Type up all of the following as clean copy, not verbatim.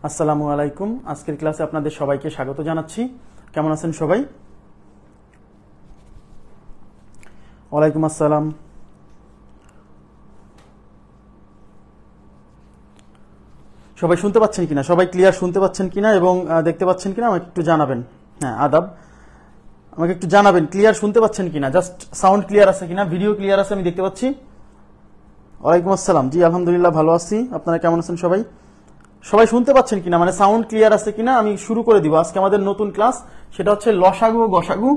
আসসালামু আলাইকুম। আজকের ক্লাসে আপনাদের সবাইকে স্বাগত জানাচ্ছি। কেমন আছেন সবাই? ওয়ালাইকুম আসসালাম। সবাই শুনতে পাচ্ছেন কিনা, সবাই ক্লিয়ার শুনতে পাচ্ছেন কিনা এবং দেখতে পাচ্ছেন কিনা আমাকে একটু জানাবেন। হ্যাঁ, আদাব, আমাকে একটু জানাবেন ক্লিয়ার শুনতে পাচ্ছেন কিনা, জাস্ট সাউন্ড ক্লিয়ার আছে কিনা, ভিডিও ক্লিয়ার আছে আমি দেখতে পাচ্ছি। ওয়ালাইকুম আসসালাম। জি আলহামদুলিল্লাহ ভালো আছি। আপনারা কেমন আছেন সবাই? সবাই শুনতে পাচ্ছেন কিনা, মানে সাউন্ড ক্লিয়ার আছে কিনা? আমি শুরু করে দিব। আজকে আমাদের নতুন ক্লাস, সেটা হচ্ছে লসাগু ও গসাগু।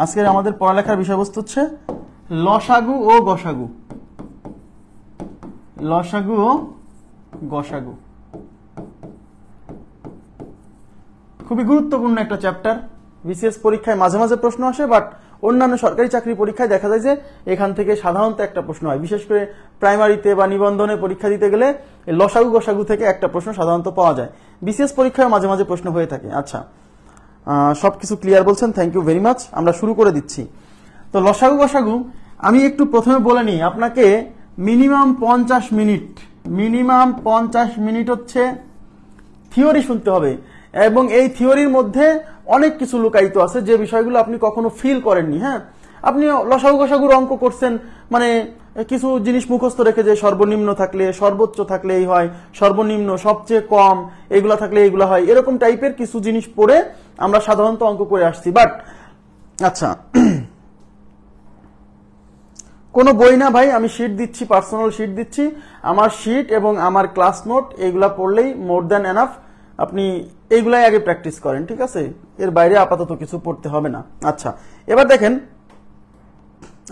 আজকের আমাদের পড়ালেখার বিষয়বস্তু হচ্ছে লসাগু ও গসাগু। লসাগু ও গসাগু খুবই গুরুত্বপূর্ণ একটা চ্যাপ্টার। বিসিএস পরীক্ষায় মাঝে মাঝে প্রশ্ন আসে, বাট অন্যান্য সরকারি চাকরি পরীক্ষায় দেখা যায় যে এখান থেকে সাধারণত একটা প্রশ্ন হয়। বিশেষ করে প্রাইমারিতে বা নিবন্ধনে পরীক্ষা দিতে গেলে লসাগু গসাগু থেকে একটা প্রশ্ন সাধারণত পাওয়া যায়। বিসিএস পরীক্ষায় মাঝে মাঝে প্রশ্ন হয়ে থাকে। আচ্ছা, সবকিছু ক্লিয়ার বলছেন, থ্যাংক ইউ ভেরি মাচ। আমরা শুরু করে দিচ্ছি। তো লসাগু গসাগু আমি একটু প্রথমে বলে নিই, আপনাকে মিনিমাম 50 মিনিট হচ্ছে থিওরি শুনতে হবে, এবং এই থিওরির মধ্যে অনেক কিছু লুকায়িত আছে যে বিষয়গুলো আপনি কখনো ফিল করেননি। হ্যাঁ, আপনি লসাগু গসাগুর অঙ্ক করছেন, মানে কিছু জিনিস মুখস্থ রেখে, যে সর্বনিম্ন থাকলে সর্বোচ্চ থাকলে এই হয়, সর্বনিম্ন সবচেয়ে কম এগুলা থাকলে এইগুলা হয়, এরকম টাইপের কিছু জিনিস পড়ে আমরা সাধারণত অঙ্ক করে আসছি। বাট আচ্ছা, কোনো বই না ভাই, আমি শিট দিচ্ছি, পার্সোনাল শিট দিচ্ছি। আমার শিট এবং আমার ক্লাস নোট এইগুলা পড়লেই মোর দ্যান এনাফ। আপনি এইগুলাই আগে প্র্যাকটিস করেন, ঠিক আছে? এর বাইরে আপাতত কিছু পড়তে হবে না। আচ্ছা, এবার দেখেন।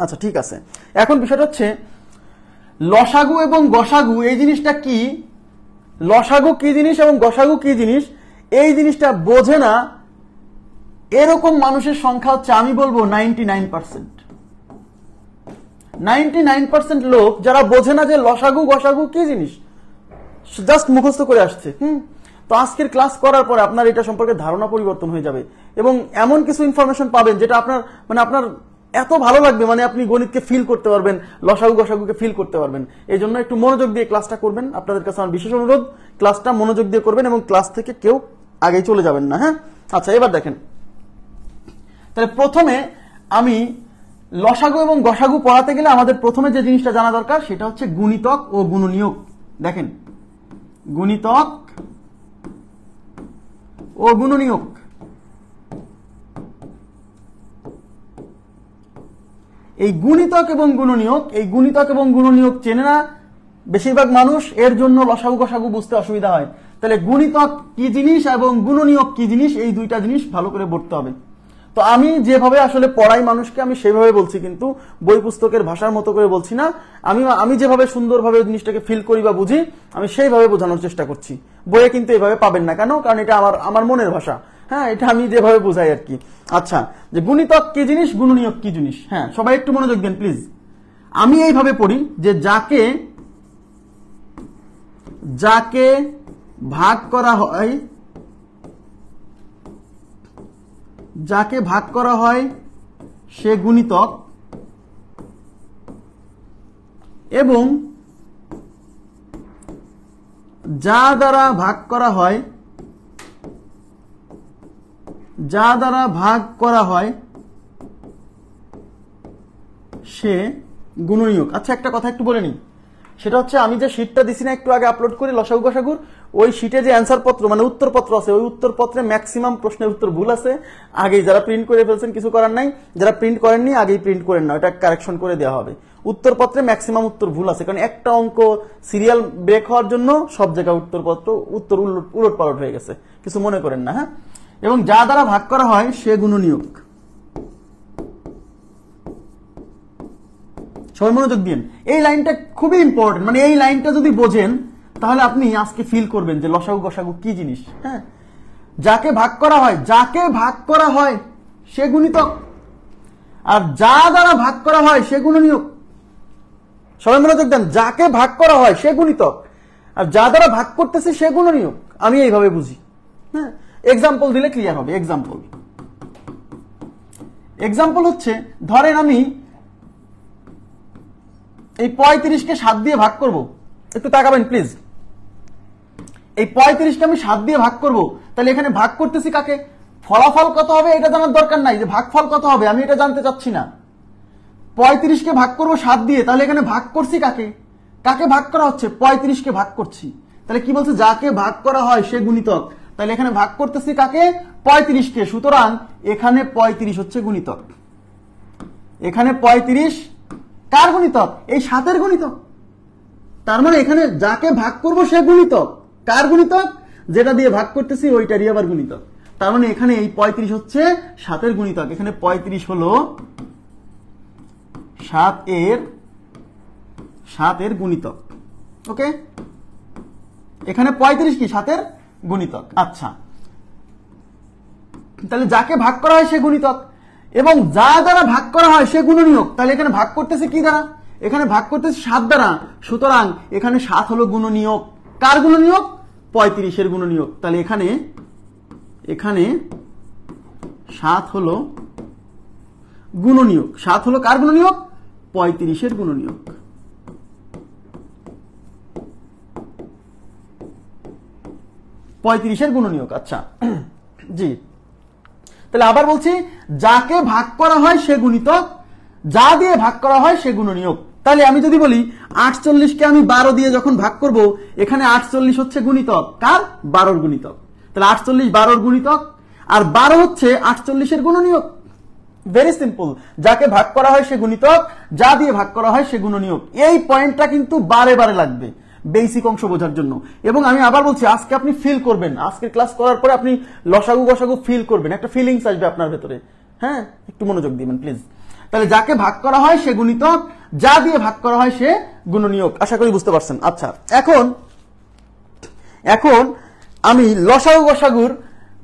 আচ্ছা ঠিক আছে, এখন বিষয়টা হচ্ছে লসাগু এবং গসাগু এই জিনিসটা কি, লসাগু কি জিনিস এবং গসাগু কি জিনিস, এই জিনিসটা বোঝে না এরকম মানুষের সংখ্যা হচ্ছে, আমি বলবো 99%। 99% লোক যারা বোঝে না যে লসাগু গসাগু কি জিনিস, জাস্ট মুখস্থ করে আসছে। তো আজকের ক্লাস করার পরে আপনার এটা সম্পর্কে ধারণা পরিবর্তন হয়ে যাবে, এবং এমন কিছু ইনফরমেশন পাবেন যেটা আপনার এত ভালো লাগবে, মানে আপনি গণিতকে ফিল করতে পারবেন, লসাগু গসাগুকে ফিল করতে পারবেন। এই জন্য একটু মনোযোগ দিয়ে ক্লাসটা করবেন। আপনাদের কাছে আমার বিশেষ অনুরোধ, ক্লাসটা মনোযোগ দিয়ে করবেন এবং ক্লাস থেকে কেউ আগে চলে যাবেন না। হ্যাঁ, আচ্ছা এবার দেখেন, তাহলে প্রথমে আমি লসাগু এবং গসাগু পড়াতে গেলে আমাদের প্রথমে যে জিনিসটা জানা দরকার সেটা হচ্ছে গুণিতক ও গুণনীয়ক। দেখেন, গুণিতক ও গুণনীয়ক, এই গুণিতক এবং গুণনীয়ক, এই গুণিতক এবং গুণনীয়ক চেনে না বেশিরভাগ মানুষ, এর জন্য লসাগু গসাগু বুঝতে অসুবিধা হয়। তাহলে গুণিতক কি জিনিস এবং গুণনীয়ক কি জিনিস, এই দুইটা জিনিস ভালো করে পড়তে হবে। তো আমি যেভাবে আসলে পড়াই মানুষকে, আমি সেভাবে বলছি, কিন্তু বই পুস্তকের ভাষার মতো করে বলছি না। আমি যেভাবে সুন্দরভাবে জিনিসটাকে ফিল করি বা বুঝি, আমি সেইভাবে বোঝানোর চেষ্টা করছি। বইয়ে কিন্তু এভাবে পাবেন না। কেন? কারণ এটা আমার মনের ভাষা। হ্যাঁ, এটা আমি যেভাবে বোঝাই আর কি। আচ্ছা, যে গুণিতক কি জিনিস, গুণনীয়ক কি জিনিস, হ্যাঁ সবাই একটু মনোযোগ দেন প্লিজ। আমি এইভাবে পড়ি যে যাকে ভাগ করা হয়, যাকে ভাগ করা হয় সে গুণিতক, এবং যা দ্বারা ভাগ করা হয়, যা দ্বারা ভাগ করা হয় সে গুণনীয়ক। আচ্ছা, একটা কথা একটু বলে নিই, সেটা হচ্ছে আমি যে শীটটা দিছি না একটু আগে আপলোড করি লসাগু গসাগুর, ওই শীটে যে অ্যান্সার পত্র মানে উত্তরপত্র আছে, ওই উত্তরপত্রে ম্যাক্সিমাম প্রশ্নের উত্তর ভুল আছে। আগেই যারা প্রিন্ট করে ফেলছেন কিছু করার নাই, যারা প্রিন্ট করেননি আগেই প্রিন্ট করেন না, এটা কারেকশন করে দেওয়া হবে। উত্তরপত্রে ম্যাক্সিমাম উত্তর ভুল আছে, কারণ একটা অঙ্ক সিরিয়াল ব্রেক হওয়ার জন্য সব জায়গায় উত্তর উলট পালট হয়ে গেছে, কিছু মনে করেন না। হ্যাঁ, এবং যা দ্বারা ভাগ করা হয় সে গুণনীয়ক। সবাই মনোযোগ দিন, এই লাইনটা খুবই ইম্পর্টেন্ট। মানে এই লাইনটা যদি বোঝেন তাহলে আপনি আজকে ফিল করবেন যে লসাগু গসাগু কি জিনিস। হ্যাঁ, যাকে ভাগ করা হয়, যাকে ভাগ করা হয় সে গুণিতক, আর যা দ্বারা ভাগ করা হয় সে গুণনীয়ক। সবাই মনোযোগ দেন, যাকে ভাগ করা হয় সে গুণিতক, আর যা দ্বারা ভাগ করতেছে সে গুণনীয়ক। আমি এইভাবে বুঝি। হ্যাঁ, এক্সাম্পল দিলে ক্লিয়ার হবে। এক্সাম্পল হচ্ছে, ধরেন আমি এই 35কে 7 দিয়ে ভাগ করব। একটু তাকাবেন প্লিজ। এই 35কে আমি 7 দিয়ে ভাগ করব, তাহলে এখানে ভাগ করতেছি কাকে? ফলাফল কত হবে এটা জানার দরকার নাই, যে ভাগফল কত হবে আমি এটা জানতে চাচ্ছি না। 35কে ভাগ করব 7 দিয়ে, তাহলে এখানে ভাগ করছি কাকে? কাকে ভাগ করা হচ্ছে? 35কে ভাগ করছি। তাহলে কি বলছে? যাকে ভাগ করা হয় সে গুণিতক। তাহলে এখানে ভাগ করতেছি কাকে? 35কে। সুতরাং এখানে 35 হচ্ছে গুণিতক। এখানে 35 কার গুণিতক? এই 7-এর গুণিতক। তার মানে এখানে যাকে ভাগ করব সে গুণিতক। কার গুণিতক? যেটা দিয়ে ভাগ করতেছি ওইটারই আবার গুণিতক। তার মানে এখানে এই 35 হচ্ছে 7-এর গুণিতক। এখানে 35 হলো 7-এর গুণিতক। ওকে, এখানে 35 কি? 7-এর গুণিতক। আচ্ছা, তাহলে যাকে ভাগ করা হয় সে গুণিতক এবং যা দ্বারা ভাগ করা হয় সে গুণনীয়ক। তাহলে এখানে ভাগ করতেছে কি দ্বারা? এখানে ভাগ করতেছে 7 দ্বারা। সুতরাং এখানে 7 হলো গুণনীয়ক। কার গুণনীয়ক? 35-এর গুণনীয়ক। তাহলে এখানে 7 হলো গুণনীয়ক। 7 হলো কার গুণনীয়ক? 35-এর গুণনীয়ক। 35-এর গুণনীয়ক। আচ্ছা জি, তাহলে আবার বলছি, যাকে ভাগ করা হয় সে গুণিতক, যা দিয়ে ভাগ করা হয় সে গুণনীয়ক। তাহলে আমি যদি বলি 48কে আমি 12 দিয়ে যখন ভাগ করব, এখানে 48 হচ্ছে গুণিতক। কার? 12-র গুণিতক। তাহলে 48 12-র গুণিতক, আর 12 হচ্ছে 48-এর গুণনীয়ক। ভেরি সিম্পল, যাকে ভাগ করা হয় সে গুণিতক, যা দিয়ে ভাগ করা হয় সে গুণনীয়ক। এই পয়েন্টটা কিন্তু বারে বারে লাগবে বেসিক অংশ বোঝার জন্য। এবং আমি আবার বলছি, আজকে আপনি ফিল করবেন, আজকের ক্লাস করার পরে আপনি লসাগু গসাগু ফিল করবেন, একটা ফিলিংস আসবে আপনার ভেতরে। হ্যাঁ, একটু মনোযোগ দিবেন প্লিজ। তাহলে যাকে ভাগ করা হয় সে গুণিতক, যা দিয়ে ভাগ করা হয় সে গুণনীয়ক। আশা করি বুঝতে পারছেন। আচ্ছা, এখন আমি লসাগু গসাগুর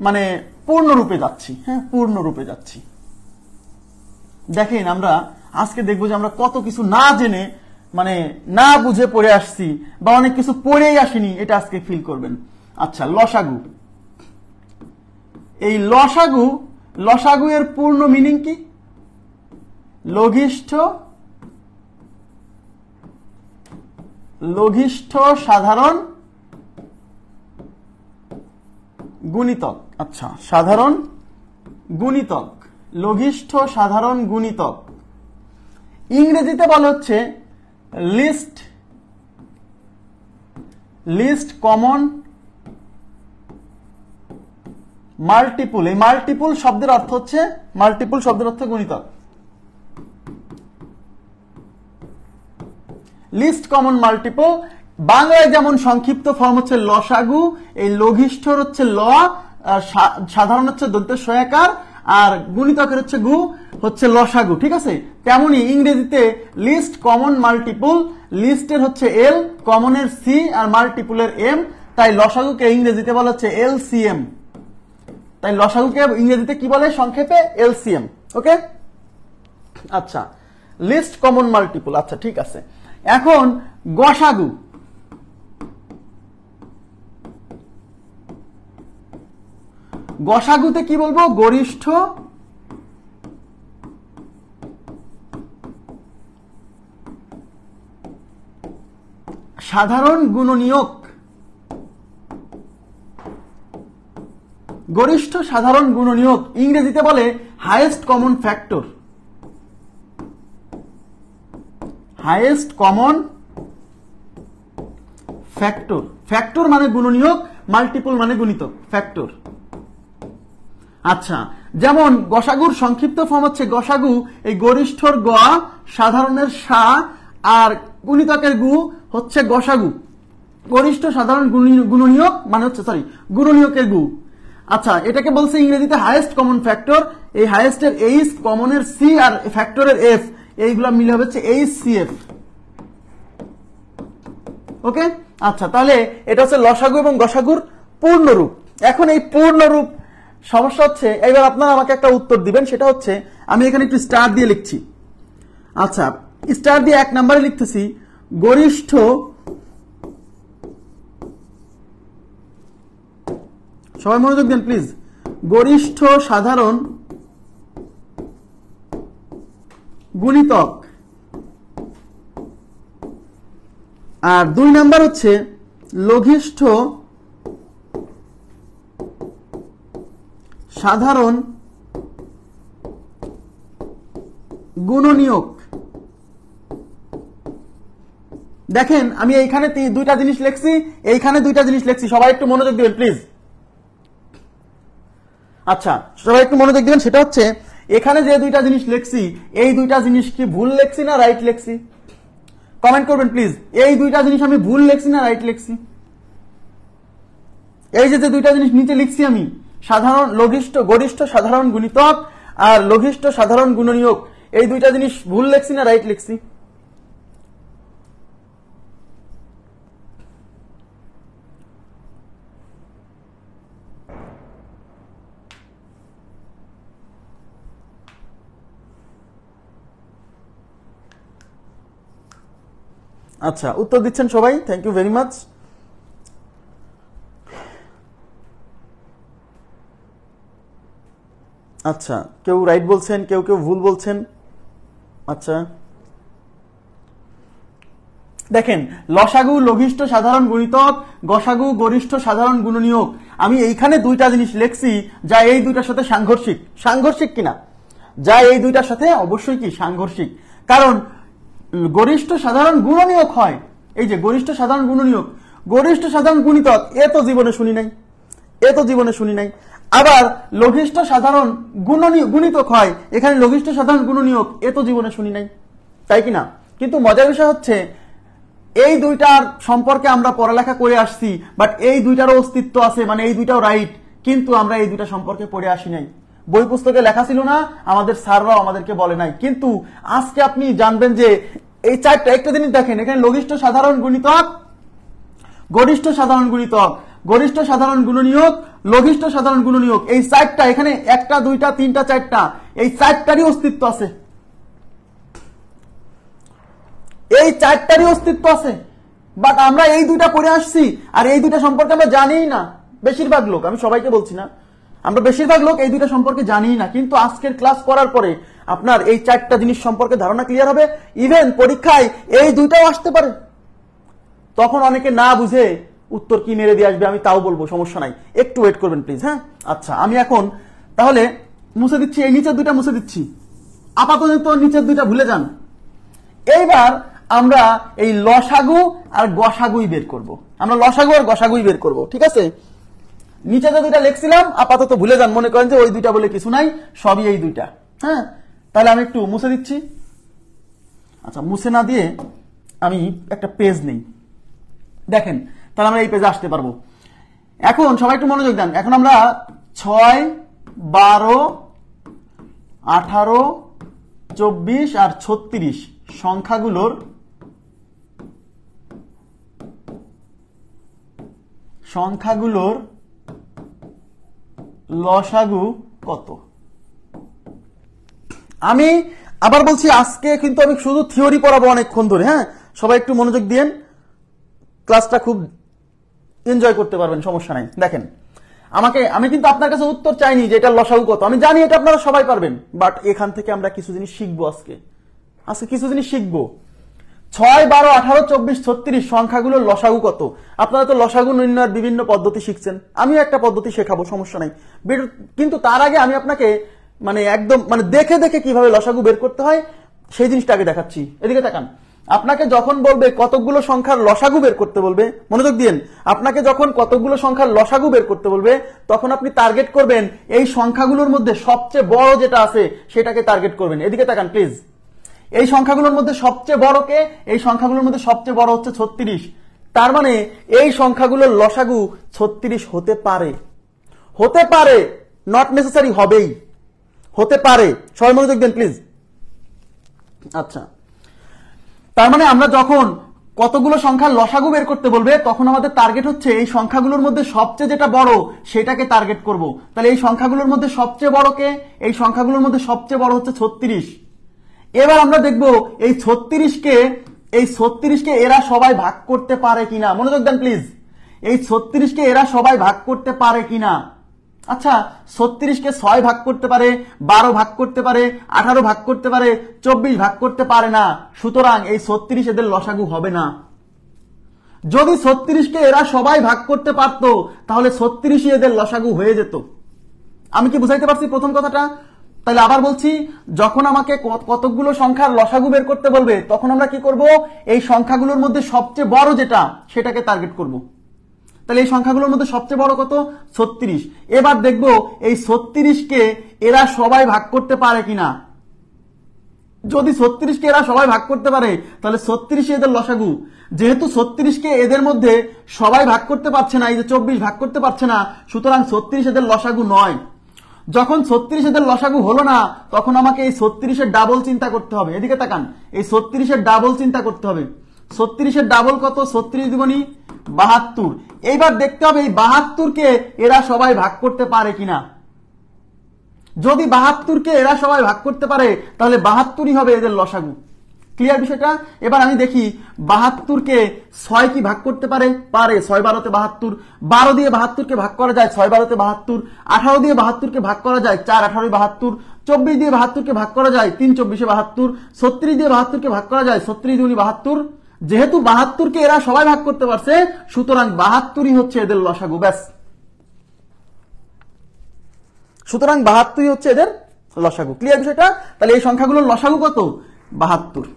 মানে পূর্ণ রূপে যাচ্ছি। হ্যাঁ, পূর্ণ রূপে যাচ্ছি। দেখেন, আমরা আজকে দেখবো যে আমরা কত কিছু না জেনে মানে না বুঝে পড়ে আসছি, বা অনেক কিছু পড়েই আসিনি, এটা আজকে ফিল করবেন। আচ্ছা, লসাগু। এই লসাগু এর পূর্ণ মিনিং কি? লঘিষ্ঠ সাধারণ গুণিতক। আচ্ছা, সাধারণ গুণিতক, লঘিষ্ঠ সাধারণ গুণিতক। ইংরেজিতে বলা হচ্ছে লিস্ট কমন মাল্টিপুল। এই মাল্টিপুল শব্দের অর্থ হচ্ছে গুণিতক। লিস্ট কমন মাল্টিপল, বাংলায় যেমন সংক্ষিপ্ত ফর্ম হচ্ছে লসাগু, এই লঘিষ্ঠর হচ্ছে ল, সাধারণ হচ্ছে দন্ত্য সহায়কার, আর গুণিতকের হচ্ছে গু হচ্ছে লসাগু। ঠিক আছে, তেমনি ইংরেজিতে লিস্ট কমন মাল্টিপল, লিস্টের হচ্ছে এল, কমনের সি, আর মাল্টিপুলের এম। তাই লসাগুকে ইংরেজিতে বলা হচ্ছে এলসিএম। তাই লসাগুকে ইংরেজিতে কি বলে সংক্ষেপে? এলসিএম। ওকে, আচ্ছা, লিস্ট কমন মাল্টিপল। আচ্ছা, ঠিক আছে। এখন গসাগু। গসাগুতে কি বলবো? গরিষ্ঠ সাধারণ গুণনীয়ক। গরিষ্ঠ সাধারণ গুণনীয়ক ইংরেজিতে বলে highest common factor. Highest common factor. Factor মানে গুণনীয়ক, মাল্টিপল মানে গুণিতক, ফ্যাক্টর। আচ্ছা, যেমন গসাগুর সংক্ষিপ্ত ফর্ম হচ্ছে গসাগু, এই গরিষ্ঠর গ, সাধারণের সা, আর গুণিতকের গু হচ্ছে গসাগু। গরিষ্ঠ সাধারণ গুণনীয়ক মানে হচ্ছে গুণনীয়কের গু। আচ্ছা, এটাকে বলছে ইংরেজিতে হাইয়েস্ট কমন ফ্যাক্টর। এই হাইয়েস্টের এইচ, কমনের সি, আর ফ্যাক্টরের এফ, এইগুলা মিলে হবে হচ্ছে এইচসিএফ। ওকে, আচ্ছা, তাহলে এটা হচ্ছে লসাগু এবং গসাগুর পূর্ণরূপ। এখন এই পূর্ণরূপ সমস্যা হচ্ছে, এবার আপনারা আমাকে একটা উত্তর দিবেন, সেটা হচ্ছে আমি এখানে একটু স্টার দিয়ে লিখছি। আচ্ছা, স্টার দিয়ে 1 নম্বরে লিখতেছি গরিষ্ঠ সবাই মনোযোগ দেন প্লিজ, গরিষ্ঠ সাধারণ গুণিতক। আর 2 নাম্বার হচ্ছে লঘিষ্ঠ সাধারণ গুণনীয়ক। দেখেন আমি এইখানে দুইটা জিনিস লিখছি, এইখানে দুইটা জিনিস লিখছি, সবাই একটু মনোযোগ দিবেন প্লিজ। আচ্ছা সবাই একটু মনোযোগ দিবেন, সেটা হচ্ছে এখানে যে দুইটা জিনিস লিখছি এই দুইটা জিনিস কি ভুল লিখছি না রাইট লিখছি? কমেন্ট করবেন প্লিজ, এই দুইটা জিনিস আমি ভুল লিখছি না রাইট লিখছি? এই যে দুইটা জিনিস নিচে লিখছি আমি, সাধারণ গরিষ্ঠ সাধারণ গুণিতক আর লঘিষ্ঠ সাধারণ গুণনীয়ক, এই দুইটা জিনিস ভুল লিখছি না রাইট লিখছি? আচ্ছা উত্তর দিচ্ছেন সবাই, থ্যাংক ইউ ভেরি মাচ। আচ্ছা কেউ রাইট বলছেন, কেউ কেউ ভুল বলছেন। আচ্ছা দেখেন, লসাগু লঘিষ্ঠ সাধারণ গুণিতক, গসাগু গরিষ্ঠ সাধারণ গুণনীয়ক, আমি এইখানে দুইটা জিনিস লিখছি যা এই দুইটার সাথে সাংঘর্ষিক। সাংঘর্ষিক কিনা? যা এই দুইটার সাথে অবশ্যই কি সাংঘর্ষিক, কারণ গরিষ্ঠ সাধারণ গুণনীয়ক হয়, এই যে গরিষ্ঠ সাধারণ গুণনীয়ক, গরিষ্ঠ সাধারণ গুণিতক এ তো জীবনে শুনি নাই, এ তো জীবনে শুনি নাই। আবার লঘিষ্ঠ সাধারণ গুণিতক হয়, এখানে লঘিষ্ঠ সাধারণ গুণনীয়ক এ তো জীবনে শুনি নাই, তাই কিনা? কিন্তু মজার বিষয় হচ্ছে এই দুইটার সম্পর্কে আমরা পড়ালেখা করে আসছি, বাট এই দুইটারও অস্তিত্ব আছে, মানে এই দুইটাও রাইট, কিন্তু আমরা এই দুইটা সম্পর্কে পড়ে আসি নাই, বই পুস্তকে লেখা ছিল না, আমাদের স্যাররাও আমাদেরকে বলে নাই। কিন্তু আজকে আপনি জানবেন যে এই চারটা, একটা জিনিস দেখেন, এখানে লঘিষ্ঠ সাধারণ গুণিতক, গরিষ্ঠ সাধারণ গুণিতক, গরিষ্ঠ সাধারণ গুণনীয়ক, লঘিষ্ঠ সাধারণ গুণনীয়ক, এই চারটা, এখানে একটা দুইটা তিনটা চারটা, এই চারটারই অস্তিত্ব আছে, এই চারটারই অস্তিত্ব আছে, বাট আমরা এই দুইটা পড়ে আসছি আর এই দুইটা সম্পর্কে আমরা জানিই না। বেশিরভাগ লোক, আমি সবাইকে বলছি না, আমরা বেশিরভাগ লোক এই দুইটা সম্পর্কে জানিই না। কিন্তু আজকের ক্লাস করার পরে আপনার এই চারটা জিনিস সম্পর্কে ধারণা ক্লিয়ার হবে, ইভেন পরীক্ষায় এই দুইটাও আসতে পারে। তখন অনেকে না বুঝে উত্তর কি মেরে দিয়ে আসবে, আমি তাও বলবো, সমস্যা নাই, একটু ওয়েট করবেন প্লিজ। হ্যাঁ আচ্ছা, আমি এখন তাহলে মুছে দিচ্ছি, এই নিচের দুইটা মুছে দিচ্ছি, আপাতত নিচের দুইটা ভুলে যান। এইবার আমরা এই লসাগু আর গসাগুই বের করব, আমরা লসাগু আর গসাগুই বের করব, ঠিক আছে? নিচে যে দুইটা লিখছিলাম আপাতত ভুলে যান, মনে করেন যে ওই দুইটা বলে কিছু নাই, সবই এই দুইটা। হ্যাঁ তাহলে আমি একটু মুছে দিচ্ছি। আচ্ছা মুছে না দিয়ে আমি একটা পেজ নেই, দেখেন, তাহলে আমরা এই পেজে আসতে পারবো। এখন সবাই একটু মনোযোগ দেন, এখন আমরা 6, 12, 18, 24 আর 36 সংখ্যাগুলোর লসাগু কত? আমি আবার বলছি, আজকে কিন্তু আমি শুধু থিওরি পড়াবো অনেকক্ষণ ধরে। হ্যাঁ সবাই একটু মনোযোগ দিয়েন, ক্লাসটা খুব এনজয় করতে পারবেন, সমস্যা নাই। দেখেন আমি কিন্তু আপনার কাছে উত্তর চাইনি যে এটা লসাগু কত, আমি জানি এটা আপনারা সবাই পারবেন, বাট এখান থেকে আমরা কিছু জিনিস শিখবো আজকে কিছু জিনিস শিখবো। 6, 12, 18, 24, 36 সংখ্যাগুলোর লসাগু কত? আপনারা তো লসাগু নির্ণয়ের বিভিন্ন পদ্ধতি শিখছেন, আমিও একটা পদ্ধতি শেখাবো, সমস্যা নাই। কিন্তু তার আগে আমি আপনাকে একদম দেখে দেখে কিভাবে লসাগু বের করতে হয় সেই জিনিসটা আগে দেখাচ্ছি। এদিকে তাকান, আপনাকে যখন বলবে কতগুলো সংখ্যার লসাগু বের করতে বলবে, মনোযোগ দিন, আপনাকে যখন কতগুলো সংখ্যার লসাগু বের করতে বলবে তখন আপনি টার্গেট করবেন এই সংখ্যাগুলোর মধ্যে সবচেয়ে বড় যেটা আছে সেটাকে টার্গেট করবেন। এদিকে তাকান প্লিজ, এই সংখ্যাগুলোর মধ্যে সবচেয়ে বড় কে? এই সংখ্যাগুলোর মধ্যে সবচেয়ে বড় হচ্ছে 36, তার মানে এই সংখ্যাগুলোর লসাগু 36 হতে পারে, হতে পারে, নট নেসেসারি, হবেই, হতে পারে। সবাই মনোযোগ দেন প্লিজ। আচ্ছা, তার মানে আমরা যখন কতগুলো সংখ্যার লসাগু বের করতে বলবে তখন আমাদের টার্গেট হচ্ছে এই সংখ্যাগুলোর মধ্যে সবচেয়ে যেটা বড় সেটাকে টার্গেট করব। তাহলে এই সংখ্যাগুলোর মধ্যে সবচেয়ে বড় কে? এই সংখ্যাগুলোর মধ্যে সবচেয়ে বড় হচ্ছে 36। এবার আমরা দেখব এই 36কে এরা সবাই ভাগ করতে পারে কিনা। মনোযোগ দেন প্লিজ, এই 36কে এরা সবাই ভাগ করতে পারে কিনা। আচ্ছা 36কে 6 ভাগ করতে পারে, 12 ভাগ করতে পারে, 18 ভাগ করতে পারে, 24 ভাগ করতে পারে না, সুতরাং এই 36 এদের লসাগু হবে না। যদি 36কে এরা সবাই ভাগ করতে পারতো তাহলে 36ই এদের লসাগু হয়ে যেত। আমি কি বুঝাইতে পারছি প্রথম কথাটা? তাহলে আবার বলছি, যখন আমাকে কতগুলো সংখ্যার লসাগু বের করতে বলবে তখন আমরা কি করব, এই সংখ্যাগুলোর মধ্যে সবচেয়ে বড় যেটা সেটাকে টার্গেট করব। তাহলে এই সংখ্যাগুলোর মধ্যে সবচেয়ে বড় কত? 36। এবার দেখব এই 36কে এরা সবাই ভাগ করতে পারে কিনা। যদি 36কে এরা সবাই ভাগ করতে পারে তাহলে 36 এদের লসাগু। যেহেতু 36কে এদের মধ্যে সবাই ভাগ করতে পারছে না, এই যে 24 ভাগ করতে পারছে না, সুতরাং 36 এদের লসাগু নয়। যখন 36 এদের লসাগু হলো না তখন আমাকে এই 36 এর ডাবল চিন্তা করতে হবে। এদিকে তাকান, এই 36 এর ডাবল চিন্তা করতে হবে। 36 এর ডাবল কত? 36 দুগুণী 72। এইবার দেখতে হবে এই 72কে এরা সবাই ভাগ করতে পারে কিনা। যদি 72কে এরা সবাই ভাগ করতে পারে তাহলে 72ই হবে এদের লসাগু। ক্লিয়ার বিষয়টা? এবার আমি দেখি 72কে 6 কি ভাগ করতে পারে? পারে। 6 12 তে 72। 12 দিয়ে 72কে ভাগ করা যায়, 6 12 তে 72। 18 দিয়ে 72কে ভাগ করা যায়, 4 18 72। 24 দিয়ে 72কে ভাগ করা যায়, 3 24 72। 36 দিয়ে 72কে ভাগ করা যায়, 36 দুগুণী 72। যেহেতু 72কে এরা সবাই ভাগ করতে পারছে সুতরাং 72ই হচ্ছে এদের লসাগু। ব্যাস, সুতরাং 72ই হচ্ছে এদের লসাগু। ক্লিয়ার বিষয়টা? তাহলে এই সংখ্যাগুলোর লসাগু কত? 72।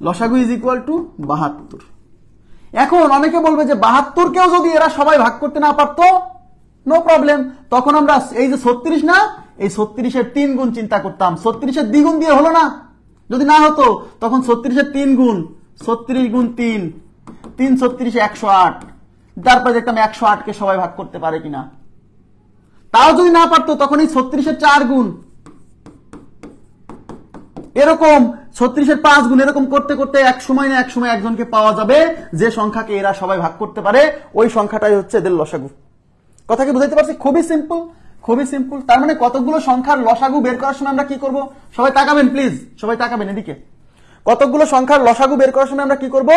লসাগু ইজ ইকুয়াল টু 72। এখন অনেকে বলবে যে 72কেও যদি এরা সবাই ভাগ করতে না পারতো, নো প্রবলেম, তখন আমরা এই যে 36 না, এই 36 এর 3 গুণ চিন্তা করতাম। 36 এর দ্বিগুণ দিয়ে হলো না, যদি না হতো তখন 36 এর 3 গুণ, 36 গুণ 3, 3 36 108। তারপরে দেখতাম 108কে সবাই ভাগ করতে পারে কিনা। তাও যদি না পারতো তখন এই 36 এর 4 গুণ, এরকম 36 এর 5 গুণ, এরকম করতে করতে এক সময় না এক সময় একজনকে পাওয়া যাবে যে সংখ্যাকে এরা সবাই ভাগ করতে পারে, ওই সংখ্যাটাই হচ্ছে এদের লসাগু। কথা কি বুঝাইতে পারছি? খুবই সিম্পল, খুবই সিম্পল। তার মানে কতগুলো সংখ্যার লসাগু বের করার সময় আমরা কি করব? সবাই তাকাবেন প্লিজ, সবাই তাকাবেন এদিকে। কতগুলো সংখ্যার লসাগু বের করার সময় আমরা কি করব?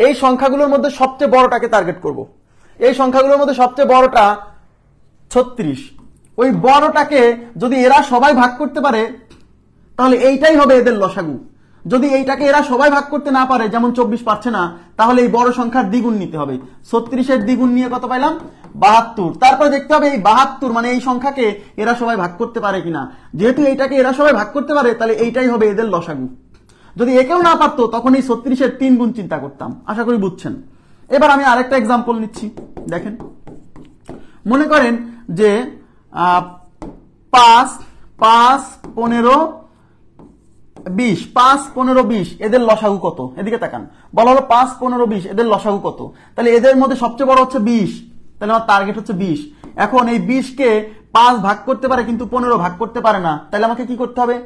এই সংখ্যাগুলোর মধ্যে সবচেয়ে বড়টাকে টার্গেট করব। এই সংখ্যাগুলোর মধ্যে সবচেয়ে বড়টা 36। ওই বড়টাকে যদি এরা সবাই ভাগ করতে পারে তাহলে এইটাই হবে এদের লসাগু। যদি এইটাকে এরা সবাই ভাগ করতে না পারে, যেমন 24 পারছে না, তাহলে এই বড় সংখ্যার দ্বিগুণ নিতে হবে। 36 এর দ্বিগুণ নিয়ে কত পাইলাম? 72। তারপর দেখতে হবে এই 72 মানে এই সংখ্যাকে এরা সবাই ভাগ করতে পারে কিনা। যেহেতু এইটাকে এরা সবাই ভাগ করতে পারে তাহলে এইটাই হবে এদের লসাগু। যদি একেও না পারতো তখন এই 36 এর 3 গুণ চিন্তা করতাম। আশা করি বুঝছেন। এবার আমি আরেকটা এক্সাম্পল নিচ্ছি, দেখেন। মনে করেন যে 5 5 15 20, 5 15 20 এদের লসাগু কত? এদিকে তাকান। বলা হলো 5 15 20 এদের লসাগু কত? তাহলে এদের মধ্যে সবচেয়ে বড় হচ্ছে 20, তাহলে আমার টার্গেট হচ্ছে 20। এখন এই 20কে 5 ভাগ করতে পারে কিন্তু 15 ভাগ করতে পারে না, তাহলে আমাকে কি করতে হবে?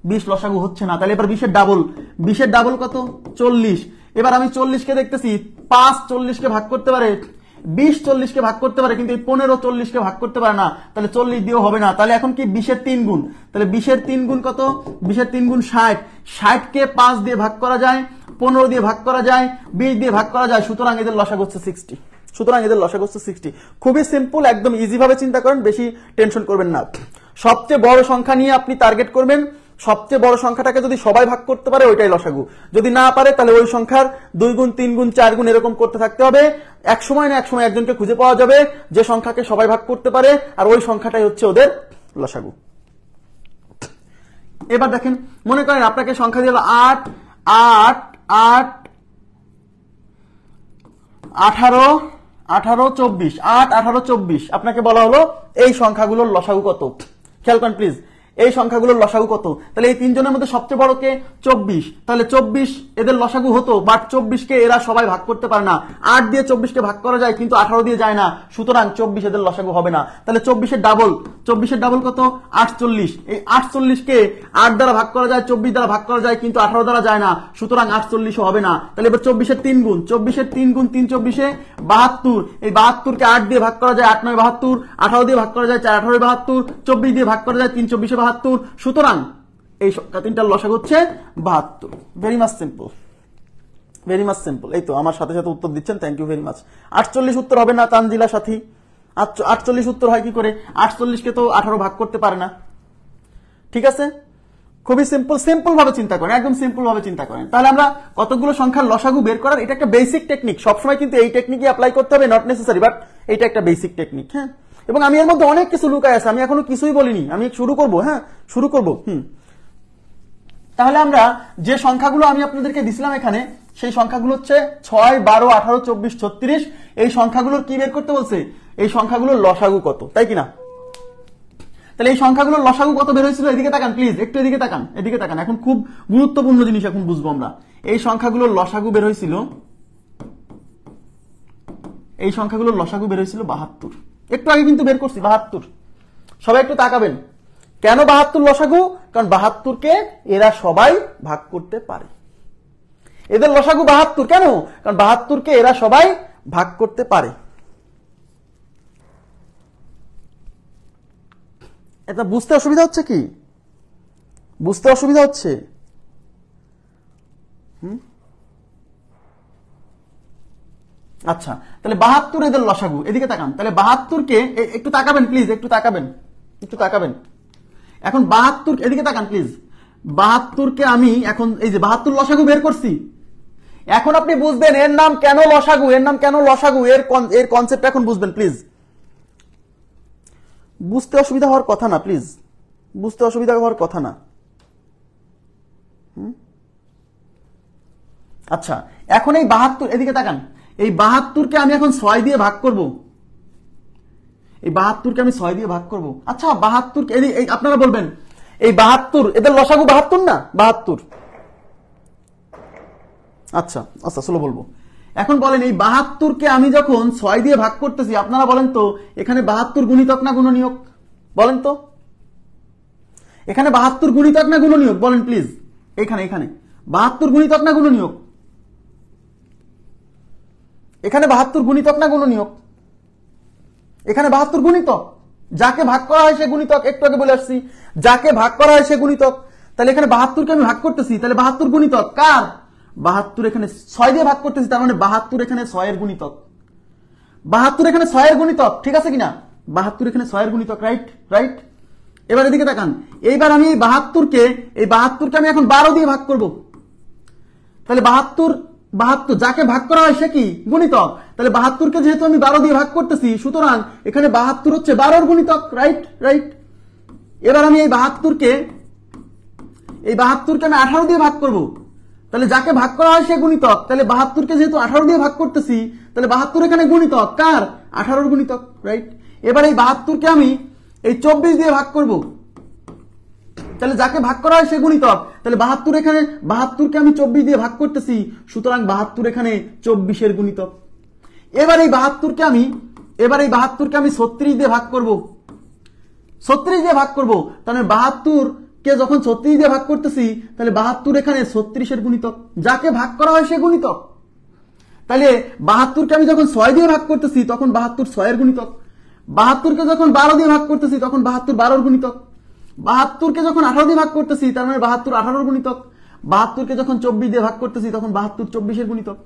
20 লসাগু হচ্ছে না, তাহলে এবার 20 এর ডাবল। 20 এর ডাবল কত? 40। এবার আমি 40কে দেখতেছি 5 40কে ভাগ করতে পারে, 20 40কে ভাগ করতে পারে, কিন্তু এই 15 40কে ভাগ করতে পারে না, তাহলে 40 দিয়েও হবে না। তাহলে এখন কি 20 এর 3 গুণ, তাহলে 20 এর 3 গুণ কত? 20 এর 3 গুণ 60। 60কে 5 দিয়ে ভাগ করা যায়, 15 দিয়ে ভাগ করা যায়, 20 দিয়ে ভাগ করা যায়, সুতরাং এদের লসাগু হচ্ছে 60। সুতরাং এদের লসাগু হচ্ছে 60। খুবই সিম্পল, একদম ইজি ভাবে চিন্তা করেন, বেশি টেনশন করবেন না। সবচেয়ে বড় সংখ্যা নিয়ে আপনি টার্গেট করবেন। সবচেয়ে বড় সংখ্যাটাকে যদি সবাই ভাগ করতে পারে ওইটাই লসাগু, যদি না পারে তাহলে ওই সংখ্যার 2 গুণ 3 গুণ 4 গুণ এরকম করতে থাকতে হবে। এক সময় না এক সময় একজনকে খুঁজে পাওয়া যাবে যে সংখ্যাকে সবাই ভাগ করতে পারে, আর ওই সংখ্যাটাই হচ্ছে ওদের লসাগু। এবার দেখেন, মনে করেন আপনাকে সংখ্যা দিয়ে 8 8 8 18 18 24, 8 18 24, আপনাকে বলা হলো এই সংখ্যাগুলোর লসাগু কত। খেয়াল করেন প্লিজ, এই সংখ্যাগুলোর লসাগু কত? তাহলে এই তিনজনের মধ্যে সবচেয়ে বড় কে? 24। তাহলে 24 এদের লসাগু হতো, বাট 24কে এরা সবাই ভাগ করতে পারে না। 8 দিয়ে 24কে ভাগ করা যায় কিন্তু 18 দিয়ে যায় না, সুতরাং 24 এদের লসাগু হবে না। তাহলে 24 এর ডাবল, 24 এর ডাবল কত? 48। এই 48কে 8 দ্বারা ভাগ করা যায়, 24 দ্বারা ভাগ করা যায় কিন্তু 18 দ্বারা যায় না, সুতরাং 48ও হবে না। তাহলে এবার 24 এর 3 গুণ, 24 এর 3 গুণ 3 24 72। এই 72কে 8 দিয়ে ভাগ করা যায়, 8 9 72, 18 দিয়ে ভাগ করা যায়, 4 18 72, 24 দিয়ে ভাগ করা যায়, 3 24 72, সুতরাং এই সংখ্যা তিনটার লসাগু হচ্ছে 72। Very much simple, very much simple. এই তো আমার সাথে সাথে উত্তর দিচ্ছেন, থ্যাংক ইউ ভেরি মাচ। 48 উত্তর হবে না তানজিলা সাথী, 48 উত্তর হয় কি করে? 48কে তো 18 ভাগ করতে পারে না। ঠিক আছে, খুবই সিম্পল, সিম্পল ভাবে চিন্তা করেন, একদম সিম্পল ভাবে চিন্তা করেন। তাহলে আমরা কতগুলো সংখ্যার লসাগু বের করার, এটা একটা বেসিক টেকনিক। সবসময় কিন্তু এই টেকনিকই অ্যাপ্লাই করতে হবে, নট নেসেসারি, বাট এটা একটা বেসিক টেকনিক। হ্যাঁ, এবং আমি এর মধ্যে অনেক কিছু লুকায় আছে, আমি এখনো কিছুই বলিনি, আমি শুরু করব। হ্যাঁ, শুরু করব। তাহলে আমরা যে সংখ্যাগুলো আমি আপনাদেরকে দিছিলাম এখানে, সেই সংখ্যাগুলো হচ্ছে 6, 12, 18, 24, 36। এই সংখ্যাগুলোর কি বের করতে বলছে? এই সংখ্যাগুলোর লসাগু কত, তাই কিনা? তাহলে এই সংখ্যাগুলোর লসাগু কত বের হয়েছিল? এদিকে তাকান প্লিজ, একটু এদিকে তাকান, এদিকে তাকান। এখন খুব গুরুত্বপূর্ণ জিনিস এখন বুঝবো আমরা। এই সংখ্যাগুলোর লসাগু বের হয়েছিল, এই সংখ্যাগুলোর লসাগু বের হয়েছিল 72। একটু আগে কিন্তু বের করছি 72। সবাই একটু তাকাবেন। কেন 72 লসাগু? কারণ 72কে এরা সবাই ভাগ করতে পারে। এদের লসাগু 72 কেন? কারণ 72কে এরা সবাই ভাগ করতে পারে। এটা বুঝতে অসুবিধা হচ্ছে কি? বুঝতে অসুবিধা হচ্ছে? আচ্ছা, তাহলে 72 এদের লসাগু। এদিকে তাকান। তাহলে 72কে একটু তাকাবেন প্লিজ, একটু তাকাবেন, একটু তাকাবেন। এখন 72, এদিকে তাকান প্লিজ। 72কে আমি এখন এই যে 72 লসাগু বের করছি। এখন আপনি বুঝবেন এর নাম কেন লসাগু, এর নাম কেন লসাগু, এর কনসেপ্ট এখন বুঝবেন প্লিজ। বুঝতে অসুবিধা হওয়ার কথা না প্লিজ, বুঝতে অসুবিধা হওয়ার কথা না। আচ্ছা, এখন এই 72, এদিকে তাকান। এই 72কে আমি এখন 6 দিয়ে ভাগ করব। এই 72কে আমি 6 দিয়ে ভাগ করব। আচ্ছা, 72 আপনারা বলবেন এই 72 এদের লসাগু 72 না? 72। আচ্ছা আচ্ছা, চলো বলবো। এখন বলেন এই 72কে আমি যখন 6 দিয়ে ভাগ করতেছি, আপনারা বলেন তো এখানে 72 গুণিতক না গুণনীয়ক? বলেন তো এখানে 72 গুণিতক না গুণনীয়ক? বলেন প্লিজ। এখানে 72 গুণিতক না গুণনীয়ক? এখানে 72 গুণিতক না গুণনীয়ক? এখানে 72 গুণিতক। যাকে ভাগ করা হয় সে গুণিতক, একটু আগে বলে আসছি, যাকে ভাগ করা হয় সে গুণিতক। তাহলে এখানে 72কে আমি ভাগ করতেছি, তাহলে 72 গুণিতক কার? 72 এখানে 6 দিয়ে ভাগ করতেছি, তার মানে 72 এখানে 6 এর গুণিতক। 72 এখানে 6 এর গুণিতক, ঠিক আছে কিনা? 72 এখানে 6 এর গুণিতক, রাইট রাইট। এবার এদিকে তাকান। এইবার আমি এই 72কে আমি এখন 12 দিয়ে ভাগ করব। তাহলে 72 যাকে ভাগ করা হয় সে কি? গুণিতক। তাহলে 72কে যেহেতু আমি 12 দিয়ে ভাগ করতেছি, সুতরাং এখানে 72 হচ্ছে 12 এর গুণিতক, রাইট রাইট। এবার আমি এই 72কে আমি 18 দিয়ে ভাগ করব। তাহলে যাকে ভাগ করা হয় সে গুণিতক। তাহলে 72কে যেহেতু 18 দিয়ে ভাগ করতেছি, তাহলে 72 এখানে গুণিতক কার? 18 গুণিতক, রাইট। এবার এই 72কে আমি এই 24 দিয়ে ভাগ করব। তাহলে যাকে ভাগ করা হয় সে গুণিতক। তাহলে 72কে আমি 24 দিয়ে ভাগ করতেছি, সুতরাং 72 এখানে 24 এর গুণিতক। এবার এই 72কে আমি 36 দিয়ে ভাগ করব। 36 দিয়ে ভাগ করব, তাহলে 72কে যখন 36 দিয়ে ভাগ করতেছি, তাহলে 72 এখানে 36 এর গুণিতক। যাকে ভাগ করা হয় সে গুণিতক। তাহলে 72কে আমি যখন 6 দিয়ে ভাগ করতেছি, তখন 72 6 এর গুণিতক। 72কে যখন 12 দিয়ে ভাগ করতেছি, তখন 72 12 এর গুণিতক। 72কে যখন 18 দিয়ে ভাগ করতেছি, তার মানে 72 18 এর গুণিতক। 72কে যখন 24 দিয়ে ভাগ করতেছি, তখন 72 24 এর গুণিতক।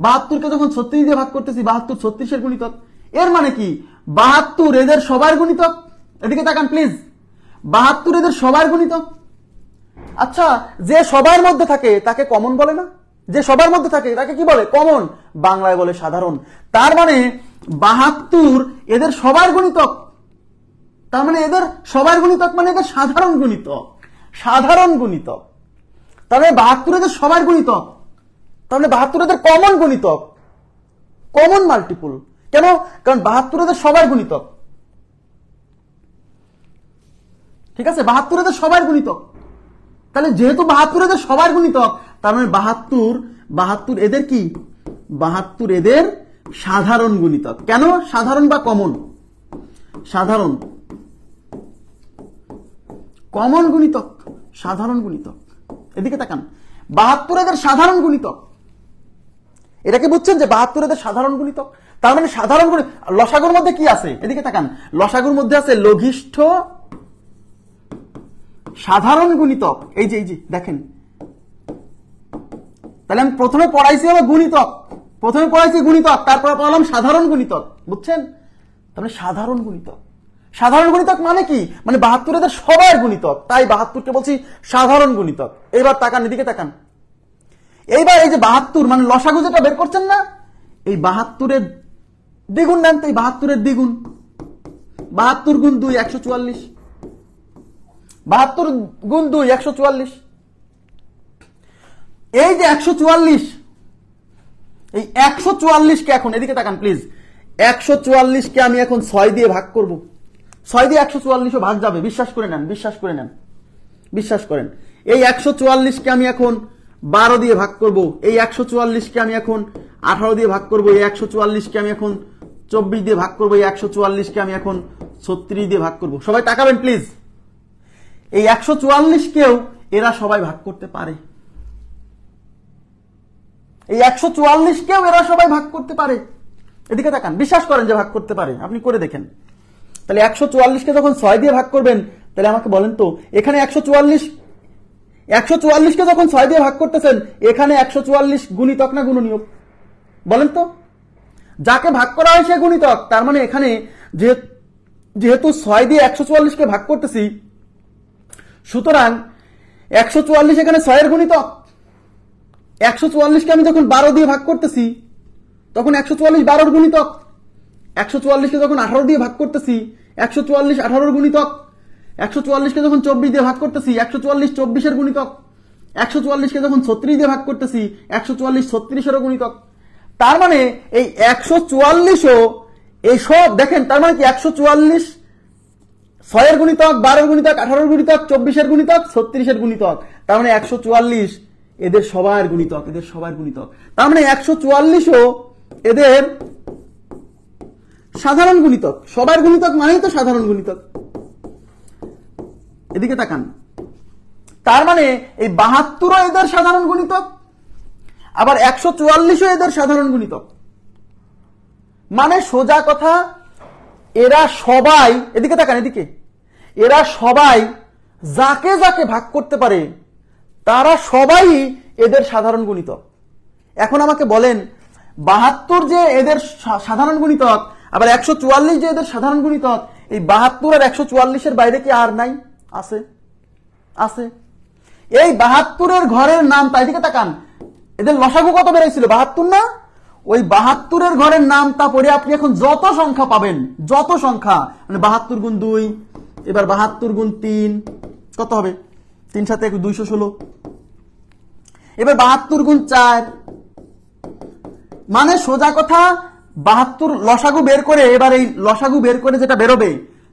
72কে যখন 36 দিয়ে ভাগ করতেছি, 72 36 এর গুণিতক। এর মানে কি 72 এদের সবার গুণিতক। এদিকে তাকান প্লিজ। 72 এদের সবার গুণিতক। আচ্ছা, যে সবার মধ্যে থাকে তাকে কমন বলে না? যে সবার মধ্যে থাকে তাকে কি বলে? কমন। বাংলায় বলে সাধারণ। তার মানে 72 এদের সবার গুণিতক। তার মানে এদের সবার গুণিতক মানে এদের সাধারণ গুণিতক। সাধারণ গুণিতক। তার মানে 72 এদের সবার গুণিতক। তার মানে 72 এদের কমন গুণিতক, কমন মাল্টিপুল। কেন? কারণ 72 এদের সবার গুণিতক। ঠিক আছে, 72 এদের সবার গুণিতক। তাহলে যেহেতু 72 এদের সবার গুণিতক, তার মানে 72 এদের কি? 72 এদের সাধারণ গুণিতক। কেন সাধারণ বা কমন? সাধারণ, কমন গুণিতক, সাধারণ গুণিতক। এদিকে তাকান। 72 এদের সাধারণ গুণিতক। এটা কি বুঝছেন যে 72 এদের সাধারণ গুণিতক? তার মানে সাধারণ গুণিতক। লসাগুর মধ্যে কি আছে? এদিকে তাকান। লসাগুর মধ্যে আছে লঘিষ্ঠ সাধারণ গুণিতক। এই যে দেখেন। তাহলে আমি প্রথমে পড়াইছি হবে গুণিতক, প্রথমে পড়াইছি গুণিতক, তারপর পড়ালাম সাধারণ গুণিতক। বুঝছেন? তাহলে সাধারণ গুণিতক। সাধারণ গুণিতক মানে কি? মানে 72 এদের সবার গুণিতক। তাই 72কে বলছি সাধারণ গুণিতক। এইবার তাকান, এদিকে তাকান। এইবার এই যে 72 মানে লসাগু যেটা বের করছেন না, এই 72 এর দ্বিগুণ নেন তো। এই 72 এর দ্বিগুণ, 72 গুণ 2 144, 72 গুণ 2 144। এই যে 144, এই 144 কে এখন এদিকে তাকান প্লিজ, 144 কে আমি এখন 6 দিয়ে ভাগ করব। 6 দিয়ে 144 ভাগ যাবে, বিশ্বাস করে নেন, বিশ্বাস করে নেন, বিশ্বাস করেন। এই 144 কে আমি এখন 12 দিয়ে ভাগ করব, এই 144 কে আমি এখন 18 দিয়ে ভাগ করব, এই 144 কে আমি এখন 24 দিয়ে ভাগ করব, এই 144 কে আমি এখন 36 দিয়ে ভাগ করব। সবাই তাকাবেন প্লিজ, এই 144 কেও এরা সবাই ভাগ করতে পারে, এই 144 কেও এরা সবাই ভাগ করতে পারে। এদিকে তাকান, বিশ্বাস করেন যে ভাগ করতে পারে, আপনি করে দেখেন। তাহলে 144 কে যখন 6 দিয়ে ভাগ করবেন, তাহলে আমাকে বলেন তো এখানে 144 কে যখন 6 দিয়ে ভাগ করতেছেন, এখানে 144 গুণিতক না গুণনীয়ক? বলেন তো। যাকে ভাগ করা হয় সে গুণিতক, তার মানে এখানে যেহেতু 6 দিয়ে 144 কে ভাগ করতেছি, সুতরাং 144 এখানে 6 এর গুণিতক। 144 কে আমি যখন 12 দিয়ে ভাগ করতেছি, তখন 144 12 এর গুণিতক। 144 কে যখন 18 দিয়ে ভাগ করতেছি, 144 18 এর গুণিতক। 144 কে যখন 24 দিয়ে ভাগ করতেছি, 144 24 এর গুণিতক। 144 কে যখন 36 দিয়ে ভাগ করতেছি, 144 36 এর গুণিতক। তার মানে এই 144 ও এই সব দেখেন, তার মানে কি 144 6 এর গুণিতক, 12 এর গুণিতক, 18 এর গুণিতক, 24 এর গুণিতক, 36 এর গুণিতক। তার মানে 144 এদের সবার গুণিতক, এদের সবার গুণিতক। তার মানে 144 ও এদের সাধারণ গুণিতক। সবার গুণিতক মানেই তো সাধারণ গুণিতক। এদিকে তাকান, তার মানে এই 72 ও এদের সাধারণ গুণিতক, আবার 144 ও এদের সাধারণ গুণিতক। মানে সোজা কথা, এরা সবাই, এদিকে তাকান, এদিকে, এরা সবাই যাকে যাকে ভাগ করতে পারে তারা সবাই এদের সাধারণ গুণিতক। এখন আমাকে বলেন, 72 যে এদের সাধারণ গুণিতক, আবার 144 যে এদের সাধারণ গুণিতক, এই 72 আর 144 এর বাইরে কি আর নাই? আছে, আছে। এই 72 এর ঘরের নাম, তাই দিকে তাকান, এদের লসাগু কত বেরোইছিল? 72 না? ওই 72 এর ঘরের নামটা পড়ে আপনি এখন যত সংখ্যা পাবেন, যত সংখ্যা, মানে 72 গুণ 2, এবার 72 গুণ 3 কত হবে? 3 সাথে 216। এবার 72 গুণ 4, মানে সোজা কথা 72 লসাগু বের করে, এবার এই লসাগু বের করে যেটা বেরোবে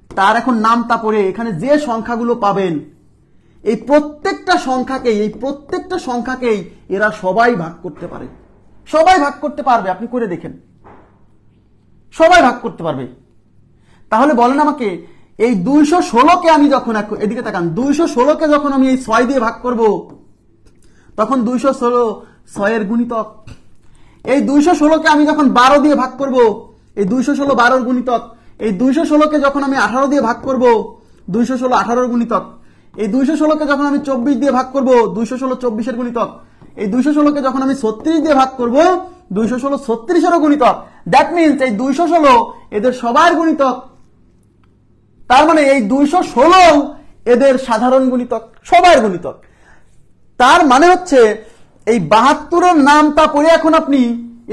তার এখন নামটা পড়ে এখানে যে সংখ্যাগুলো পাবেন, এই প্রত্যেকটা সংখ্যাকেই এরা সবাই ভাগ করতে পারে, সবাই ভাগ করতে পারবে। আপনি করে দেখেন, সবাই ভাগ করতে পারবে। তাহলে বলেন আমাকে, এই 216 কে আমি যখন, এদিকে তাকান, 216 কে যখন আমি এই 6 দিয়ে ভাগ করব, তখন 216 6 এর গুণিতক। এই 216 কে আমি যখন 12 দিয়ে ভাগ করব, এই 216 12 এর গুণিতক। এই 216 কে যখন আমি 18 দিয়ে ভাগ করব, 216 18 এর গুণিতক। এই 216 কে যখন আমি 24 দিয়ে ভাগ করব, 216 24 এর গুণিতক। এই 216 কে যখন আমি 36 দিয়ে ভাগ করব, 216 36 এর গুণিতক। দ্যাট মিন্স এই 216 এদের সবার গুণিতক। তার মানে এই 216 এদের সাধারণ গুণিতক, সবার গুণিতক। তার মানে হচ্ছে এই 72 এর নামটা পড়ে এখন আপনি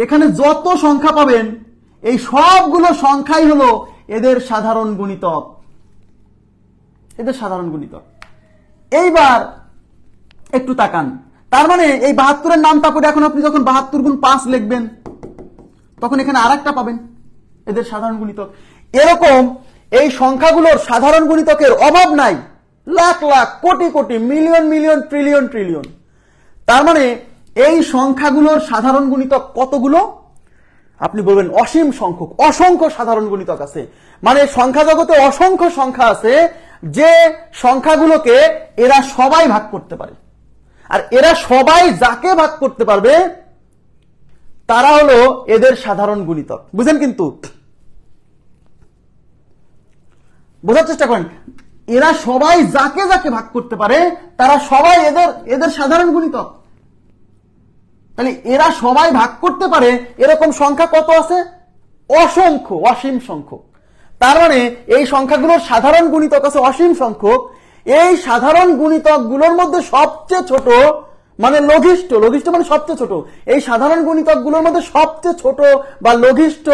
এখানে যত সংখ্যা পাবেন, এই সবগুলো সংখ্যাই হলো এদের সাধারণ গুণিতক, এদের সাধারণ গুণিতক। এইবার একটু তাকান, তার মানে এই 72 এর নামটা পড়ে এখন আপনি যখন 72 গুণ 5 লিখবেন, তখন এখানে আরেকটা পাবেন, এদের সাধারণ গুণিতক। এরকম এই সংখ্যাগুলোর সাধারণ গুণিতকের অভাব নাই, lakh lakh, crore crore, million million, trillion trillion. তার মানে এই সংখ্যাগুলোর সাধারণ গুণিতক কতগুলো? আপনি বলবেন অসীম সংখ্যক, অসংখ্য সাধারণ গুণিতক আছে। মানে সংখ্যা জগতে অসংখ্য সংখ্যা আছে যে সংখ্যাগুলোকে এরা সবাই ভাগ করতে পারে। আর এরা সবাই যাকে ভাগ করতে পারবে তারা হলো এদের সাধারণ গুণিতক। বুঝেন? কিন্তু বোঝার চেষ্টা করেন, এরা সবাই যাকে যাকে ভাগ করতে পারে তারা সবাই এদের সাধারণ গুণিতক। তাহলে এরা সবাই ভাগ করতে পারে এরকম সংখ্যা কত আছে? অসংখ্য, অসীম সংখ্যক। তার মানে এই সংখ্যাগুলোর সাধারণ গুণিতক আছে অসীম সংখ্যক। এই সাধারণ গুণিতক গুলোর মধ্যে সবচেয়ে ছোট, মানে লঘিষ্ঠ, লঘিষ্ঠ মানে সবচেয়ে ছোট, এই সাধারণ গুণিতক গুলোর মধ্যে সবচেয়ে ছোট বা লঘিষ্ঠ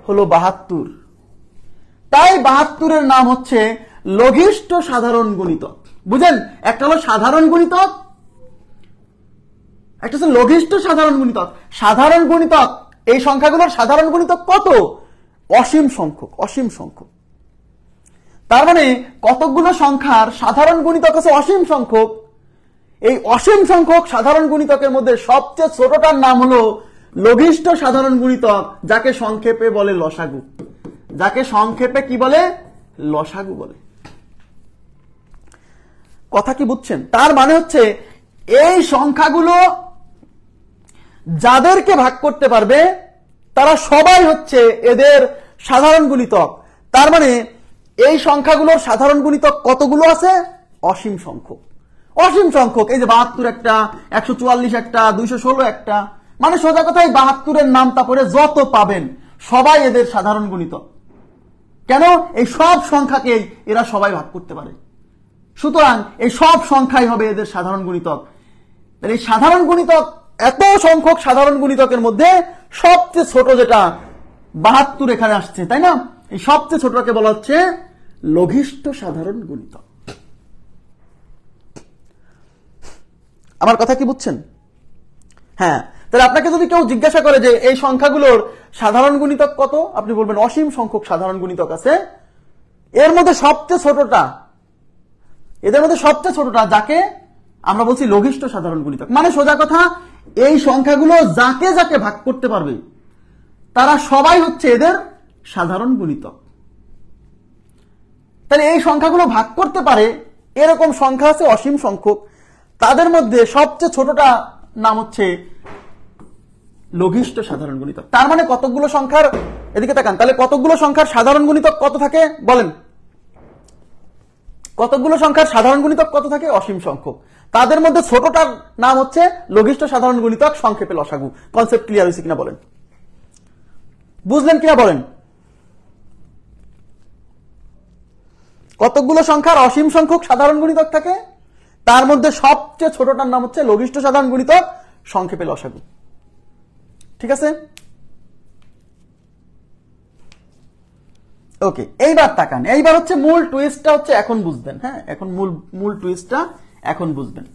হলো 72। তাই 72-এর নাম হচ্ছে লঘিষ্ঠ সাধারণ গুণিতক। বুঝেন, একটা হলো সাধারণ গুণিতক, একটা হচ্ছে লঘিষ্ঠ সাধারণ গুণিতক। সাধারণ গুণিতক, এই সংখ্যাগুলোর সাধারণ গুণিতক কত? অসীম সংখ্যক, অসীম সংখ্যক। তার মানে কতকগুলো সংখ্যার সাধারণ গুণিতক আছে অসীম সংখ্যক। এই অসীম সংখ্যক সাধারণ গুণিতকের মধ্যে সবচেয়ে ছোটটার নাম হলো লঘিষ্ঠ সাধারণ গুণিতক, যাকে সংক্ষেপে বলে লসাগু। যাকে সংক্ষেপে কি বলে? লসাগু বলে। কথা কি বুঝছেন? তার মানে হচ্ছে এই সংখ্যাগুলো যাদেরকে ভাগ করতে পারবে তারা সবাই হচ্ছে এদের সাধারণ গুণিতক। তার মানে এই সংখ্যাগুলোর সাধারণ গুণিতক কতগুলো আছে? অসীম সংখ্যক, অসীম সংখ্যক। এই যে 72 একটা, 144 একটা, 216 একটা, মানে সোজা কথাই 72-এর নামটা পড়ে যত পাবেন সবাই এদের সাধারণ গুণিতক। কেন? এই সব সংখ্যাকেই এরা সবাই ভাগ করতে পারে, সুতরাং এই সব সংখ্যাই হবে এদের সাধারণ গুণিতক। এই সাধারণ গুণিতক, এত সংখ্যক সাধারণ গুণিতকের মধ্যে সবচেয়ে ছোট যেটা 72 এখানে আসছে, তাই না? এই সবচেয়ে ছোটটাকে বলা হচ্ছে লঘিষ্ঠ সাধারণ গুণিতক। আমার কথা কি বুঝছেন? হ্যাঁ, তাহলে আপনাকে যদি কেউ জিজ্ঞাসা করে যে এই সংখ্যাগুলোর সাধারণ গুণিতক কত, আপনি বলবেন অসীম সংখ্যক সাধারণ গুণিতক আছে। এর মধ্যে সবচেয়ে ছোটটা, এদের মধ্যে সবচেয়ে ছোটটা যাকে আমরা বলছি লঘিষ্ঠ সাধারণ গুণিতক। মানে সোজা কথা, এই সংখ্যাগুলো যাকে যাকে ভাগ করতে পারবে তারা সবাই হচ্ছে এদের সাধারণ গুণিতক। তাহলে এই সংখ্যাগুলো ভাগ করতে পারে এরকম সংখ্যা আছে অসীম সংখ্যক, তাদের মধ্যে সবচেয়ে ছোটটা নাম হচ্ছে লঘিষ্ঠ সাধারণ গুণিতক। তার মানে কতগুলো সংখ্যার, এদিকে তাকান, তাহলে কতগুলো সংখ্যার সাধারণ গুণিতক কত থাকে বলেন? কতগুলো সংখ্যার সাধারণ গুণিতক কত থাকে? অসীম সংখ্যক। তাদের মধ্যে ছোটটার নাম হচ্ছে লঘিষ্ঠ সাধারণ গুণিতক, সংক্ষেপে লসাগু। কনসেপ্ট ক্লিয়ার হয়েছে কিনা বলেন? বুঝলেন কিনা বলেন? কতগুলো সংখ্যার অসীম সংখ্যক সাধারণ গুণিতক থাকে, তার মধ্যে সবচেয়ে ছোটটার নাম হচ্ছে লঘিষ্ঠ সাধারণ গুণিতক, সংক্ষেপে লসাগু। ঠিক আছে? ওকে, এইবার তাকান, এইবার হচ্ছে মূল টুইস্টটা হচ্ছে এখন বুঝবেন। হ্যাঁ, এখন মূল টুইস্টটা এখন বুঝবেন।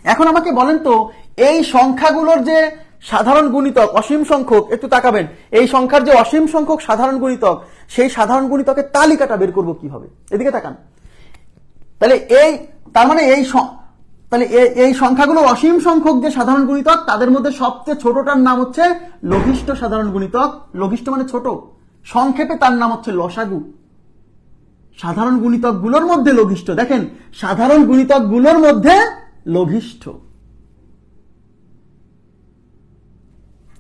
এখন আমাকে বলেন তো, এই সংখ্যাগুলোর যে সাধারণ গুণিতক অসীম সংখ্যক, একটু তাকাবেন, এই সংখ্যার যে অসীম সংখ্যক সাধারণ গুণিতক, সেই সাধারণ গুণিতকের তালিকাটা বের করব কিভাবে? এদিকে তাকান। তাহলে তার মানে এই সংখ্যাগুলো অসীম সংখ্যক যে সাধারণ গুণিতক, তাদের মধ্যে সবচেয়ে ছোটটার নাম হচ্ছে লঘিষ্ঠ সাধারণ গুণিতক। লঘিষ্ঠ মানে ছোট, সংক্ষেপে তার নাম হচ্ছে লসাগু। সাধারণ গুণিতক গুলোর মধ্যে লঘিষ্ঠ, দেখেন, সাধারণ গুণিতক গুলোর মধ্যে লঘিষ্ঠ।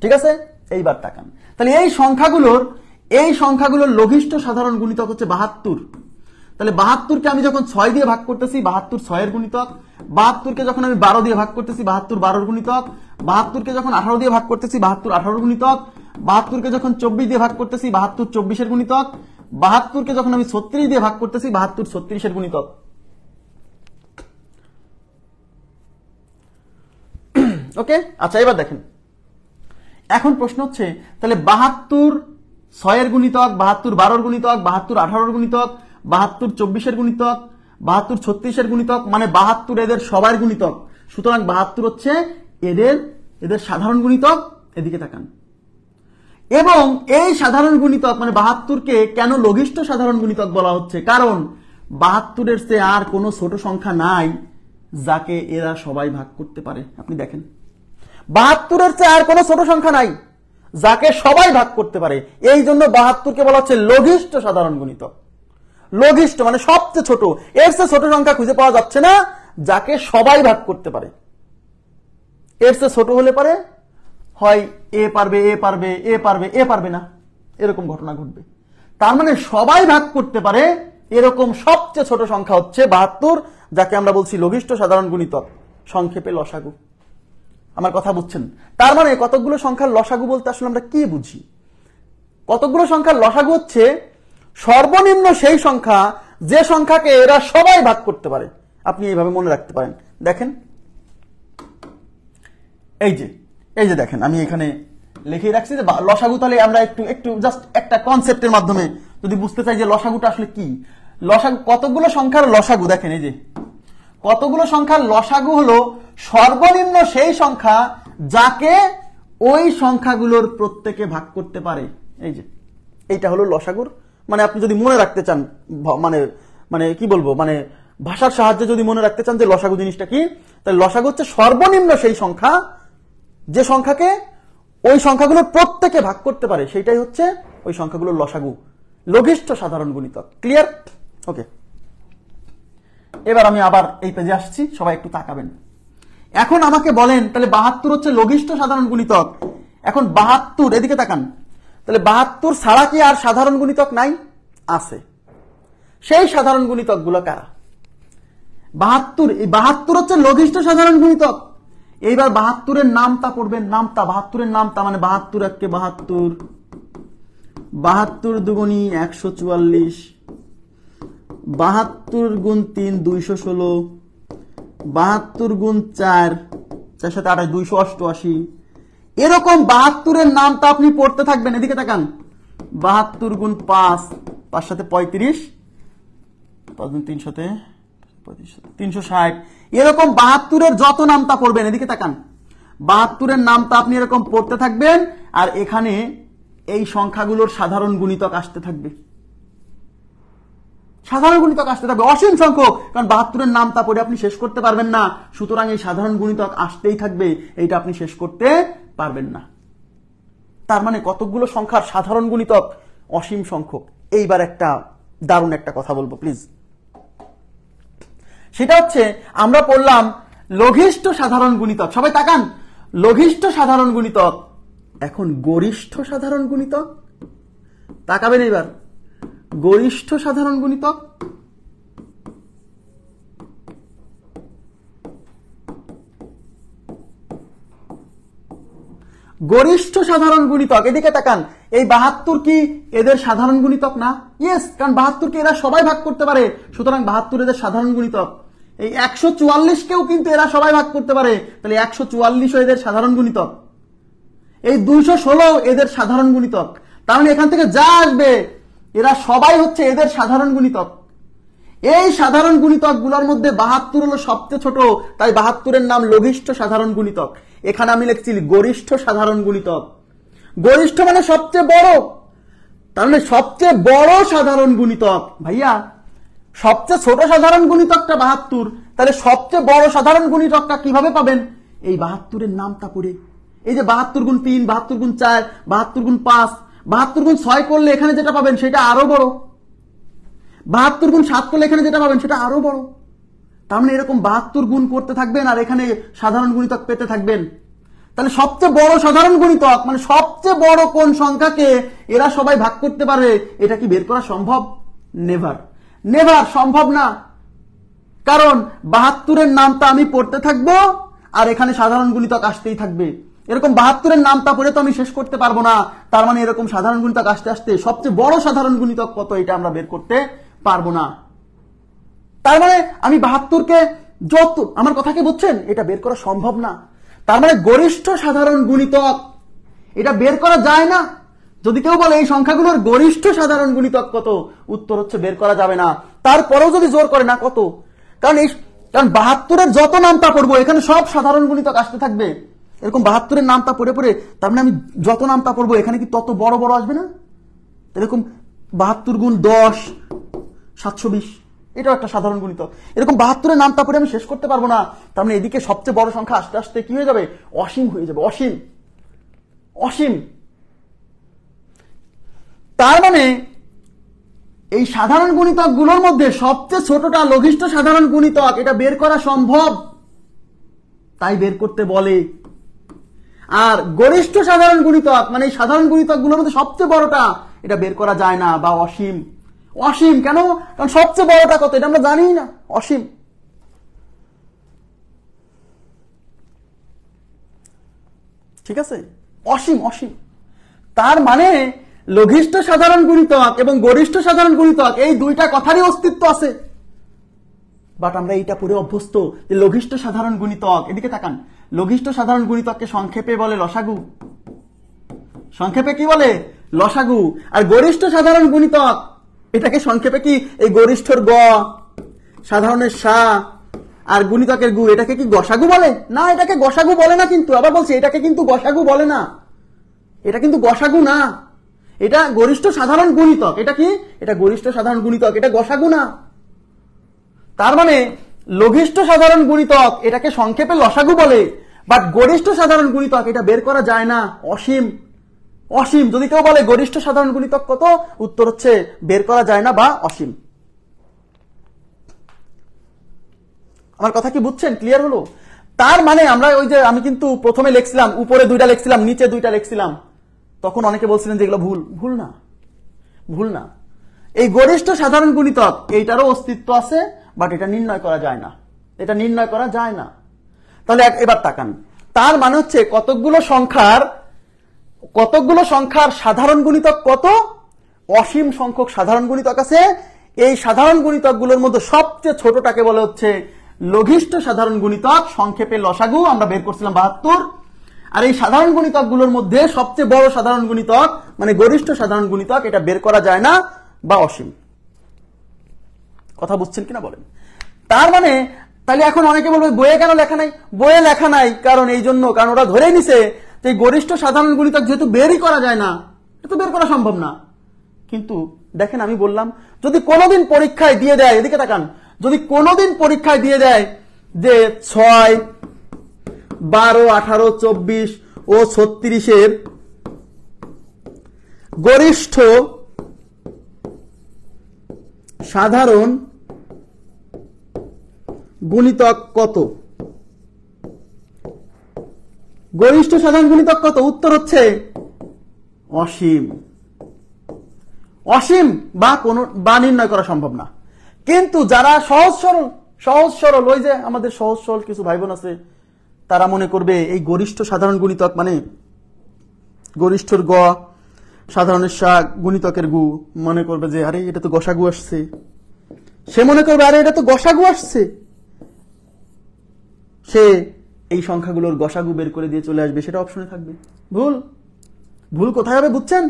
ঠিক আছে? এইবার তাকান, তাহলে এই সংখ্যাগুলোর লঘিষ্ঠ সাধারণ গুণিতক হচ্ছে 72। তাহলে 72কে আমি যখন 6 দিয়ে ভাগ করতেছি, 72 6-এর গুণিতক। 72কে যখন আমি 12 দিয়ে ভাগ করতেছি, 72 12-র গুণিতক। 72কে যখন 18 দিয়ে ভাগ করতেছি, 72 18-র গুণিতক। 72কে যখন 24 দিয়ে ভাগ করতেছি, 72 24-এর গুণিতক। 72কে যখন আমি 36 দিয়ে ভাগ করতেছি, 72 36-এর গুণিতক। ওকে, আচ্ছা, এবার দেখেন, এখন প্রশ্ন হচ্ছে, তাহলে 72 6-এর গুণিতক, 72 12-র গুণিতক, 72 18-র গুণিতক, 72 24-এর গুণিতক, 72 36-এর গুণিতক, মানে 72 এদের সবার গুণিতক। সুতরাং 72 হচ্ছে এদের সাধারণ গুণিতক। এদিকে তাকান, এবং এই সাধারণ গুণিতক মানে 72কে কেন লঘিষ্ঠ সাধারণ গুণিতক বলা হচ্ছে? কারণ 72-এর চেয়ে আর কোনো ছোট সংখ্যা নাই যাকে এরা সবাই ভাগ করতে পারে। আপনি দেখেন, 72-এর চেয়ে আর কোনো ছোট সংখ্যা নাই যাকে সবাই ভাগ করতে পারে। এই জন্য 72কে বলা হচ্ছে লঘিষ্ঠ সাধারণ গুণিতক। লঘিষ্ঠ মানে সবচেয়ে ছোট, এর চেয়ে ছোট সংখ্যা খুঁজে পাওয়া যাচ্ছে না যাকে সবাই ভাগ করতে পারে। এর চেয়ে ছোট হলে পারে হয় এ পারবে, এ পারবে, এ পারবে, এ পারবে না, এরকম ঘটনা ঘটবে। তার মানে সবাই ভাগ করতে পারে এরকম সবচেয়ে ছোট সংখ্যা হচ্ছে 72, যাকে আমরা বলছি লঘিষ্ঠ সাধারণ গুণিতক, সংক্ষেপে লসাগু। আমার কথা বুঝছেন? তার মানে কতগুলো সংখ্যার লসাগু বলতে আসলে আমরা কি বুঝি? কতগুলো সংখ্যার লসাগু হচ্ছে সর্বনিম্ন সেই সংখ্যা যে সংখ্যাকে এরা সবাই ভাগ করতে পারে। আপনি এইভাবে মনে রাখতে পারেন। দেখেন, এই যে এই যে দেখেন আমি এখানে লিখে রাখছি যে লসাগু, তাহলে আমরা একটু জাস্ট একটা কনসেপ্টের মাধ্যমে যদি বুঝতে চাই যে লসাগুটা আসলে কি। লসাগু কতগুলো সংখ্যার লসাগু, দেখেন এই যে কতগুলো সংখ্যার লসাগু হলো সর্বনিম্ন সেই সংখ্যা যাকে ওই সংখ্যাগুলোর প্রত্যেকে ভাগ করতে পারে। এই যে এইটা হলো লসাগুর মানে, আপনি যদি মনে রাখতে চান মানে মানে কি বলবো, মানে ভাষার সাহায্যে যদি মনে রাখতে চান যে লসাগু জিনিসটা কি, তাহলে লসাগু হচ্ছে সর্বনিম্ন সেই সংখ্যা যে সংখ্যাকে ওই সংখ্যাগুলোর প্রত্যেকে ভাগ করতে পারে, সেইটাই হচ্ছে ওই সংখ্যাগুলোর লসাগু, লঘিষ্ঠ সাধারণ গুণিতক। ক্লিয়ার? ওকে, এবার আমি আবার এই পেজে আসছি, সবাই একটু তাকাবেন। এখন আমাকে বলেন তাহলে 72 হচ্ছে লঘিষ্ঠ সাধারণ গুণিতক। এখন 72, এদিকে তাকান, তাহলে 72 ছাড়া কি আর সাধারণ গুণিতক নাই? আছে। সেই সাধারণ গুণিতক গুলো কারা? 72, এই 72 হচ্ছে লঘিষ্ঠ সাধারণ গুণিতক। এইবার 72-এর নামতা পড়বেন, নামতা 72-এর নামতা মানে 72 একে 72, 72 দুগুণী 144, 72 গুণ 3 216, 72 গুণ 4 4 সাথে 28 288। এরকম 72-এর নামতা আপনি পড়তে থাকবেন। এদিকে তাকান, 72 গুণ 5 5 সাথে 35, 5 গুণ 3 সাথে 360। এরকম 72-এর যত নামতা পড়বেন, এদিকে তাকান, 72-এর নামতা আপনি এরকম পড়তে থাকবেন, আর এখানে এই সংখ্যাগুলোর সাধারণ গুণিতক আসতে থাকবে, সাধারণ গুণিতক আসতে থাকবে অসীম সংখ্যক, কারণ 72-এর নামতা পড়ে আপনি শেষ করতে পারবেন না, সুতরাং এই সাধারণ গুণিতক আসতেই থাকবে, এইটা আপনি শেষ করতে পারবেন না। তার মানে কতগুলো সংখ্যার সাধারণ গুণিতক? অসীম সংখ্যক। এইবার একটা দারুণ একটা কথা বলবো প্লিজ, সেটা হচ্ছে আমরা পড়লাম লঘিষ্ঠ সাধারণ গুণিতক। সবাই তাকান, লঘিষ্ঠ সাধারণ গুণিতক। এখন গরিষ্ঠ সাধারণ গুণিতক তাকাবেন। এইবার গরিষ্ঠ সাধারণ গুণিতক, গরিষ্ঠ সাধারণ গুণিতক। এদিকে তাকান, এই 72 কি এদের সাধারণ গুণিতক না? ইয়েস, কারণ 72 কে এরা সবাই ভাগ করতে পারে, সুতরাং 72 এদের সাধারণ গুণিতক। এই 144 কেও কিন্তু এরা সবাই ভাগ করতে পারে, তাহলে 144 এদের সাধারণ গুণিতক। এই 216 এদের সাধারণ গুণিতক। তার মানে এখান থেকে যা আসবে এরা সবাই হচ্ছে এদের সাধারণ গুণিতক। এই সাধারণ গুণিতক গুলোর মধ্যে 72 হলো সবচেয়ে ছোট, তাই 72-এর নাম লঘিষ্ঠ সাধারণ গুণিতক। এখানে আমি লিখছি গরিষ্ঠ সাধারণ গুণিতক। গরিষ্ঠ মানে সবচেয়ে বড়, তার মানে সবচেয়ে বড় সাধারণ গুণিতক। ভাইয়া সবচেয়ে ছোট সাধারণ গুণিতকটা 72, তাহলে সবচেয়ে বড় সাধারণ গুণিতকটা কিভাবে পাবেন? এই 72-এর নামটা পড়ে। এই যে 72 গুণ 3, 72 গুণ 4, 72 গুণ 5, 72 গুণ 6 করলে এখানে যেটা পাবেন সেটা আরো বড়, 72 গুণ 7 করলে এখানে যেটা পাবেন সেটা আরো বড়। তার মানে এরকম 72 গুণ করতে থাকবেন আর এখানে সাধারণ গুণিতক পেতে থাকবেন। তাহলে সবচেয়ে বড় সাধারণ গুণিতক মানে সবচেয়ে বড় কোন সংখ্যাকে এরা সবাই ভাগ করতে পারে, এটা কি বের করা সম্ভব? নেভার, নেভার, সম্ভব না। কারণ 72-এর নামটা আমি পড়তে থাকবো আর এখানে সাধারণ গুণিতক আসতেই থাকবে। এরকম 72-এর নামটা পড়ে তো আমি শেষ করতে পারবো না। তার মানে এরকম সাধারণ গুণিতক আসতে আসতে সবচেয়ে বড় সাধারণ গুণিতক কত এটা আমরা বের করতে পারবো না। তার মানে আমি 72-কে যত, আমার কথা কি বুঝছেন, এটা বের করা সম্ভব না। তার মানে গরিষ্ঠ সাধারণ গুণিতক এটা বের করা যায় না। যদি কেউ বলে এই সংখ্যাগুলোর গরিষ্ঠ সাধারণ গুণিতক কত, উত্তর হচ্ছে বের করা যাবে না। তারপরেও যদি জোর করে না কত, কারণ 72-এর যত নামটা পড়বো এখানে সব সাধারণ গুণিতক আসতে থাকবে। এরকম 72-এর নামটা পড়ে পড়ে তার মানে আমি যত নামটা পড়বো এখানে কি তত বড় বড় আসবে না? এরকম 72 গুণ 10 720, এটাও একটা সাধারণ গুণিতক। এরকম 72-এর নামটা পড়ে আমি শেষ করতে পারবো না। তার মানে এদিকে সবচেয়ে বড় সংখ্যা আস্তে আস্তে কি হয়ে যাবে? অসীম হয়ে যাবে, অসীম, অসীম। তার মানে এই সাধারণ গুণিতক গুলোর মধ্যে সবচেয়ে ছোটটা লঘিষ্ঠ সাধারণ গুণিতক, এটা বের করা সম্ভব, তাই বের করতে বলে। আর গরিষ্ঠ সাধারণ গুণিতক মানে এই সাধারণ গুণিতক গুলোর মধ্যে সবচেয়ে বড়টা, এটা বের করা যায় না বা অসীম। অসীম কেন? কারণ সবচেয়ে বড়টা কত এটা আমরা জানি না, অসীম। ঠিক আছে, অসীম, অসীম। তার মানে লঘিষ্ঠ সাধারণ গুণিতক এবং গরিষ্ঠ সাধারণ গুণিতক এই দুইটা কথারই অস্তিত্ব আছে। বাট আমরা এইটা পড়ে অভ্যস্ত যে লঘিষ্ঠ সাধারণ গুণিতক, এদিকে তাকান, লঘিষ্ঠ সাধারণ গুণিতককে সংক্ষেপে বলে লসাগু। সংক্ষেপে কি বলে? লসাগু। আর গরিষ্ঠ সাধারণ গুণিতক এটাকে সংক্ষেপে কি, এই গরিষ্ঠর গ, সাধারণের সা আর গুণিতকের গু, এটাকে কি গসাগু বলে? না, এটাকে গসাগু বলে না। কিন্তু আবার বলছি, এটাকে কিন্তু গসাগু বলে না, এটা কিন্তু গসাগু না, এটা গরিষ্ঠ সাধারণ গুণিতক। এটা কি? এটা গরিষ্ঠ সাধারণ গুণিতক, এটা গসাগু না। তার মানে লঘিষ্ঠ সাধারণ গুণিতক এটাকে সংক্ষেপে লসাগু বলে, বাট গরিষ্ঠ সাধারণ গুণিতক এটা বের করা যায় না, অসীম। অসীম। যদি কেউ বলে গরিষ্ঠ সাধারণ গুণিতক কত, উত্তর হচ্ছে বের করা যায় না বা অসীম। আমার কথা কি বুঝছেন? ক্লিয়ার হলো? তার মানে আমরা ওই যে আমি কিন্তু প্রথমে লিখছিলাম উপরে 2টা লিখছিলাম, নিচে 2টা লিখছিলাম, তখন অনেকে বলছিলেন যে এগুলো ভুল। ভুল না, ভুল না। এই গরিষ্ঠ সাধারণ গুণিতক এইটারও অস্তিত্ব আছে, বাট এটা নির্ণয় করা যায় না, এটা নির্ণয় করা যায় না। তাহলে এবার তাকান, তার মানে হচ্ছে কতকগুলো সংখ্যার সাধারণ গুণিতক কত? অসীম সংখ্যক সাধারণ গুণিতক আছে। এই সাধারণ গুণিতকগুলোর মধ্যে সবচেয়ে ছোটটাকে বলে হচ্ছে লঘিষ্ঠ সাধারণ গুণিতক, সংক্ষেপে লসাগু। আমরা বের করছিলাম 72। আর এই সাধারণ গুণিতকগুলোর মধ্যে সবচেয়ে বড় সাধারণ গুণিতক মানে গরিষ্ঠ সাধারণ গুণিতক, এটা বের করা যায় না বা অসীম। কথা বুঝছেন কিনা বলেন? তার মানে তাহলে এখন অনেকে বলবে বইয়ে কেন লেখা নাই? বইয়ে লেখা নাই কারণ এই জন্য, কারণ ওরা ধরে নিছে যে গরিষ্ঠ সাধারণ গুণিতক যেহেতু বেরই করা যায় না, এটা বের করা সম্ভব না। কিন্তু দেখেন, আমি বললাম যদি কোনোদিন পরীক্ষায় দিয়ে দেয়, এদিকে তাকান, যদি কোনোদিন পরীক্ষায় দিয়ে দেয় যে 6, 12, 18, 24 ও 36 গরিষ্ঠ সাধারণ গুণিতক কত? গরিষ্ঠ সাধারণ গুণিতক কত? উত্তর হচ্ছে অসীম। অসীম বা নির্ণয় করা সম্ভব না। কিন্তু যারা সহজ সরল ওই যে আমাদের সহজ সরল কিছু ভাই বোন আছে, তারা মনে করবে এই গরিষ্ঠ সাধারণ গুণিতক মানে গরিষ্ঠর গ, সাধারণের সা, গুণিতকের গু, মনে করবে যে আরে এটা তো গসাগু আসছে। সে মনে করবে আরে এটা তো গসাগু আসছে, সে এই সংখ্যাগুলোর গসাগু বের করে দিয়ে চলে আসবে, সেটা অপশনে থাকবে। ভুল। ভুল কোথায় হবে বুঝছেন?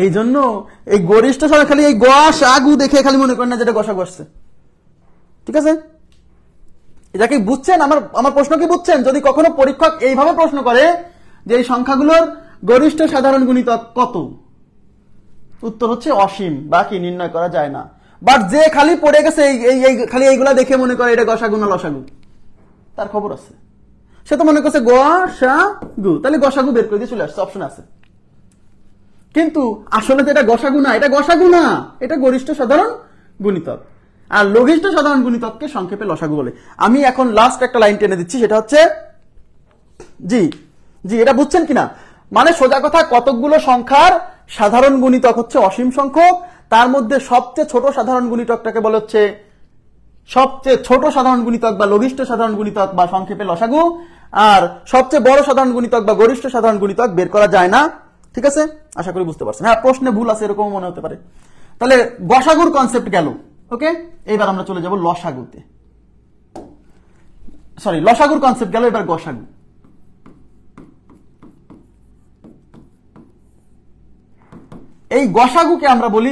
এই জন্য এই গরিষ্ঠ সংখ্যা খালি এই গসাগু দেখে খালি মনে করেন না যেটা গসাগু আসছে। ঠিক আছে? এটা কি বুঝছেন? আমার প্রশ্ন কি বুঝছেন? যদি কখনো পরীক্ষক এইভাবে প্রশ্ন করে যে এই সংখ্যাগুলোর গরিষ্ঠ সাধারণ গুণিতক কত, উত্তর হচ্ছে অসীম বা কি নির্ণয় করা যায় না। বাট যে খালি পড়ে গেছে খালি এইগুলা দেখে মনে করে এটা গসাগু না লসাগু, তার খবর আছে। সে তো মনে করছে গসাগু, তাহলে গসাগু বের করে দিয়ে চলে আসছে, অপশন আছে। কিন্তু আসলে তো এটা গসাগু না, এটা গসাগু না, এটা গরিষ্ঠ সাধারণ গুণিতক। আর লঘিষ্ঠ সাধারণ গুণিতককে সংক্ষেপে লসাগু বলে। আমি এখন লাস্ট একটা লাইন টেনে দিচ্ছি, সেটা হচ্ছে জি, এটা বুঝছেন কিনা? মানে সোজা কথা, কতকগুলো সংখ্যার সাধারণ গুণিতক হচ্ছে অসীম সংখ্যক, তার মধ্যে সবচেয়ে ছোট সাধারণ গুণিতকটাকে বলে হচ্ছে সবচেয়ে ছোট সাধারণ গুণিতক বা লঘিষ্ঠ সাধারণ গুণিতক বা সংক্ষেপে লসাগু। আর সবচেয়ে বড় সাধারণ গুণিতক বা গরিষ্ঠ সাধারণ গুণিতক বের করা যায় না। ঠিক আছে? আশা করি বুঝতে পারছেন। হ্যাঁ, প্রশ্নে ভুল আছে এরকম মনে হতে পারে। তাহলে গসাগুর কনসেপ্ট গেল। ওকে, এইবার আমরা চলে যাব লসাগুতে। সরি, লসাগুর কনসেপ্ট গেল, এবার গসাগু। এই গসাগুকে আমরা বলি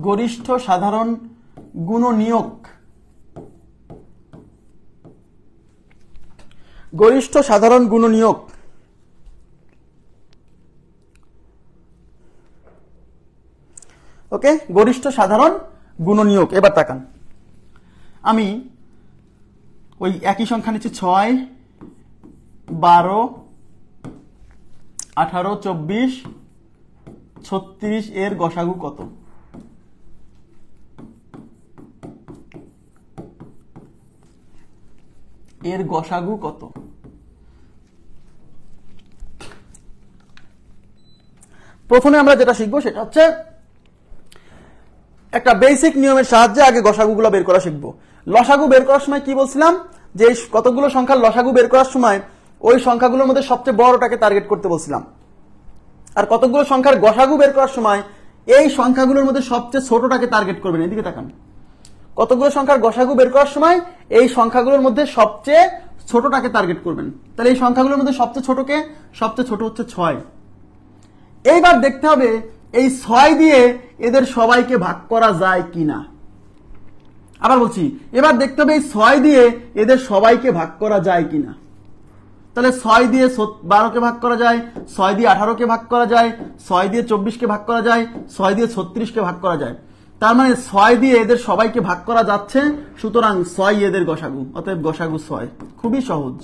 গরিষ্ঠ সাধারণ গুণনীয়ক। গরিষ্ঠ সাধারণ গুণনীয়ক। ওকে, গরিষ্ঠ সাধারণ গুণনীয়ক। এবার তাকান, আমি ওই একই সংখ্যা নিচ্ছি 6, 12, 18, 24, 36 এর গসাগু কত? এর গসাগু কত? প্রথমে আমরা যেটা শিখবো সেটা হচ্ছে একটা বেসিক নিয়মের সাহায্যে আগে গসাগুগুলো বের করা শিখবো। লসাগু বের করার সময় কি বলছিলাম, যে কতগুলো সংখ্যার লসাগু বের করার সময় ওই সংখ্যাগুলোর মধ্যে সবচেয়ে বড়টাকে টার্গেট করতে বলছিলাম। আর কতগুলো সংখ্যার গসাগু বের করার সময় এই সংখ্যাগুলোর মধ্যে সবচেয়ে ছোটটাকে টার্গেট করবেন। এদিকে তাকান, কতগুলো সংখ্যার গসাগু বের করার সময় এই সংখ্যাগুলোর মধ্যে সবচেয়ে ছোটটাকে টার্গেট করবেন। তাহলে এই সংখ্যাগুলোর মধ্যে সবচেয়ে ছোটকে, সবচেয়ে ছোট হচ্ছে 6। এইবার দেখতে হবে এই 6 দিয়ে এদের সবাইকে ভাগ করা যায় কিনা। আবার বলছি, এবার দেখতে হবে এই 6 দিয়ে এদের সবাইকে ভাগ করা যায় কিনা। তাহলে 6 দিয়ে 12কে ভাগ করা যায়, 6 দিয়ে 18কে ভাগ করা যায়, 6 দিয়ে 24কে ভাগ করা যায়, 6 দিয়ে 36কে ভাগ করা যায়। তার মানে 6 দিয়ে এদের সবাইকে ভাগ করা যাচ্ছে, সুতরাং 6 এদের গসাগু, অতএব গসাগু 6। খুবই সহজ,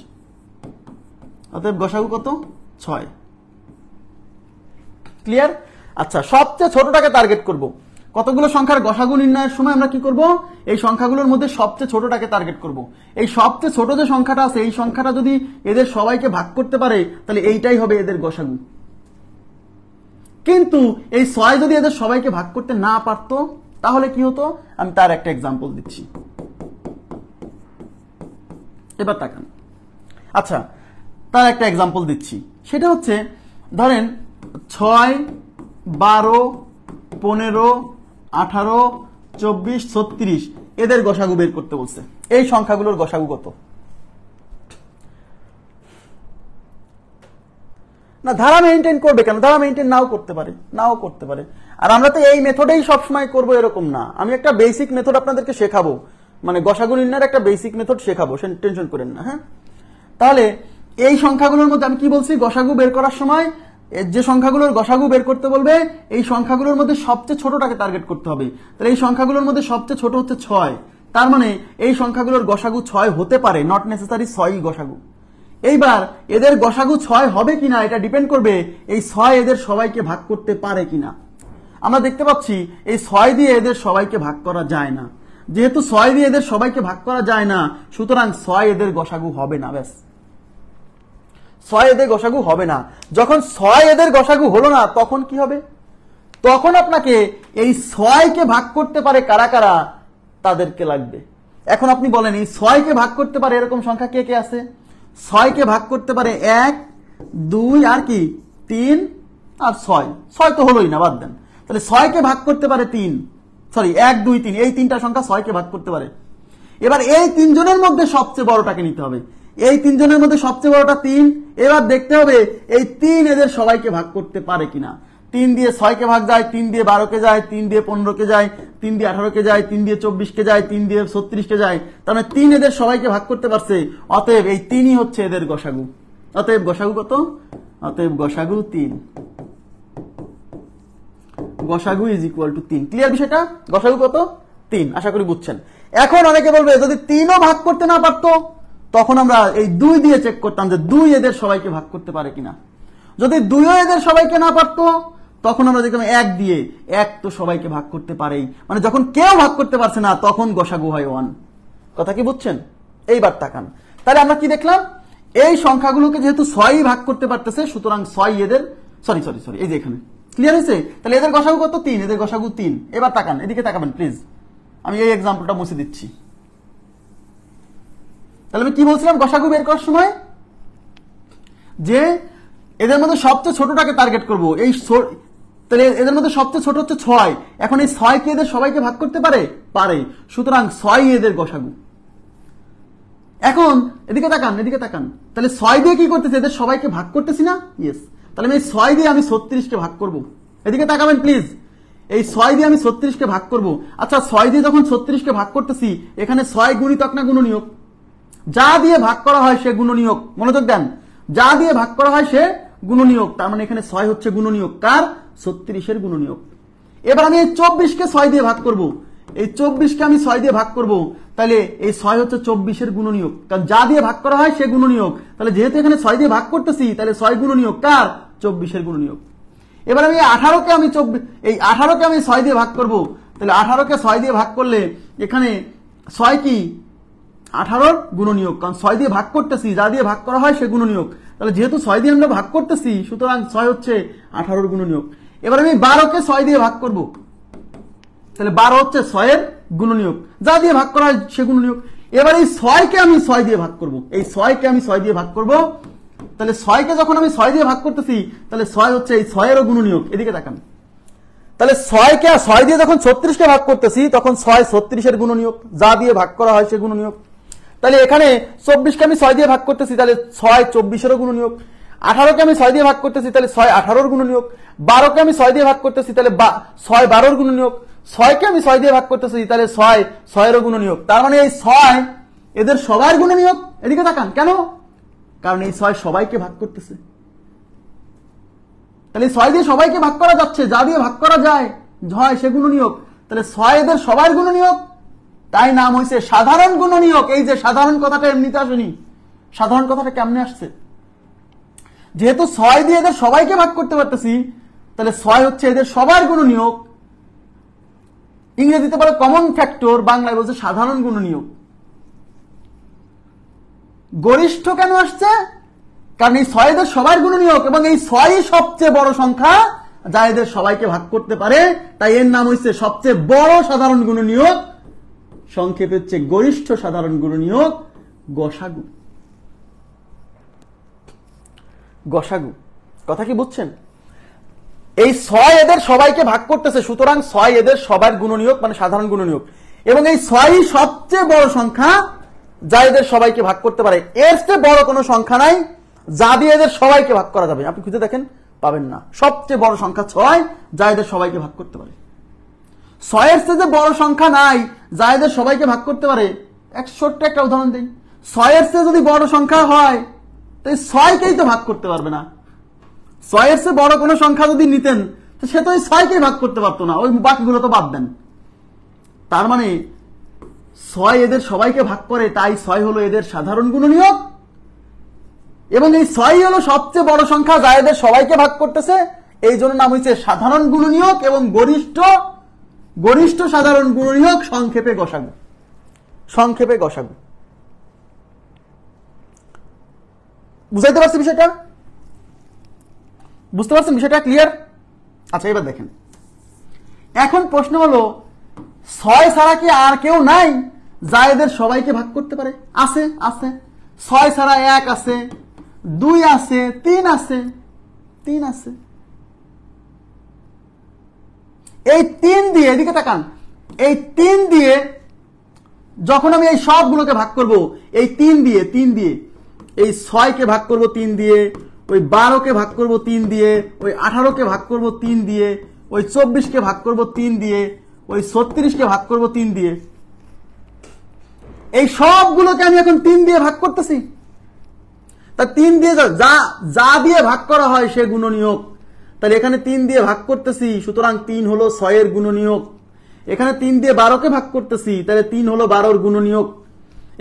অতএব গসাগু কত? 6। ক্লিয়ার? আচ্ছা, সবচেয়ে ছোটটাকে টার্গেট করব। কতগুলো সংখ্যার গসাগু নির্ণয়ের সময় আমরা কি করব? এই সংখ্যাগুলোর মধ্যে সবচেয়ে ছোটটাকে টার্গেট করব। এই সবচেয়ে ছোট যে সংখ্যাটা আছে, এই সংখ্যাটা যদি এদের সবাইকে ভাগ করতে পারে, তাহলে এইটাই হবে এদের গসাগু। কিন্তু এই 6 যদি এদের সবাইকে ভাগ করতে না পারত, তাহলে কি হতো? আমি তার একটা এক্সাম্পল দিচ্ছি। এবার তাকান। আচ্ছা, তার একটা এক্সাম্পল দিচ্ছি। সেটা হচ্ছে, ধরেন 6, 12, 15, 18, 24, 36 এদের গসাগু বের করতে বলছে। এই সংখ্যাগুলোর গসাগু কত? না, ধারা মেইনটেইন করবে কেন? ধারা মেইনটেইন নাও করতে পারে। আর আমরা তো এই মেথডেই সবসময় করব এরকম না। আমি একটা বেসিক মেথড আপনাদেরকে শেখাবো, মানে গসাগু নির্ণয়ের একটা বেসিক মেথড শেখাবো, সে টেনশন করেন না। হ্যাঁ, তাহলে এই সংখ্যাগুলোর মধ্যে আমি কি বলছি? গসাগু বের করার সময় যে সংখ্যাগুলোর গসাগু বের করতে বলবে, এই সংখ্যাগুলোর মধ্যে সবচেয়ে ছোটটাকে টার্গেট করতে হবে। তাহলে এই সংখ্যাগুলোর মধ্যে সবচেয়ে ছোট হচ্ছে 6। তার মানে এই সংখ্যাগুলোর গসাগু 6 হতে পারে, নট নেসেসারি 6ই গসাগু। এইবার এদের গসাগু 6 হবে কিনা এটা ডিপেন্ড করবে এই 6 এদের সবাইকে ভাগ করতে পারে কিনা। আমরা দেখতে পাচ্ছি এই 6 দিয়ে এদের সবাইকে ভাগ করা যায় না। যেহেতু 6 দিয়ে এদের সবাইকে ভাগ করা যায় না, সুতরাং 6 এদের গসাগু হবে না। ব্যাস, 6 এদের গসাগু হবে না। যখন 6 এদের গসাগু হলো না, তখন কি হবে? তখন আপনাকে এই 6কে ভাগ করতে পারে কারা কারা, তাদেরকে লাগবে। এখন আপনি বলেন, এই 6কে ভাগ করতে পারে এরকম সংখ্যা কে কে আছে? 6কে ভাগ করতে পারে 1, 2 আর কি 3 আর 6 তো হলোই না, বাদ দেন। তাহলে 6কে ভাগ করতে পারে 1, 2, 3, এই তিনটা সংখ্যা 6কে ভাগ করতে পারে। এবার এই তিনজনের মধ্যে সবচেয়ে বড়টাকে নিতে হবে। এই তিনজনের মধ্যে সবচেয়ে বড়টা 3। এবার দেখতে হবে এই 3 এদের সবাইকে ভাগ করতে পারে কিনা। 3 দিয়ে 6কে ভাগ যায়, 3 দিয়ে 12কে যায়, 3 দিয়ে 15কে যায়, 3 দিয়ে 18কে যায়, 3 দিয়ে 24কে যায়, 3 দিয়ে 36কে যায়। তার মানে 3 এদের সবাইকে ভাগ করতে পারছে। অতএব এই 3ই হচ্ছে এদের গসাগু। অতএব গসাগু কত? অতএব গসাগু 3। গসাগু ইজ ইকুয়াল টু 3। ক্লিয়ার বিষয়টা? গসাগু কত? 3। আশা করি বুঝছেন। এখন অনেকে বলবে, যদি 3ও ভাগ করতে না পারতো, তখন আমরা এই 2 দিয়ে চেক করতাম যে 2 এদের সবাইকে ভাগ করতে পারে কিনা। যদি 2ও এদের সবাইকে না পারতো, তখন আমরা দেখলাম 1 দিয়ে, 1 তো সবাইকে ভাগ করতে পারেই। মানে যখন কেউ ভাগ করতে পারছে না, তখন গসাগু হয় 1। কথা কি বুঝছেন? এইবার তাকান। তাহলে আমরা কি দেখলাম? এই সংখ্যাগুলোকে যেহেতু 6ই ভাগ করতে পারতেছে, সুতরাং 6 এদের সরি এই যে এখানে ক্লিয়ার হয়েছে। তাহলে এদের গসাগু কত? 3। এদের গসাগু 3। এবার তাকান, এদিকে তাকাবেন প্লিজ। আমি এই এক্সাম্পলটা মুছে দিচ্ছি। তাহলে আমি কি বলছিলাম গসাগু বের করার সময়? যে এদের মধ্যে সবচেয়ে ছোটটাকে টার্গেট করব। তাহলে এদের মধ্যে সবচেয়ে ছোট হচ্ছে 6। এখন এই 6 কি এদের সবাইকে ভাগ করতে পারে? সুতরাং 6 এদের গসাগু। এখন এদিকে তাকান। তাহলে 6 দিয়ে কি করতেছে? এদের সবাইকে ভাগ করতেছি না? ইয়েস। তাহলে আমি 6 দিয়ে আমি 36কে ভাগ করব। এদিকে তাকাবেন প্লিজ। এই 6 দিয়ে আমি 36কে ভাগ করব। আচ্ছা, 6 দিয়ে যখন 36কে ভাগ করতেছি, এখানে 6 গুণিতক না গুণনীয়ক? যা দিয়ে ভাগ করা হয় সে গুণনীয়ক। মনোযোগ দেন, যা দিয়ে ভাগ করা হয় সে গুণনীয়ক। তার মানে এখানে 6 হচ্ছে গুণনীয়ক। কার? 36 এর গুণনীয়ক। এবার আমি এই 24কে 6 দিয়ে ভাগ করব। এই 24কে আমি 6 দিয়ে ভাগ করব। তাহলে এই 6 হচ্ছে 24 এর গুণনীয়ক, কারণ যা দিয়ে ভাগ করা হয় সে গুণনীয়ক। তাহলে যেহেতু এখানে 6 দিয়ে ভাগ করতেছি, তাহলে 6 গুণনীয়ক কার? 24 এর গুণনীয়ক। এবার আমি 18কে আমি 6 দিয়ে ভাগ করব। তাহলে 18কে 6 দিয়ে ভাগ করলে এখানে 6 কি? 18 গুণনীয়ক, কারণ 6 দিয়ে ভাগ করতেছি, যা দিয়ে ভাগ করা হয় সে গুণনীয়ক। তাহলে যেহেতু 6 দিয়ে আমরা ভাগ করতেছি, সুতরাং 6 হচ্ছে 18 গুণনীয়ক। এবার আমি 12কে 6 দিয়ে ভাগ করব। তাহলে 12 হচ্ছে 6 এর গুণনীয়ক, যা দিয়ে ভাগ করা হয় সে গুণনীয়ক। এবার এই 6কে আমি 6 দিয়ে ভাগ করব। এই 6কে আমি 6 দিয়ে ভাগ করব। তাহলে 6 কে যখন আমি 6 দিয়ে ভাগ করতেছি তাহলে 6 হচ্ছে এই 6 এরও গুণনীয়ক। এদিকে তাকান, তাহলে 6 কে 6 দিয়ে যখন 36 কে ভাগ করতেছি তখন 6 36 এর গুণনীয়ক, যা দিয়ে ভাগ করা হয় সে গুণনীয়ক। তাহলে এখানে 24 কে আমি 6 দিয়ে ভাগ করতেছি তাহলে 6 24 এরও গুণনীয়ক। 18 কে আমি 6 দিয়ে ভাগ করতেছি তাহলে 6 18 এর গুণনীয়ক। 12 কে আমি 6 দিয়ে ভাগ করতেছি তাহলে 6 12 এর গুণনীয়ক। 6 কে আমি 6 দিয়ে ভাগ করতেছি তাহলে 6 6 এর গুণনীয়ক। তার মানে এই 6 এদের সবার গুণনীয়ক। এদিকে তাকান, কেন? কারণ এই 6 সবাইকে ভাগ করতেছে। তাহলে 6 দিয়ে সবাইকে ভাগ করা যাচ্ছে, যা দিয়ে ভাগ করা যায় হয় সে গুণনীয়ক। তাহলে 6 এদের সবার গুণনীয়ক, তাই নাম হয়েছে সাধারণ গুণনীয়ক। এই যে সাধারণ কথাটা এমনিতে আসেনি, সাধারণ কথাটা কেমনে আসছে? যেহেতু 6 দিয়ে এদের সবাইকে ভাগ করতে পারতেছি তাহলে 6 হচ্ছে এদের সবার গুণনীয়ক। ইংরেজিতে বলে কমন ফ্যাক্টর, বাংলায় বলছে সাধারণ গুণনীয়ক। গরিষ্ঠ কেন আসছে? কারণ এই 6 এদের সবার গুণনীয়ক এবং এই 6ই সবচেয়ে বড় সংখ্যা যা এদের সবাইকে ভাগ করতে পারে, তাই এর নাম হচ্ছে সবচেয়ে বড় সাধারণ গুণনীয়ক। সংক্ষেপে হচ্ছে গরিষ্ঠ সাধারণ গুণনীয়ক, গসাগু। গসাগু কথা কি বুঝছেন? এই 6 এদের সবাইকে ভাগ করতেছে, সুতরাং 6 এদের সবার গুণনীয়ক মানে সাধারণ গুণনীয়ক, এবং এই 6ই সবচেয়ে বড় সংখ্যা যা এদের সবাইকে ভাগ করতে পারে। এর চেয়ে বড় কোনো সংখ্যা নাই যা দিয়ে এদের সবাইকে ভাগ করা যাবে। আপনি খুঁজে দেখেন, পাবেন না। সবচেয়ে বড় সংখ্যা 6 যা এদের সবাইকে ভাগ করতে পারে। 6 এর চেয়ে বড় সংখ্যা নাই যা এদের সবাইকে ভাগ করতে পারে। এক ছোট্ট একটা উদাহরণ দিই। 6 এর চেয়ে যদি বড় সংখ্যা হয় তাই 6কেই তো ভাগ করতে পারবে না। 6 এর চেয়ে বড় কোনো সংখ্যা যদি নিতেন তো সে তো ওই 6কেই ভাগ করতে পারতো না, ওই বাকিগুলো তো বাদ দেন। তার মানে 6 এদের সবাইকে ভাগ করে, তাই 6 হলো এদের সাধারণ গুণনীয়ক, এবং এই 6ই হলো সবচেয়ে বড় সংখ্যা যা এদের সবাইকে ভাগ করতেছে। এই জন্য নাম হয়েছে সাধারণ গুণনীয়ক এবং গরিষ্ঠ সাধারণ গুণনীয়ক, সংক্ষেপে গসাগু। সংক্ষেপে গসাগু। বুঝাইতে পারছি বিষয়টা? বুঝতে পারছেন বিষয়টা? ক্লিয়ার? আচ্ছা, এবার দেখেন, এখন প্রশ্ন হলো 6 ছাড়া কি আর কেউ নাই যা এদের সবাইকে ভাগ করতে পারে? আছে, আছে। 6 ছাড়া 1 আছে, 2 আছে, 3 আছে, 3 আছে। এই 3 দিয়ে, এদিকে তাকান, এই 3 দিয়ে যখন আমি এই সবগুলোকে ভাগ করব, এই 3 দিয়ে এই 6কে ভাগ করব 3 দিয়ে, ওই 12কে ভাগ করব 3 দিয়ে, ওই 18কে ভাগ করব 3 দিয়ে, ওই 24কে ভাগ করব 3 দিয়ে, ওই 36কে ভাগ করব 3 দিয়ে। এই সবগুলোকে আমি এখন 3 দিয়ে ভাগ করতেছি। তা 3 দিয়ে যা দিয়ে ভাগ করা হয় সে গুণনীয়ক। তাহলে এখানে 3 দিয়ে ভাগ করতেছি, সুতরাং 3 হলো 6 এর গুণনীয়ক। এখানে 3 দিয়ে 12কে ভাগ করতেছি, তাহলে 3 হলো 12 এর গুণনীয়ক।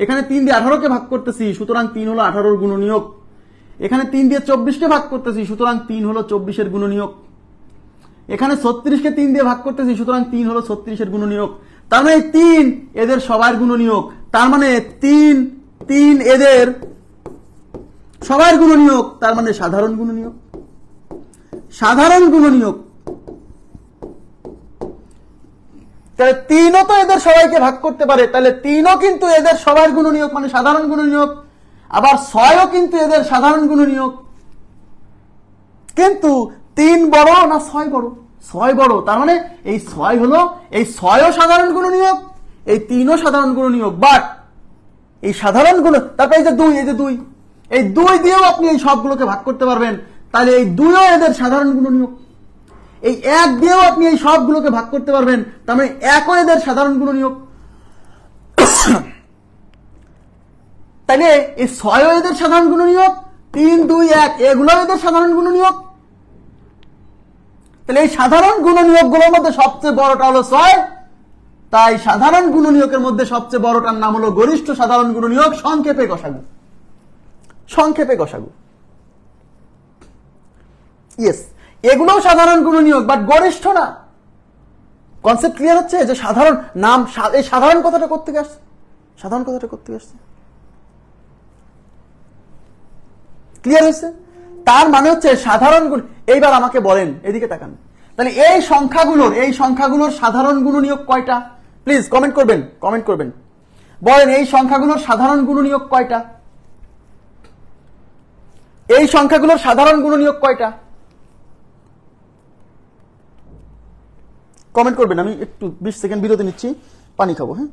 এখানে 3 দিয়ে 18কে ভাগ করতেছি, সুতরাং 3 হলো 18 এর গুণনীয়ক। এখানে 3 দিয়ে 24কে ভাগ করতেছি, সুতরাং 3 হলো 24 এর গুণনীয়ক। এখানে 36কে 3 দিয়ে ভাগ করতেছি, সুতরাং 3 হলো 36 এর গুণনীয়ক। তার মানে 3 এদের সবার গুণনীয়ক। তার মানে 3 এদের সবার গুণনীয়ক, তার মানে সাধারণ গুণনীয়ক। সাধারণ গুণনীয়ক। তাহলে 3ও তো এদের সবাইকে ভাগ করতে পারে, তাহলে 3ও কিন্তু এদের সবার গুণনীয়ক মানে সাধারণ গুণনীয়ক। আবার 6ও কিন্তু এদের সাধারণ গুণনীয়ক। কিন্তু 3 বড় না 6 বড়? 6 বড়। তার মানে এই 6 হলো, এই 6ও সাধারণ গুণনীয়ক, এই 3ও সাধারণ গুণনীয়ক। বাট এই সাধারণ গুণ, তারপরে এই যে 2, এই 2 দিয়েও আপনি এই সবগুলোকে ভাগ করতে পারবেন, তাহলে এই 2ও এদের সাধারণ গুণনীয়ক। এই 1 দিয়েও আপনি এই সবগুলোকে ভাগ করতে পারবেন, তার মানে 1ও এদের সাধারণ গুণনীয়ক। তাহলে এই 6ও এদের সাধারণ গুণনীয়ক, 3, 2, 1 এগুলো এদের সাধারণ গুণনীয়ক। তাহলে এই সাধারণ গুণনীয়ক গুলোর মধ্যে সবচেয়ে বড়টা হলো 6, তাই সাধারণ গুণনীয়কের মধ্যে সবচেয়ে বড়টার নাম হলো গরিষ্ঠ সাধারণ গুণনীয়ক, সংক্ষেপে গসাগু। সংক্ষেপে গসাগু। ইয়েস, এগুলোও সাধারণ গুণনীয়ক, বাট গরিষ্ঠ না। কনসেপ্ট ক্লিয়ার হচ্ছে যে সাধারণ নাম, এই সাধারণ কথাটা করতে আসছে, সাধারণ কথাটা করতে আসছে। ক্লিয়ার হয়েছে? তার মানে হচ্ছে সাধারণ গুণ। এইবার আমাকে বলেন, এদিকে তাকান, তাহলে এই সংখ্যাগুলোর সাধারণ গুণনীয়ক কয়টা? প্লিজ কমেন্ট করবেন। বলেন এই সংখ্যাগুলোর সাধারণ গুণনীয়ক কয়টা? এই সংখ্যাগুলোর সাধারণ গুণনীয়ক কয়টা? কমেন্ট করবেন, আমি একটু 20 সেকেন্ড বিরতি নিচ্ছি, পানি খাবো। হ্যাঁ,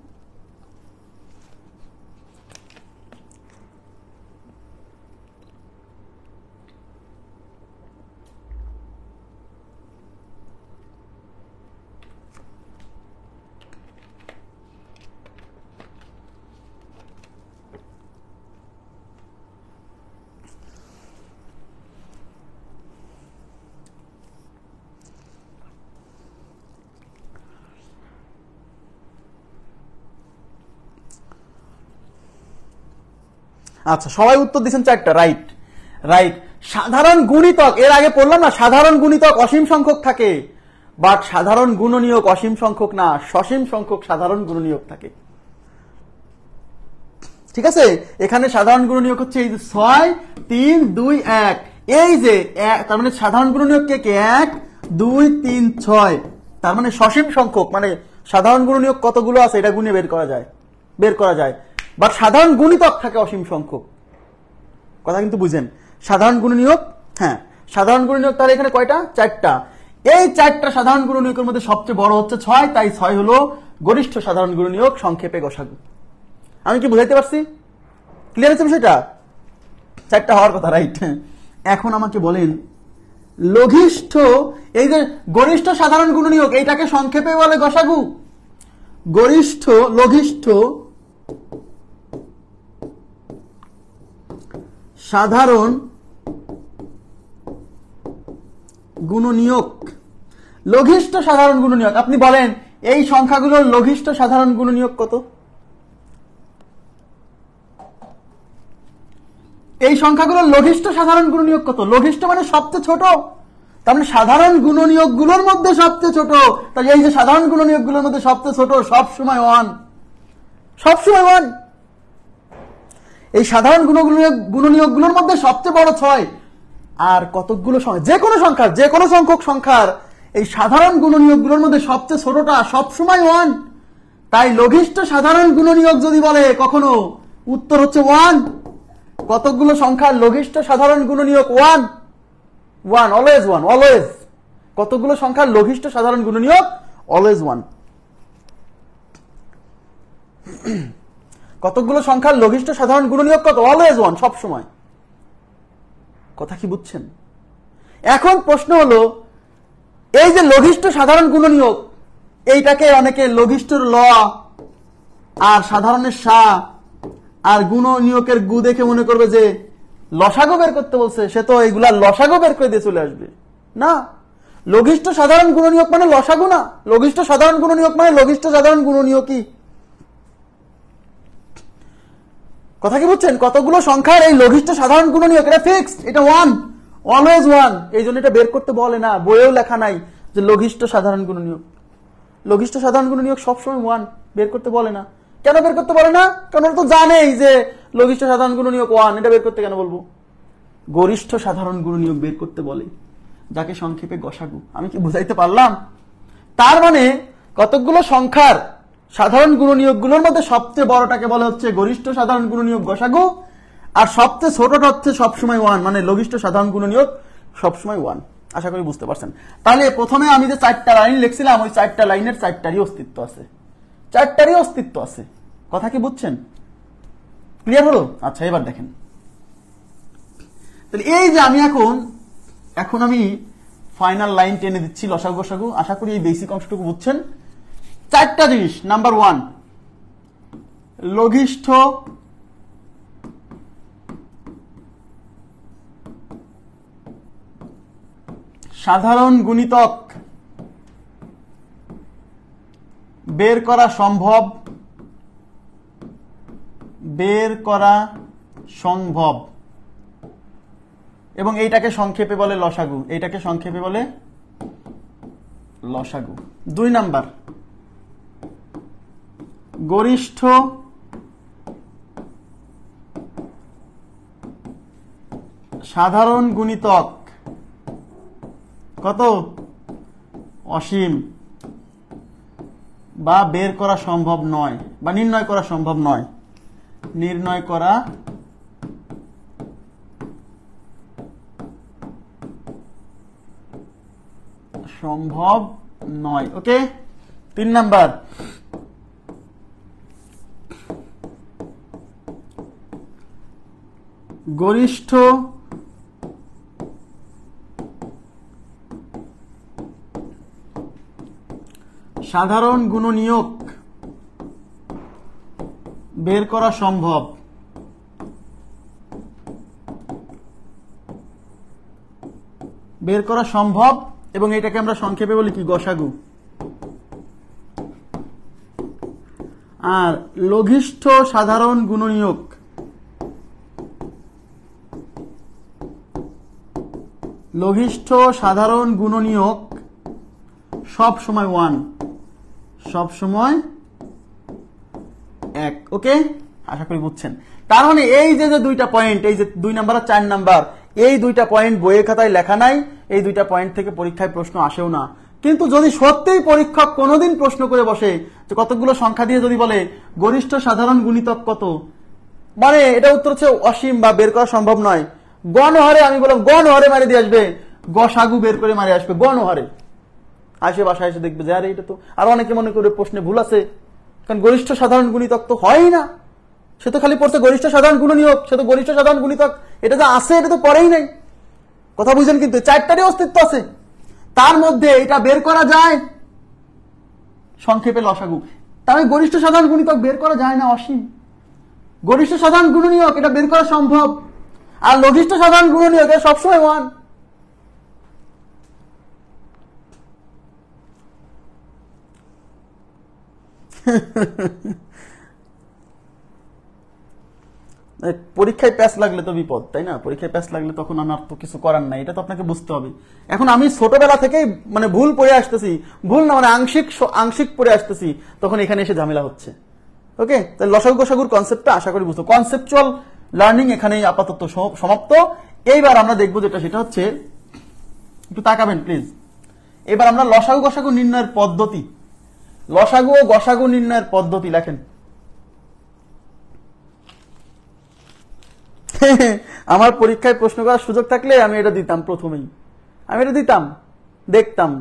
আচ্ছা, সবাই উত্তর দিচ্ছেন 4টা। Right right. সাধারণ গুণিতক, এর আগে পড়লাম না, সাধারণ গুণিতক অসীম সংখ্যক থাকে, বাট সাধারণ গুণনীয়ক অসীম সংখ্যক না, সসীম সংখ্যক সাধারণ গুণনীয়ক থাকে। ঠিক আছে, এখানে সাধারণ গুণনীয়ক হচ্ছে এই যে 6, 3, 2, 1, এই যে তার মানে সাধারণ গুণনীয়ক কে কে? 1, 2, 3, 6, তার মানে সসীম সংখ্যক, মানে সাধারণ গুণনীয়ক কতগুলো আছে এটা গুণে বের করা যায়। বাট সাধারণ গুণিতক থাকে অসীম সংখ্যক। কথা কিন্তু বুঝেন, সাধারণ গুণনীয়ক, হ্যাঁ সাধারণ গুণনীয়ক তাহলে এখানে কয়টা? 4টা। এই 4টা সাধারণ গুণনীয়কের মধ্যে সবচেয়ে বড় হচ্ছে 6, তাই 6 হলো গরিষ্ঠ সাধারণ গুণনীয়ক, সংক্ষেপে গসাগু। আমি কি বুঝাইতে পারছি? ক্লিয়ার হচ্ছে বিষয়টা? 4টা হওয়ার কথা, রাইট। এখন আমাকে বলেন লঘিষ্ঠ, এই যে গরিষ্ঠ সাধারণ গুণনীয়ক, এইটাকে সংক্ষেপে বলে গসাগু। গরিষ্ঠ লঘিষ্ঠ সাধারণ গুণনীয়ক, লঘিষ্ঠ সাধারণ গুণনীয়ক। আপনি বলেন এই সংখ্যাগুলোর লঘিষ্ঠ সাধারণ গুণনীয়ক কত? এই সংখ্যাগুলোর লঘিষ্ঠ সাধারণ গুণনীয়ক কত? লঘিষ্ঠ মানে সবচেয়ে ছোট, তার মানে সাধারণ গুণনীয়ক গুলোর মধ্যে সবচেয়ে ছোট। তাহলে এই যে সাধারণ গুণনীয়ক গুলোর মধ্যে সবচেয়ে ছোট, সবসময় 1, সবসময় 1। এই সাধারণ গুণনীয়ক গুলোর মধ্যে সবচেয়ে বড় 6। আর কতগুলো সংখ্যা, যে কোনো সংখ্যক সংখ্যার এই সাধারণ গুণনীয়ক গুলোর মধ্যে সবচেয়ে ছোটটা সবসময় 1। তাই লঘিষ্ঠ সাধারণ গুণনীয়ক যদি বলে কখনো, উত্তর হচ্ছে 1। কতগুলো সংখ্যার লঘিষ্ঠ সাধারণ গুণনীয়ক? 1, অলওয়েজ 1, অলওয়েজ। কতগুলো সংখ্যার লঘিষ্ঠ সাধারণ গুণনীয়ক? অলওয়েজ 1। কতগুলো সংখ্যার লঘিষ্ঠ সাধারণ গুণনীয়ক কত? অলওয়েজ 1, সব সময়। কথা কি বুঝছেন? এখন প্রশ্ন হলো, এই যে লঘিষ্ঠ সাধারণ গুণনীয়ক, এইটাকে অনেকে লঘিষ্ঠর ল আর সাধারণের সা আর গুণনীয়কের গু দেখে মনে করবে যে লসাগু বের করতে বলছে, সে তো এইগুলা লসাগু বের করে দিয়ে চলে আসবে। না, লঘিষ্ঠ সাধারণ গুণনীয়ক মানে লসাগু না, লঘিষ্ঠ সাধারণ গুণনীয়ক মানে লঘিষ্ঠ সাধারণ গুণনীয়কই। কথা কি বুঝছেন? কতগুলো সংখ্যার এই লঘিষ্ঠ সাধারণ গুণনীয়ক, এটা ফিক্সড, এটা 1, অলওয়েজ 1। এই জন্য এটা বের করতে বলে না, বইয়েও লেখা নাই যে লঘিষ্ঠ সাধারণ গুণনীয়ক। লঘিষ্ঠ সাধারণ গুণনীয়ক সবসময় 1, বের করতে বলে না। কেন বের করতে বলে না? কারণ ওরা তো জানেই যে লঘিষ্ঠ সাধারণ গুণনীয়ক 1, এটা বের করতে কেন বলবো? গরিষ্ঠ সাধারণ গুণনীয়ক বের করতে বলে, যাকে সংক্ষেপে গসাগু। আমি কি বুঝাইতে পারলাম? তার মানে কতগুলো সংখ্যার সাধারণ গুণনীয়ক গুলোর মধ্যে সবচেয়ে বড়টাকে বলে হচ্ছে গরিষ্ঠ সাধারণ গুণনীয়ক গসাগু, আর সবচেয়ে ছোটটা হচ্ছে সবসময় 1, মানে লঘিষ্ঠ সাধারণ গুণনীয়ক সবসময় 1। আশা করি বুঝতে পারছেন। তাহলে প্রথমে আমি যে 4টা লাইন লিখছিলাম, ওই 4টা লাইনের 4টারই অস্তিত্ব আছে, 4টারই অস্তিত্ব আছে। কথা কি বুঝছেন? ক্লিয়ার হলো? আচ্ছা, এবার দেখেন, তাহলে এই যে আমি এখন আমি ফাইনাল লাইন টেনে দিচ্ছি লসাগু গসাগু। আশা করি এই বেসিক অংশটুকু বুঝছেন। 4টা জিনিস। নাম্বার 1, লঘিষ্ঠ সাধারণ গুণিতক বের করা সম্ভব, এবং এইটাকে সংক্ষেপে বলে লসাগু, এইটাকে সংক্ষেপে বলে লসাগু। 2 নাম্বার, গরিষ্ঠ সাধারণ গুণিতক কত? অসীম, বা বের করা সম্ভব নয়, বা নির্ণয় করা সম্ভব নয়, নির্ণয় করা সম্ভব নয়। ওকে, 3 নাম্বার, গরিষ্ঠ সাধারণ গুণনীয়ক বের করা সম্ভব। বের করা সম্ভব এবং এটাকে আমরা সংক্ষেপে বলি কি, গসাগু। আর লঘিষ্ঠ সাধারণ গুণনীয়ক, লঘিষ্ঠ সাধারণ গুণনীয়ক সব সময় 1, সব সময় 1। ওকে, আশা করি বুঝছেন। তার মানে এই যে দুইটা পয়েন্ট, এই যে 2 নাম্বার আর 4 নাম্বার, এই দুইটা পয়েন্ট বইয়ের খাতায় লেখা নাই, এই দুইটা পয়েন্ট থেকে পরীক্ষায় প্রশ্ন আসেও না। কিন্তু যদি সত্যিই পরীক্ষক কোনোদিন প্রশ্ন করে বসে যে কতগুলো সংখ্যা দিয়ে যদি বলে গরিষ্ঠ সাধারণ গুণিতক কত, মানে এটা উত্তর হচ্ছে অসীম বা বের করা সম্ভব নয়, গণহারে, আমি বললাম গণহারে মারি দিয়ে আসবে, গসাগু বের করে মারি আসবে গণহারে। আসে বাসায় এসে দেখবে যে আরে এটা তো, আর অনেকে মনে করে প্রশ্নে ভুল আছে, কারণ গরিষ্ঠ সাধারণ গুণিতক তো হয় না, সে তো খালি পড়ছে গরিষ্ঠ সাধারণ গুণনীয়ক, সে তো গরিষ্ঠ সাধারণ গুণিতক এটা তো আছে, এটা তো পড়েই নাই। কথা বুঝছেন? কিন্তু 4টারই অস্তিত্ব আছে, তার মধ্যে এটা বের করা যায় সংক্ষেপে লসাগু। তাহলে গরিষ্ঠ সাধারণ গুণিতক বের করা যায় না অসীম, গরিষ্ঠ সাধারণ গুণনীয়ক এটা বের করা সম্ভব, আর লঘিষ্ঠ সাধারণ গুণনীয়ক এটা সবসময় 1। পরীক্ষায় প্যাস লাগলে তো বিপদ, তাই না? পরীক্ষায় প্যাস লাগলে তখন আমার তো কিছু করার নাই, এটা তো আপনাকে বুঝতে হবে। এখন আমি ছোটবেলা থেকেই মানে ভুল পড়ে আসতেছি, ভুল না মানে আংশিক পড়ে আসতেছি, তখন এখানে এসে ঝামেলা হচ্ছে। ওকে, তাহলে লসাগু গসাগুর কনসেপ্টটা আশা করি বুঝতো। কনসেপচুয়াল লার্নিং এখানেই আপাতত সমাপ্ত। এইবার আমরা দেখবো যেটা, সেটা হচ্ছে, একটু তাকাবেন প্লিজ, এবার আমরা লসাগু গসাগু নির্ণয়ের পদ্ধতি, লসাগু ও গসাগু নির্ণয়ের পদ্ধতি লেখেন। আমার পরীক্ষায় প্রশ্ন করার সুযোগ থাকলে আমি এটা দিতাম প্রথমেই, আমি এটা দিতাম, দেখতাম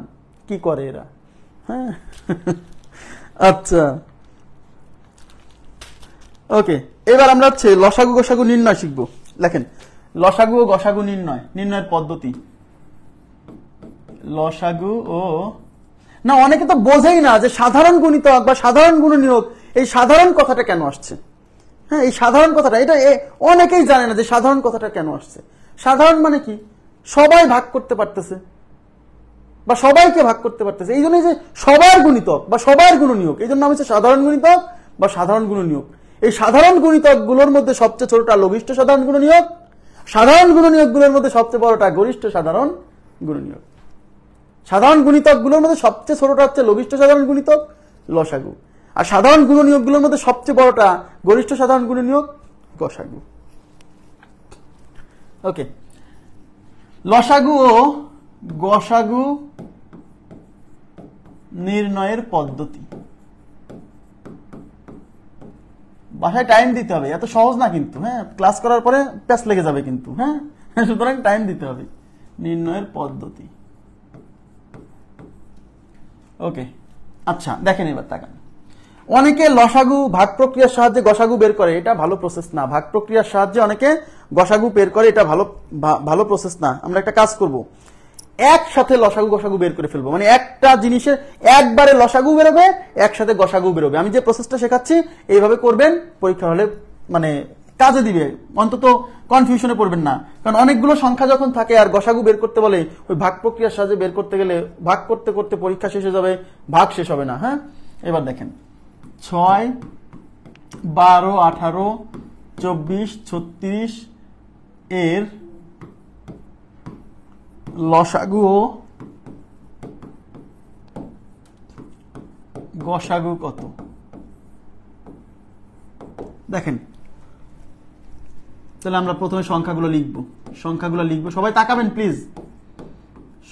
কি করে এরা। হ্যাঁ, আচ্ছা ওকে, এবার আমরা হচ্ছে লসাগু গসাগু নির্ণয় শিখবো। লেখেন, লসাগু ও গসাগু নির্ণয়ের পদ্ধতি। লসাগু ও, না অনেকে তো বোঝেই না যে সাধারণ গুণিতক বা সাধারণ গুণনীয়ক, এই সাধারণ কথাটা কেন আসছে। হ্যাঁ, এই সাধারণ কথাটা, এটা অনেকেই জানে না যে সাধারণ কথাটা কেন আসছে। সাধারণ মানে কি, সবাই ভাগ করতে পারতেছে বা সবাইকে ভাগ করতে পারতেছে, এই জন্য যে সবার গুণিতক বা সবার গুণনীয়ক, এই জন্য নাম হচ্ছে সাধারণ গুণিতক বা সাধারণ গুণনীয়ক। এই সাধারণ গুণিতক গুলোর মধ্যে সবচেয়ে ছোটটা লঘিষ্ঠ সাধারণ গুণনীয়ক, সাধারণ গুণনীয়ক গুলোর মধ্যে সবচেয়ে বড়টা গরিষ্ঠ সাধারণ গুণনীয়ক। সাধারণ গুণিতক গুলোর মধ্যে সবচেয়ে ছোটটা হচ্ছে লঘিষ্ঠ সাধারণ গুণিতক, লসাগু। আর সাধারণ গুণনীয়ক গুলোর মধ্যে সবচেয়ে বড়টা গরিষ্ঠ সাধারণ গুণনীয়ক, গসাগু। ওকে, লসাগু ও গসাগু নির্ণয়ের পদ্ধতি। বাসায় টাইম দিতে হবে, এত সহজ না কিন্তু। হ্যাঁ, ক্লাস করার পরে প্যাস লেগে যাবে কিন্তু। হ্যাঁ, সুতরাং টাইম দিতে হবে। নির্ণয়ের পদ্ধতি। ওকে, আচ্ছা দেখেন, এবার তাকান। অনেকে লসাগু ভাগ প্রক্রিয়ার সাহায্যে গসাগু বের করে, এটা ভালো প্রসেস না। ভাগ প্রক্রিয়ার সাহায্যে অনেকে গসাগু বের করে, এটা ভালো প্রসেস না। আমরা একটা কাজ করব, একসাথে লসাগু গসাগু বের করে ফেলবো, মানে একটা জিনিসের একবারে লসাগু বেরোবে, একসাথে গসাগু বেরোবে। আমি যে প্রসেসটা শেখাচ্ছি এইভাবে করবেন, পরীক্ষা হলে মানে কাজে দিবে, অন্তত কনফিউশনে পড়বেন না। কারণ অনেকগুলো সংখ্যা যখন থাকে আর গসাগু বের করতে বলে, ওই ভাগ প্রক্রিয়ার সাহায্যে বের করতে গেলে ভাগ করতে করতে পরীক্ষা শেষ হয়ে যাবে, ভাগ শেষ হবে না। হ্যাঁ, এবার দেখেন, 6, 12, 18, 24, 36 এর লসাগু ও গসাগু কত? দেখেন, তাহলে আমরা প্রথমে সংখ্যাগুলো লিখব। সবাই তাকাবেন প্লিজ,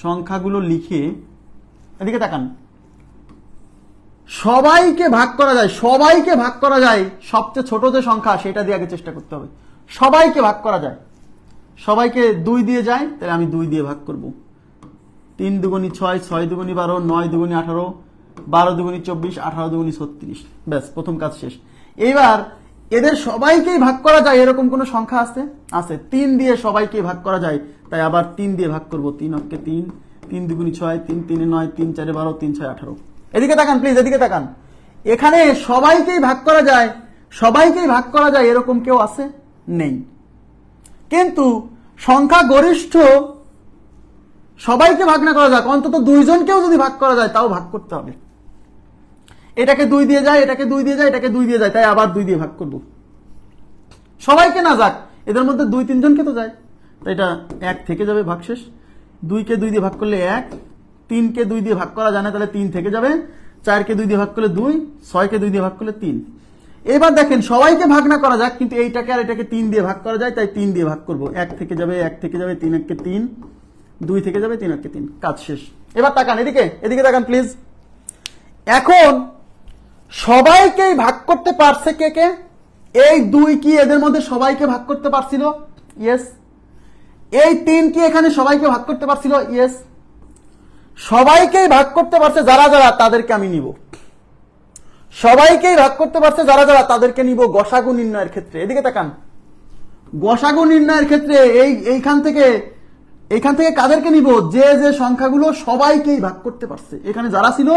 সংখ্যাগুলো লিখে এদিকে তাকান। সবাইকে ভাগ করা যায়, সবচেয়ে ছোট যে সংখ্যা সেটা দিয়ে আগে চেষ্টা করতে হবে। সবাইকে ভাগ করা যায়, সবাইকে 2 দিয়ে যায়, তাহলে আমি 2 দিয়ে ভাগ করব। 3 দুগুনি 6, 6 দুগুনি 12, 9 দুগুনি 18, 12 দুগুনি 24, 18 দুগুনি 36। ব্যাস, প্রথম কাজ শেষ। এবার এদের সবাইকেই ভাগ করা যায় এরকম কোন সংখ্যা আছে? আছে। 3 দিয়ে সবাইকে ভাগ করা যায়, তাই আবার 3 দিয়ে ভাগ করব। 3 অক্ষে 3, 3 দুগুনি 6, 3 3 9, 3 4 12, 3 6 18। এদিকে তাকান প্লিজ, এদিকে তাকান। এখানে সবাইকেই ভাগ করা যায়, সবাইকেই ভাগ করা যায় এরকম কেউ আছে? নেই। কিন্তু সংখ্যা গরিষ্ঠ সবাইকে ভাগ না করা যাক, অন্তত 2 জনকেও যদি ভাগ করা যায় তাও ভাগ করতে হবে। এটাকে 2 দিয়ে যায়, এটাকে 2 দিয়ে যায়, এটাকে 2 দিয়ে যায়, তাই আবার 2 দিয়ে ভাগ করব। সবাইকে না যাক, এদের মধ্যে 2-3 জনকে তো যায়, তাই এটা 1 থেকে যাবে, ভাগশেষ। 2 কে 2 দিয়ে ভাগ করলে 1, 3 কে 2 দিয়ে ভাগ করা যায় না, তাহলে 3 থেকে যাবে। 4 কে 2 দিয়ে ভাগ করলে 2, 6 কে 2 দিয়ে ভাগ করলে 3। এবার দেখেন সবাইকে ভাগ না করা যাক, কিন্তু এইটাকে আর এটাকে 3 দিয়ে ভাগ করা যায়, তাই 3 দিয়ে ভাগ করব। 1 থেকে যাবে, 1 থেকে যাবে, 3 1 কে 3, 2 থেকে যাবে, 3 1 কে 3। কাজ শেষ। এবার তাকান এদিকে, এদিকে তাকান প্লিজ। এখন সবাইকেই ভাগ করতে পারছে কে কে? এই 2 কি এদের মধ্যে সবাইকে ভাগ করতে পারছিল? ইয়েস। এই 3 কি এখানে সবাইকে ভাগ করতে পারছিল? ইয়েস। সবাইকেই ভাগ করতে পারছে যারা যারা, তাদেরকে আমি নিব। সবাইকেই ভাগ করতে পারছে যারা যারা, তাদেরকে নিব গসাগু নির্ণয়ের ক্ষেত্রে। এদিকে তাকান, গসাগু নির্ণয়ের ক্ষেত্রে এইখান থেকে কাদেরকে নিব? যে যে সংখ্যাগুলো সবাইকেই ভাগ করতে পারছে। এখানে যারা ছিল,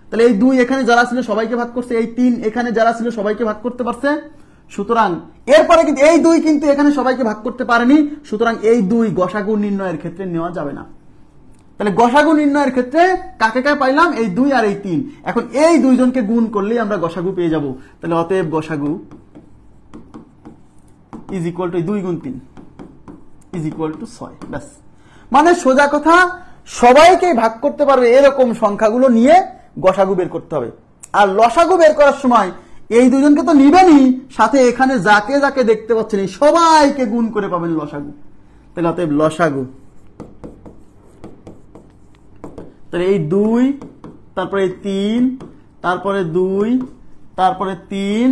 তাহলে এই 2 এখানে যারা ছিল সবাইকে ভাগ করছে, এই 3 এখানে যারা ছিল সবাইকে ভাগ করতে পারছে। সুতরাং এরপরে কিন্তু এই 2 কিন্তু এখানে সবাইকে ভাগ করতে পারেনি, সুতরাং এই 2 গসাগু নির্ণয়ের ক্ষেত্রে নেওয়া যাবে না। তাহলে গসাগু নির্ণয়ের ক্ষেত্রে কাকে কাকে পাইলাম? এই 2 আর এই 3। এখন এই 2 জনকে গুণ করলেই আমরা গসাগু পেয়ে যাব। তাহলে অতএব গসাগু ইজ ইকুয়াল টু 2 গুণ 3 ইজ ইকুয়াল টু 6। ব্যাস, মানে সোজা কথা, সবাইকে ভাগ করতে পারবে এরকম সংখ্যাগুলো নিয়ে গসাগু বের করতে হবে। আর লসাগু বের করার সময় এই 2 জনকে তো নিবেনই, সাথে এখানে যাকে যাকে দেখতে পাচ্ছেন এই সবাইকে গুণ করে পাবেন লসাগু। তাহলে অতএব লসাগু, তাহলে এই 2, তারপরে 3, তারপরে 2, তারপরে 3,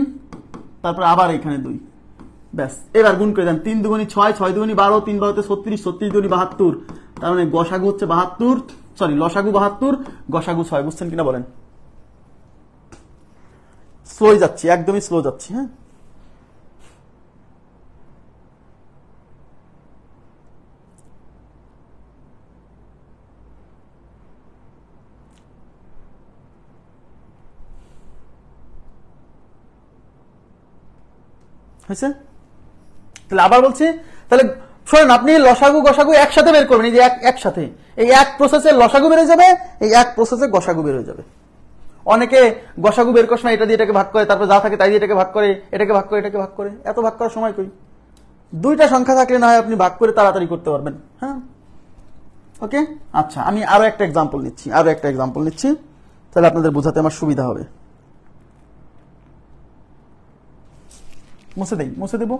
তারপরে আবার এখানে 2। ব্যাস, এবার গুণ করে দেন। 3 দুগুনি 6, 6 দুগুনি 12, 3 12 36, 36 দুগুনি 72। তার মানে গসাগু হচ্ছে 72, সরি লসাগু 72, গসাগু 6। বুঝছেন কিনা বলেন? স্লো যাচ্ছি, একদমই স্লো যাচ্ছি। হ্যাঁ, হয়েছে? তাহলে আবার বলছি, তাহলে শোনেন, আপনি লসাগু গসাগু একসাথে বের করবেন। এই যে একসাথে, এই এক প্রসেসে লসাগু বের হয়ে যাবে, এই এক প্রসেসে গসাগু বের হয়ে যাবে। অনেকে গসাগু বের করার সময় এটা দিয়ে এটাকে ভাগ করে, তারপর যা থাকে তাই দিয়ে এটাকে ভাগ করে, এটাকে ভাগ করে, এটাকে ভাগ করে। এত ভাগ করার সময় কই? 2টা সংখ্যা থাকলে না হয় আপনি ভাগ করে তাড়াতাড়ি করতে পারবেন। হ্যাঁ, ওকে। আচ্ছা, আমি আরো একটা এক্সাম্পল নিচ্ছি, তাহলে আপনাদের বোঝাতে আমার সুবিধা হবে। মুছে দেব।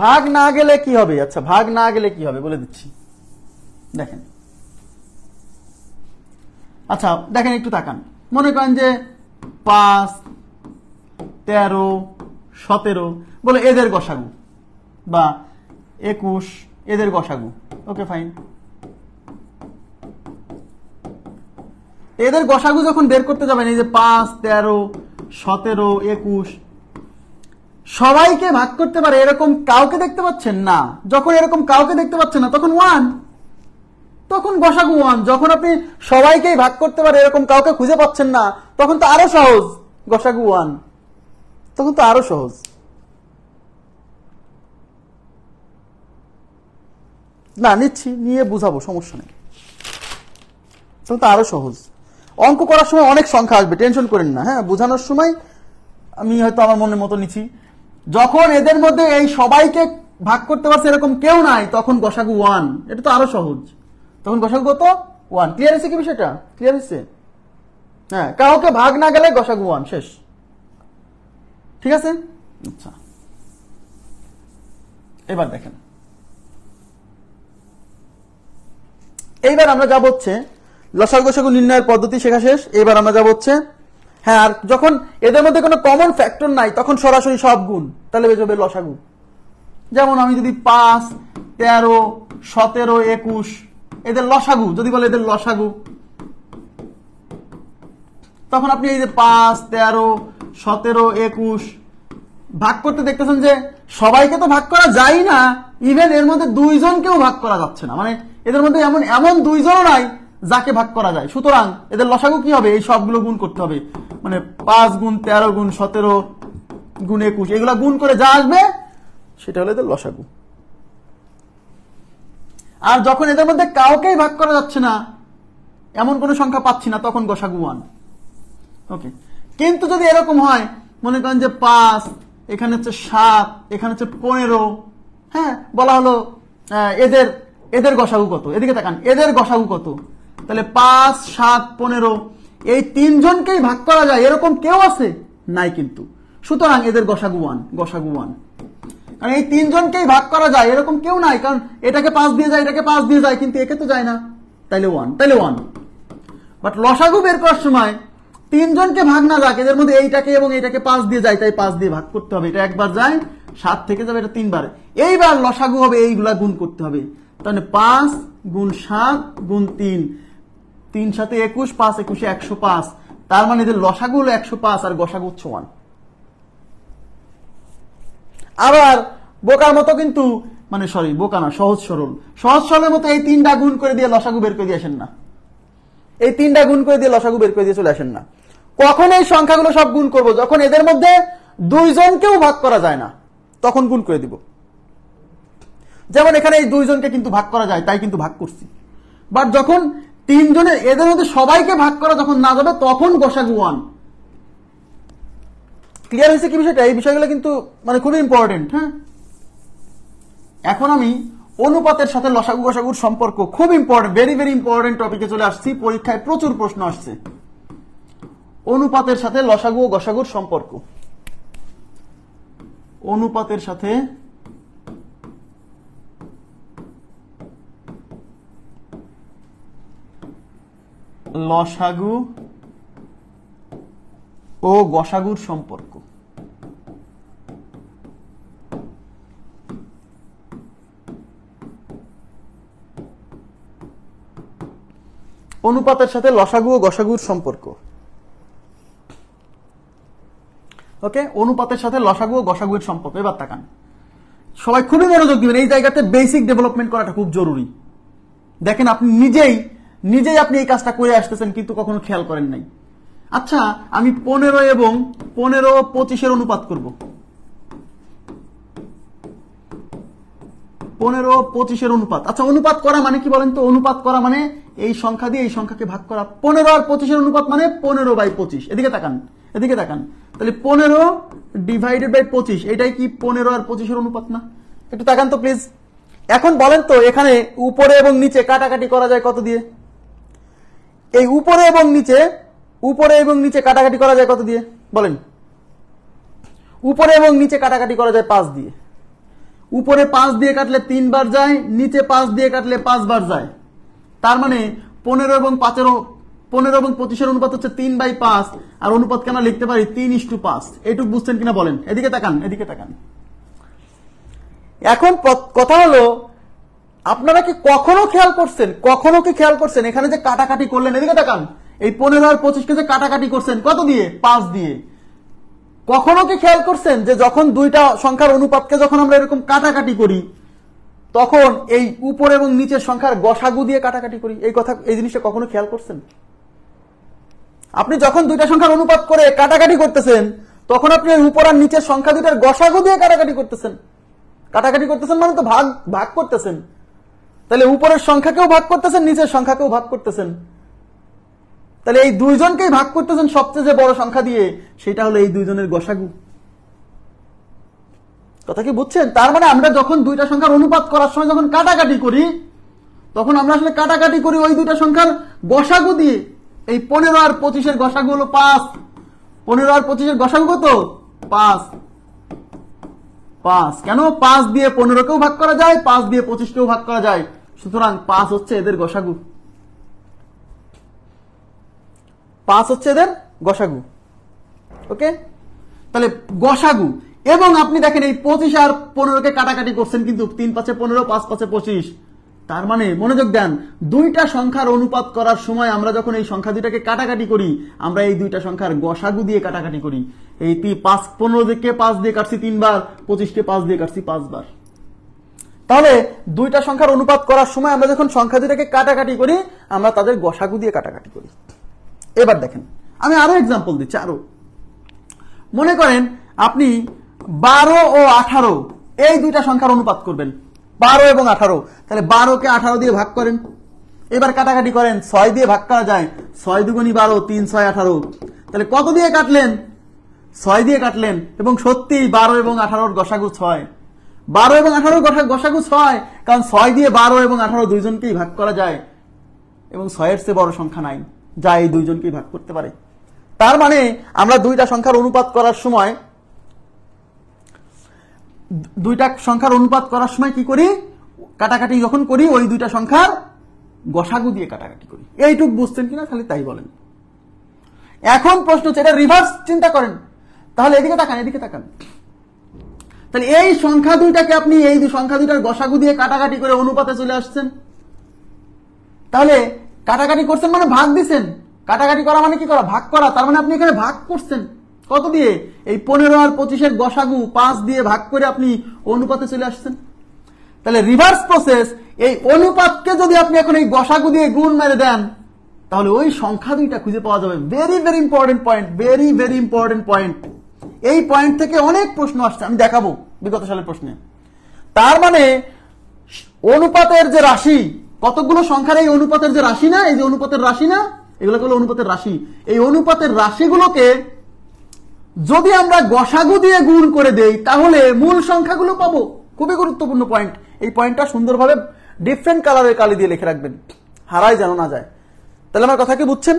ভাগ না গেলে কি হবে? আচ্ছা, ভাগ না গেলে কি হবে বলে দিচ্ছি। দেখেন, আচ্ছা দেখেন, একটু তাকান। মনে করেন যে 5, 13, 17 বলে এদের গসাগু, বা 21 এদের গসাগু। ওকে, ফাইন। এদের গসাগু যখন বের করতে যাবেন, এই যে 5, 13, 17, 21 সবাইকে ভাগ করতে পারে এরকম কাউকে দেখতে পাচ্ছেন না। যখন এরকম কাউকে দেখতে পাচ্ছেন না, তখন 1, তখন গসাগু 1। যখন আপনি সবাইকেই ভাগ করতে পারে এরকম কাউকে খুঁজে পাচ্ছেন না, তখন তো আরো সহজ, গসাগু 1, তখন তো আরো সহজ। না, নিয়ে বুঝাবো, সমস্যা নেই, তখন তো আরো সহজ। অঙ্ক করার সময় অনেক সংখ্যা আসবে, টেনশন করেন না। হ্যাঁ, বোঝানোর সময় আমি হয়তো আমার মনের মতো নিচ্ছি। যখন এদের মধ্যে এই সবাইকে ভাগ করতে পারছে এরকম কেউ নাই, তখন গসাগু 1। এটা তো আরো সহজ, তখন গসাগু কত? 1। ক্লিয়ার হয়েছে কি বিষয়টা? ক্লিয়ার হয়েছে? হ্যাঁ, কাউকে ভাগ না গেলে গসাগু 1, শেষ। ঠিক আছে? আচ্ছা, এবার দেখেন, এইবার আমরা যাব হচ্ছে লসাগু গসাগু নির্ণয়ের পদ্ধতি শেখা শেষ। এবার আমরা যাব হচ্ছে, হ্যাঁ, আর যখন এদের মধ্যে কোনো কমন ফ্যাক্টর নাই, তখন সরাসরি সব গুণ, তাহলে বের হবে লসাগু। যেমন আমি যদি 5, 13, 17, 21 এদের লসাগু যদি বলে এদের লসাগু, তখন আপনি এই যে 5, 13, 17, 21 ভাগ করতে দেখতেছেন যে সবাইকে তো ভাগ করা যায় না, ইভেন এর মধ্যে 2 জনকেও ভাগ করা যাচ্ছে না, মানে এদের মধ্যে এমন 2 জনও নাই যাকে ভাগ করা যায়। সুতরাং এদের লসাগু কি হবে? এই সবগুলো গুণ করতে হবে, মানে 5 গুণ 13 গুণ 17 গুণ 21 এগুলা গুণ করে যা আসবে সেটা হলো এদের লসাগু। আর যখন এদের মধ্যে কাউকেই ভাগ করা যাচ্ছে না, এমন কোন সংখ্যা পাচ্ছি না, তখন গসাগু 1। ওকে, কিন্তু যদি এরকম হয়, মনে করেন যে 5, এখানে হচ্ছে 7, এখানে হচ্ছে 15, হ্যাঁ, বলা হলো এদের গসাগু কত, এদিকে তাকান, এদের গসাগু কত, তাহলে 5, 7, 15 এই 3 জনকেই ভাগ করা যায় এরকম কেউ আছে নাই কিন্তু। সুতরাং এদের গসাগু 1, গসাগু 1। কারণ এই 3 জনকেই ভাগ করা যায় এরকম কেউ নাই, কারণ এটাকে 5 দিয়ে যায়, এটাকে 5 দিয়ে যায়, কিন্তু একে তো যায় না, তাইলে 1। বাট লসাগু বের করার সময় 3 জনকে ভাগ না যাক, এদের মধ্যে এইটাকে এবং এইটাকে 5 দিয়ে যায়, তাই 5 দিয়ে ভাগ করতে হবে। এটা একবার যায়, 7 থেকে যাবে, এটা 3 বার। এইবার লসাগু হবে এইগুলা গুণ করতে হবে, তাহলে 5 গুণ 7 গুণ 3, 3 7 21, 5 21 105, তার মানে এদের লসাগু হলো 105 আর গসাগু হচ্ছে 1। আবার বোকার মতো কিন্তু, মানে সরি বোকা না, সহজ সরলের মতো এই 3টা গুণ করে দিয়ে লসাগু বের করে দিয়ে আসেন না, এই 3টা গুণ করে দিয়ে লসাগু বের করে দিয়ে চলে আসেন না। কখন এই সংখ্যাগুলো সব গুণ করব? যখন এদের মধ্যে 2 জনকেও ভাগ করা যায় না, তখন গুণ করে দিব। যেমন এখানে এই 2 জনকে কিন্তু ভাগ করা যায়, তাই কিন্তু ভাগ করছি। বাট যখন 3 জনের, এদের মধ্যে সবাইকে ভাগ করা যখন না যাবে, তখন গসাগু 1। ক্লিয়ার হয়েছে কি বিষয়টা? এই বিষয়গুলো কিন্তু মানে খুবই ইম্পর্টেন্ট। হ্যাঁ, এখন আমি অনুপাতের সাথে লসাগু গসাগুর সম্পর্ক, খুব ইম্পর্টেন্ট, ভেরি ভেরি ইম্পর্টেন্ট টপিকে চলে আসছি। পরীক্ষায় প্রচুর প্রশ্ন আসছে অনুপাতের সাথে লসাগু ও গসাগুর সম্পর্ক। অনুপাতের সাথে লসাগু ও গসাগুর সম্পর্ক। অনুপাতের সাথে লসাগু ও গসাগুর সম্পর্ক। ওকে, অনুপাতের সাথে লসাগু ও গসাগুর সম্পর্ক। এবার তাকান, সবাই খুবই মনোযোগ দিবেন, এই জায়গাতে বেসিক ডেভেলপমেন্ট করাটা খুব জরুরি। দেখেন আপনি নিজেই আপনি এই কাজটা করে আসতেছেন, কিন্তু কখনো খেয়াল করেন নাই। আচ্ছা, আমি 15 এবং 15, 25 অনুপাত করব। 15, 25 অনুপাত। আচ্ছা, অনুপাত করা মানে কি বলেন তো? অনুপাত করা মানে এই সংখ্যা দিয়ে এই সংখ্যাকে ভাগ করা। 15 আর 25 অনুপাত মানে 15/25। এদিকে তাকান, এদিকে তাকান, তাহলে 15 ডিভাইডেড বাই 25, এটাই কি 15 আর 25 অনুপাত না? একটু তাকান তো প্লিজ। এখন বলেন তো, এখানে উপরে এবং নিচে কাটাকাটি করা যায় কত দিয়ে? এই উপরে এবং নিচে কাটাকাটি করা যায় কত দিয়ে বলেন? উপরে এবং নিচে কাটাকাটি করা যায় 5 দিয়ে। উপরে 5 দিয়ে কাটলে 3 বার যায়, নিচে 5 দিয়ে কাটলে 5 বার যায়। তার মানে 15 এবং 25 অনুপাত হচ্ছে 3/5। আর অনুপাত কেন লিখতে পারি? 3:5। এইটুকু বুঝছেন কিনা বলেন? এদিকে তাকান, এদিকে তাকান। এখন কথা হলো, আপনারা কি কখনো খেয়াল করছেন এখানে যে কাটাকাটি করলেন? এদিকে তাকান, এই 15 আর 25কে যে কাটাকাটি করছেন কত দিয়ে? 5 দিয়ে। কখনো কি খেয়াল করছেন যে যখন দুইটা সংখ্যার অনুপাতকে যখন আমরা এরকম কাটাকাটি করি, তখন এই উপর এবং নিচের সংখ্যার গসাগু দিয়ে কাটাকাটি করি? এই জিনিসটা কখনো খেয়াল করছেন? আপনি যখন দুইটা সংখ্যার অনুপাত করে কাটাকাটি করতেছেন, তখন আপনি উপর আর নিচের সংখ্যা দুইটার গসাগু দিয়ে কাটাকাটি করতেছেন। মানে তো ভাগ করতেছেন। তাহলে উপরের সংখ্যাকেও ভাগ করতেছেন, নিচের সংখ্যাকেও ভাগ করতেছেন। তাহলে এই 2 জনকেই ভাগ করতেছেন সবচেয়ে যে বড় সংখ্যা দিয়ে, সেটা হলো এই 2 জনের গসাগু। কথা কি বুঝছেন? তার মানে আমরা যখন দুইটা সংখ্যার অনুপাত করার সময় যখন কাটাকাটি করি, তখন আমরা আসলে কাটাকাটি করি ওই দুইটা সংখ্যার গসাগু দিয়ে। এই 15 আর 25 গসাগু হলো 5। 15 আর 25 গসাগু কত? 5। কেন? 5 দিয়ে 15কেও ভাগ করা যায়, 5 দিয়ে 25কেও ভাগ করা যায়। সুতরাং 5 হচ্ছে এদের গসাগু। 5 হচ্ছে এদের গসাগু। ওকে, তাহলে গসাগু এবং আপনি দেখেন এই 25 আর 15কে কাটাকাটি করছেন, কিন্তু 3 5 15, 5 5 25। তার মানে মনোযোগ দেন, দুইটা সংখ্যার অনুপাত করার সময় আমরা যখন এই সংখ্যা দুইটাকে কাটাকাটি করি, আমরা এই দুইটা সংখ্যার গসাগু দিয়ে কাটাকাটি করি। এই 15কে 5 দিয়ে কাটছি 3 বার, 25কে 5 দিয়ে কাটছি 5 বার। তাহলে দুইটা সংখ্যার অনুপাত করার সময় আমরা যখন সংখ্যা দুইটাকে কাটাকাটি করি, আমরা তাদের গসাগু দিয়ে কাটাকাটি করি। এবার দেখেন, আমি আরো এক্সাম্পল দিচ্ছি। আরো মনে করেন আপনি 12 ও 18 এই দুইটা সংখ্যার অনুপাত করবেন, 12 এবং 18। তাহলে 12কে 18 দিয়ে ভাগ করেন, এবার কাটাকাটি করেন, 6 দিয়ে ভাগ করা যায়, 6 দুগুণী 12, 3 6 18। তাহলে কত দিয়ে কাটলেন? 6 দিয়ে কাটলেন। এবং সত্যি 12 এবং 18 গসাগু 6। 12 এবং 18 গসাগু 6, কারণ 6 দিয়ে 12 এবং 18 দুইজনকেই ভাগ করা যায়, এবং 6 এর চেয়ে বড় সংখ্যা নাই যা এই দুইজনকেই ভাগ করতে পারে। তার মানে আমরা দুইটা সংখ্যার অনুপাত করার সময় কি করি? কাটাকাটি যখন করি, ওই দুইটা সংখ্যার গসাগু দিয়ে কাটাকাটি করি। এইটুক বুঝছেন কিনা খালি তাই বলেন। এখন প্রশ্ন হচ্ছে, এটা রিভার্স চিন্তা করেন। তাহলে এদিকে তাকান। তাহলে এই সংখ্যা দুইটাকে আপনি এই সংখ্যা দুইটার গসাগু দিয়ে কাটাকাটি করে অনুপাতে চলে আসছেন। তাহলে কাটাকাটি করছেন মানে ভাগ দিচ্ছেন। কাটাকাটি করা মানে কি করা? ভাগ করা। তার মানে আপনি এখানে ভাগ করছেন কত দিয়ে? এই 15 আর 25-এর গসাগু 5 দিয়ে ভাগ করে আপনি অনুপাতে চলে আসছেন। তাহলে রিভার্স প্রসেস, এই অনুপাতকে যদি আপনি এখন এই গসাগু দিয়ে গুণ মেরে দেন, তাহলে ওই সংখ্যা দুইটা খুঁজে পাওয়া যাবে। Very very important point, very very important point. এই পয়েন্ট থেকে অনেক প্রশ্ন আসছে, আমি দেখাবো বিগত সালের প্রশ্নে। তার মানে অনুপাতের যে রাশি, কতগুলো সংখ্যার এই অনুপাতের যে রাশি না, এই যে অনুপাতের রাশি না, এগুলো হলো অনুপাতের রাশি। এই অনুপাতের রাশিগুলোকে যদি আমরা গসাগু দিয়ে গুণ করে দেই, তাহলে মূল সংখ্যাগুলো পাবো। খুবই গুরুত্বপূর্ণ পয়েন্ট। এই পয়েন্টটা সুন্দরভাবে ডিফারেন্ট কালারের কালি দিয়ে লিখে রাখবেন, হারাই যেন না যায়। তাহলে আমার কথা কি বুঝছেন?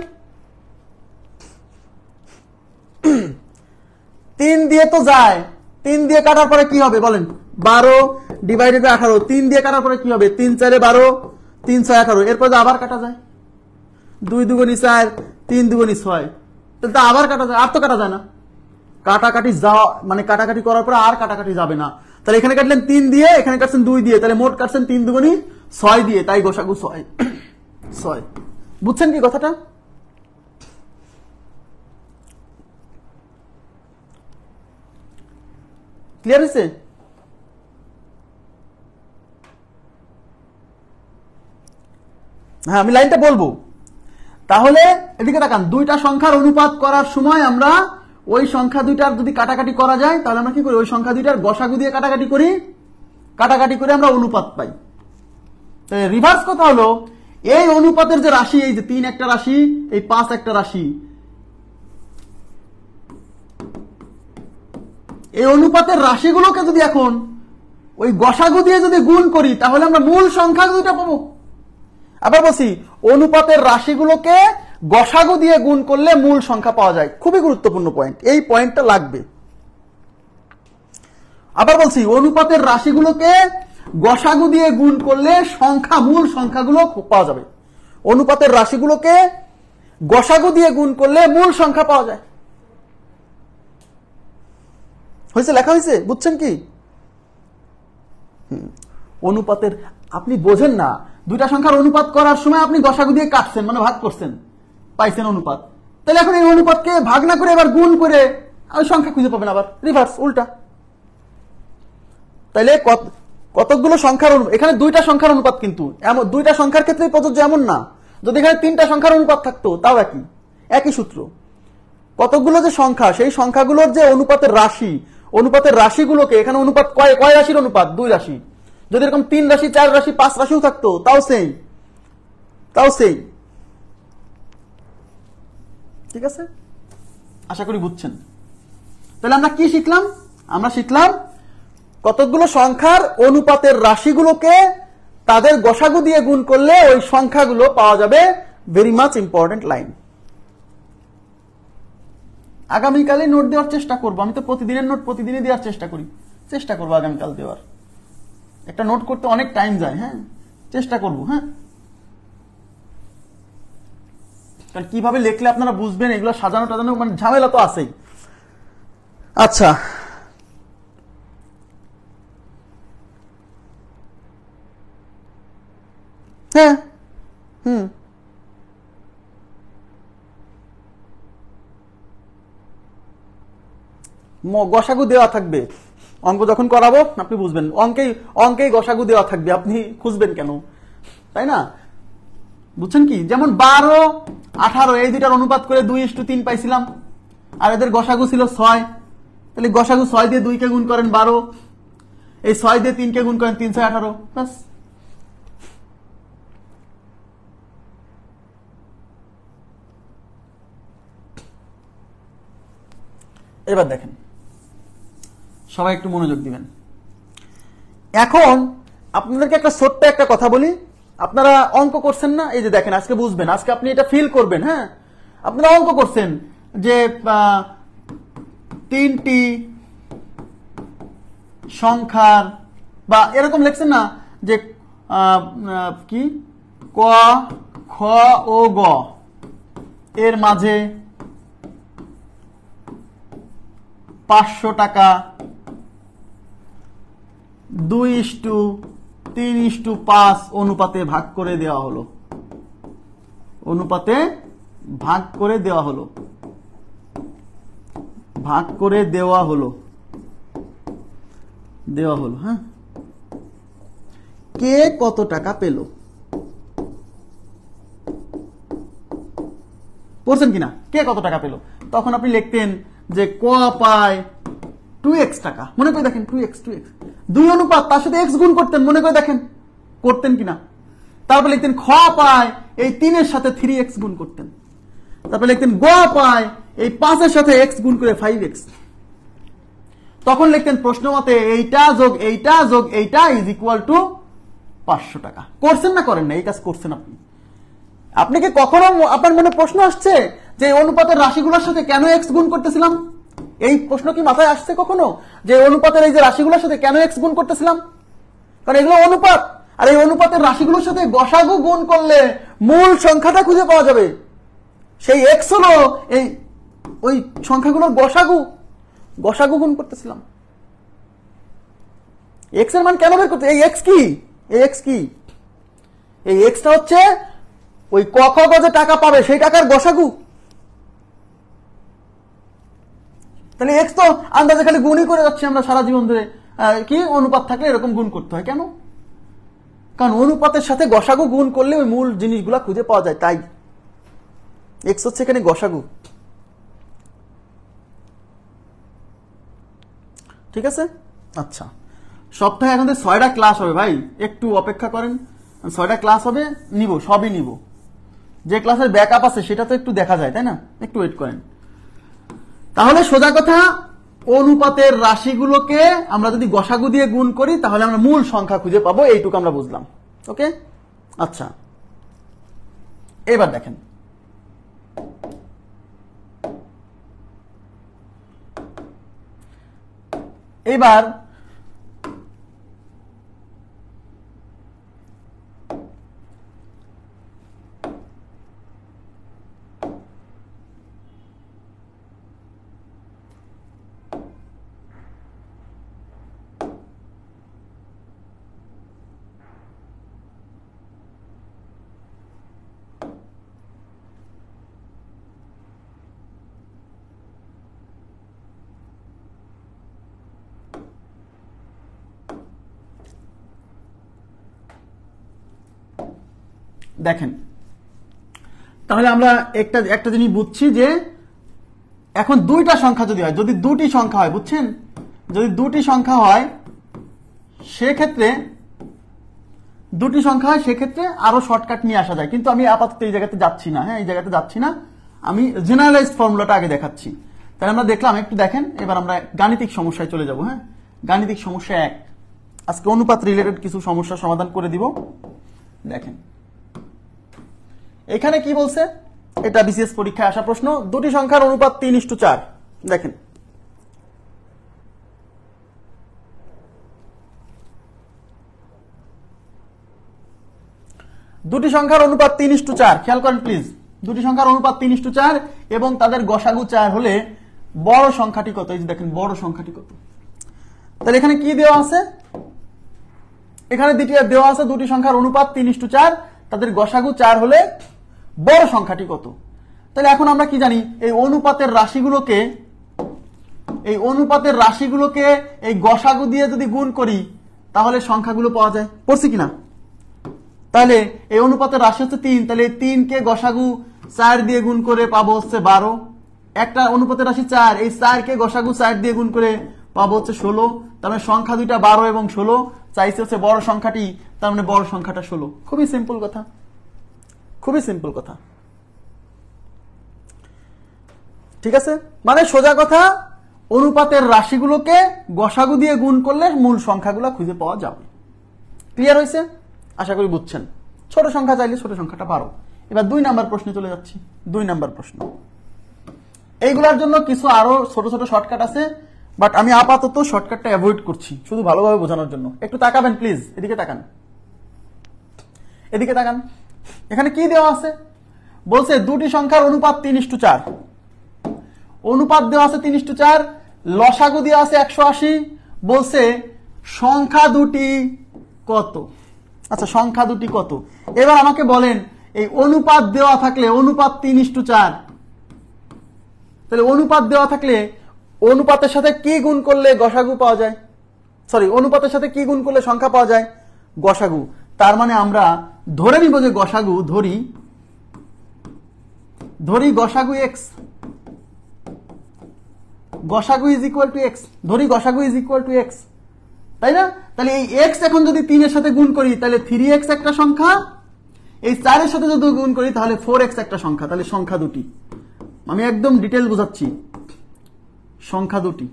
3 দিয়ে তো যায়, 3 দিয়ে কাটার পরে কি হবে বলেন? 12 ডিভাইডেড বাই 18। 3 দিয়ে কাটার পরে কি হবে? 3 4 12, 3 6 18। এরপর আবার কাটা যায়, 2 দুগুণী 4, 3 দুগুণী 6। তাহলে আবার কাটা যায়, আর তো কাটা যায় না। কাটাকাটি যাওয়া মানে কাটাকাটি করার পরে আর কাটাকাটি যাবে না। তাহলে এখানে কাটলেন 3 দিয়ে, এখানে কাটছেন 2 দিয়ে, তাহলে মোট কাটছেন 3 দুগুণী 6 দিয়ে, তাই গসাগু 6। বুঝছেন কি কথাটা? ক্লিয়ার হয়েছে? হ্যাঁ, আমি লাইনটা বলবো। তাহলে এদিকে তাকান, দুইটা সংখ্যার অনুপাত করার সময় আমরা ওই সংখ্যা দুইটার যদি কাটাকাটি করা যায়, তাহলে আমরা কি করি? ওই সংখ্যা দুইটার গসাগু দিয়ে কাটাকাটি করি, কাটাকাটি করে আমরা অনুপাত পাই। রিভার্স কথা হলো, এই অনুপাতের যে রাশি, এই যে 3 একটা রাশি, এই 5 একটা রাশি, এই অনুপাতের রাশিগুলোকে যদি এখন ওই গসাগু দিয়ে যদি গুণ করি, তাহলে আমরা মূল সংখ্যা দুইটা পাবো। আবার বলছি, অনুপাতের রাশিগুলোকে গসাগু দিয়ে গুণ করলে মূল সংখ্যা পাওয়া যায়। খুবই গুরুত্বপূর্ণ পয়েন্ট, এই পয়েন্টটা লাগবে। আবার বলছি, অনুপাতের রাশিগুলোকে গসাগু দিয়ে গুণ করলে মূল সংখ্যাগুলো পাওয়া যাবে। অনুপাতের রাশিগুলোকে গসাগু দিয়ে গুণ করলে মূল সংখ্যা পাওয়া যায়। হয়েছে? লেখা হয়েছে? বুঝছেন কি? অনুপাতের আপনি বোঝেন না, দুইটা সংখ্যার অনুপাত করার সময় আপনি গসাগু দিয়ে কাটছেন মানে ভাগ করছেন, পাইছেন অনুপাত। তাহলে এখন এই অনুপাতকে ভাগ না করে এবার গুণ করে ওই সংখ্যা খুঁজে পাবেন, আবার রিভার্স, উল্টা। তাইলে কতগুলো সংখ্যার এখানে দুইটা সংখ্যার অনুপাত, কিন্তু এমন দুইটা সংখ্যার ক্ষেত্রে প্রযোজ্য এমন না। যদি এখানে 3টা সংখ্যার অনুপাত থাকতো তাও একই সূত্র। কতগুলো যে সংখ্যা, সেই সংখ্যাগুলোর যে অনুপাতের রাশি, অনুপাতের রাশিগুলোকে এখানে অনুপাত কয় রাশির অনুপাত? 2 রাশি। যদি এরকম 3 রাশি, 4 রাশি, 5 রাশিও থাকতো তাও সেই। ঠিক আছে? আশা করি বুঝছেন। তাহলে আমরা কি শিখলাম? আমরা শিখলাম কতগুলো সংখ্যার অনুপাতের রাশিগুলোকে তাদের গসাগু দিয়ে গুণ করলে ওই সংখ্যাগুলো পাওয়া যাবে। Very much important line. আগামীকালে নোট দেওয়ার চেষ্টা করবো। আমি তো প্রতিদিনের নোট প্রতিদিনই দেওয়ার চেষ্টা করবো আগামীকাল দেওয়ার। একটা নোট করতে অনেক টাইম যায়। হ্যাঁ, চেষ্টা করবো। হ্যাঁ, কারণ কিভাবে লিখলে আপনারা বুঝবেন, এগুলো সাজানো টাজানো মানে ঝামেলা তো আছেই। আচ্ছা, হ্যাঁ, গসাগু দেওয়া থাকবে। অঙ্ক যখন করাবো আপনি বুঝবেন, অঙ্কেই গসাগু দেওয়া থাকবে, আপনি খুঁজবেন কেন, তাই না? বুঝছেন কি? যেমন 12, 18 এই দুইটার অনুপাত করে 2:3 পাইছিলাম, আর এদের গসাগু ছিল 6। তাহলে গসাগু 6 দিয়ে 2 কে গুণ করেন 12, এই 6 দিয়ে 3 কে গুণ করেন 3 6 18, বাস। এবার দেখেন, সবাই একটু মনোযোগ দিবেন। এখন আপনাদেরকে একটা ছোট্ট একটা কথা বলি, আপনারা অঙ্ক করছেন না, এই যে দেখেন, আজকে বুঝবেন, আজকে আপনি এটা ফিল করবেন। হ্যাঁ, আপনারা অঙ্ক করছেন যে 3টি সংখ্যার, বা এরকম লিখছেন না যে কি ক, খ ও গ এর মাঝে 500 টাকা 2:3:5 অনুপাতে ভাগ করে দেওয়া হলো, অনুপাতে ভাগ করে দেওয়া হলো, ভাগ করে দেওয়া হলো, দেওয়া হলো। হ্যাঁ, কে কত টাকা পেল? পড়ছেন কিনা? কে কত টাকা পেল? তখন আপনি লিখতেন যে ক পায় 2x টাকা, মনে করে দেখেন 2x 2 অনুপাত, তার সাথে x গুণ করতেন, মনে করে দেখেন করতেন কিনা। তারপর লিখতেন খ পায় এই 3 এর সাথে 3x গুণ করতেন। তারপর লিখতেন গ পায় এই 5 এর সাথে x গুণ করে 5x। তখন লিখতেন প্রশ্ন মতে এইটা যোগ এইটা যোগ এইটা ইজ ইকুয়াল টু 500 টাকা। করছেন না করেন না? এই কাজ করছেন আপনি। আপনি কি কখনো আপনার মনে প্রশ্ন আসছে যে অনুপাতের রাশিগুলোর সাথে কেন x গুণ করতেছিলাম? এই প্রশ্ন কি মাথায় আসছে কখনো যে অনুপাতের এই যে রাশিগুলোর সাথে কেন x গুণ করতেছিলাম? কারণ এগুলো অনুপাত, আর এই অনুপাতের রাশিগুলোর সাথে গসাগু গুণ করলে মূল সংখ্যাটা খুঁজে পাওয়া যাবে। সেই x হলো এই ওই সংখ্যাগুলোর গসাগু গুণ করতেছিলাম। x এর মান কেন বের করতে? এই x কি? এই x কি? এই xটা হচ্ছে ওই ক খ গ যে টাকা পাবে সেই টাকার গসাগু। তাহলে x তো আন্দাজে খালি গুণই করে যাচ্ছি আমরা সারা জীবন ধরে। কি অনুপাত থাকলে এরকম গুণ করতে হয় কেন? কারণ অনুপাতের সাথে গসাগু গুণ করলে ওই মূল জিনিসগুলা খুঁজে পাওয়া যায়, তাই x হচ্ছে এখানে গসাগু। ঠিক আছে? আচ্ছা, সপ্তাহে এখন 6টা ক্লাস হবে ভাই, একটু অপেক্ষা করেন। 6টা ক্লাস হবে, নিব, সবই নিব। যে ক্লাসের ব্যাকআপ আছে সেটা তো একটু দেখা যায়, তাই না? একটু ওয়েট করেন। তাহলে সোজা কথা, অনুপাতের রাশিগুলোকে আমরা যদি গসাগু দিয়ে গুণ করি তাহলে আমরা মূল সংখ্যা খুঁজে পাবো, এইটুকু আমরা বুঝলাম। ওকে, আচ্ছা, এবার দেখেন, এবার দেখেন, তাহলে আমরা একটা জিনিস বুঝছি যে এখন দুইটা সংখ্যা যদি হয়, যদি দুটি সংখ্যা হয়, বুঝছেন, যদি দুটি সংখ্যা হয় সেক্ষেত্রে আরো শর্টকাট নিয়ে আসা যায়, কিন্তু আমি আপাতত এই জায়গাতে যাচ্ছি না। হ্যাঁ, এই জায়গাতে যাচ্ছি না, আমি জেনারেলাইজড ফর্মুলাটা আগে দেখাচ্ছি। তাহলে আমরা দেখলাম, একটু দেখেন, এবার আমরা গাণিতিক সমস্যায় চলে যাব। হ্যাঁ, গাণিতিক সমস্যা 1, আজকে অনুপাত রিলেটেড কিছু সমস্যার সমাধান করে দিব। দেখেন এখানে কি বলছে, এটা বিসিএস পরীক্ষায় আসা প্রশ্ন। দুটি সংখ্যার অনুপাত 3:4। দেখেন, দুটি সংখ্যার অনুপাত 3:4, খেয়াল করেন প্লিজ। দুটি সংখ্যার অনুপাত 3:4 এবং তাদের গসাগু 4 হলে বড় সংখ্যাটি কত? এই যে দেখেন বড় সংখ্যাটি কত। তাহলে এখানে কি দেওয়া আছে? এখানে দেওয়া আছে দুটি সংখ্যার অনুপাত 3:4, তাদের গসাগু 4 হলে বড় সংখ্যাটি কত। তাহলে এখন আমরা কি জানি, এই অনুপাতের রাশিগুলোকে এই গসাগু দিয়ে যদি গুণ করি তাহলে সংখ্যাগুলো পাওয়া যায়। পড়ছি কিনা? তাহলে এই অনুপাতের রাশি হচ্ছে 3, তাহলে 3 কে গসাগু 4 দিয়ে গুণ করে পাবো হচ্ছে 12। একটা অনুপাতের রাশি 4, এই 4 কে গসাগু 4 দিয়ে গুণ করে পাবো হচ্ছে 16। তার মানে সংখ্যা দুইটা 12 এবং 16, চাইছে হচ্ছে বড় সংখ্যাটি, তার মানে বড় সংখ্যাটা 16। খুবই সিম্পল কথা, খুবই সিম্পল কথা। ঠিক আছে, মানে সোজা কথা, অনুপাতের রাশিগুলোকে গসাগু দিয়ে গুণ করলে মূল সংখ্যাগুলো খুঁজে পাওয়া যাবে। ক্লিয়ার হয়েছে? আশা করি বুঝছেন। ছোট সংখ্যা চাইলে ছোট সংখ্যাটা 12। এবার 2 নাম্বার প্রশ্নে চলে যাচ্ছি। 2 নাম্বার প্রশ্ন, এইগুলোর জন্য কিছু আরো ছোট ছোট শর্টকাট আছে, বাট আমি আপাতত শর্টকাটটা অ্যাভয়েড করছি শুধু ভালোভাবে বোঝানোর জন্য। একটু তাকাবেন প্লিজ, এদিকে তাকান, এদিকে তাকান। এখানে কি দেওয়া আছে? বলছে দুটি সংখ্যার অনুপাত 3:4। অনুপাত দেওয়া আছে 3:4, লসাগু দেওয়া আছে 180। বলছে সংখ্যা দুটি কত? আচ্ছা, সংখ্যা দুটি কত? এবার আমাকে বলেন, এই অনুপাত দেওয়া থাকলে, অনুপাত 3:4, তাহলে অনুপাত দেওয়া থাকলে অনুপাতের সাথে কি গুণ করলে গসাগু পাওয়া যায়? সরি, অনুপাতের সাথে কি গুণ করলে সংখ্যা পাওয়া যায়? গসাগু। তার মানে আমরা ধরে নিব যে গসাগু, ধরি গসাগু এক্স, গসাগু ইজ ইকুয়াল টু এক্স, ধরি গসাগু ইজ ইকুয়াল টু এক্স, তাই না? তাহলে এই এক্স এখন যদি 3 এর সাথে গুণ করি তাহলে 3x একটা সংখ্যা, এই 4 এর সাথে যদি গুণ করি তাহলে 4x একটা সংখ্যা, তাহলে সংখ্যা দুটি। আমি একদম ডিটেল বোঝাচ্ছি, সংখ্যা দুটি।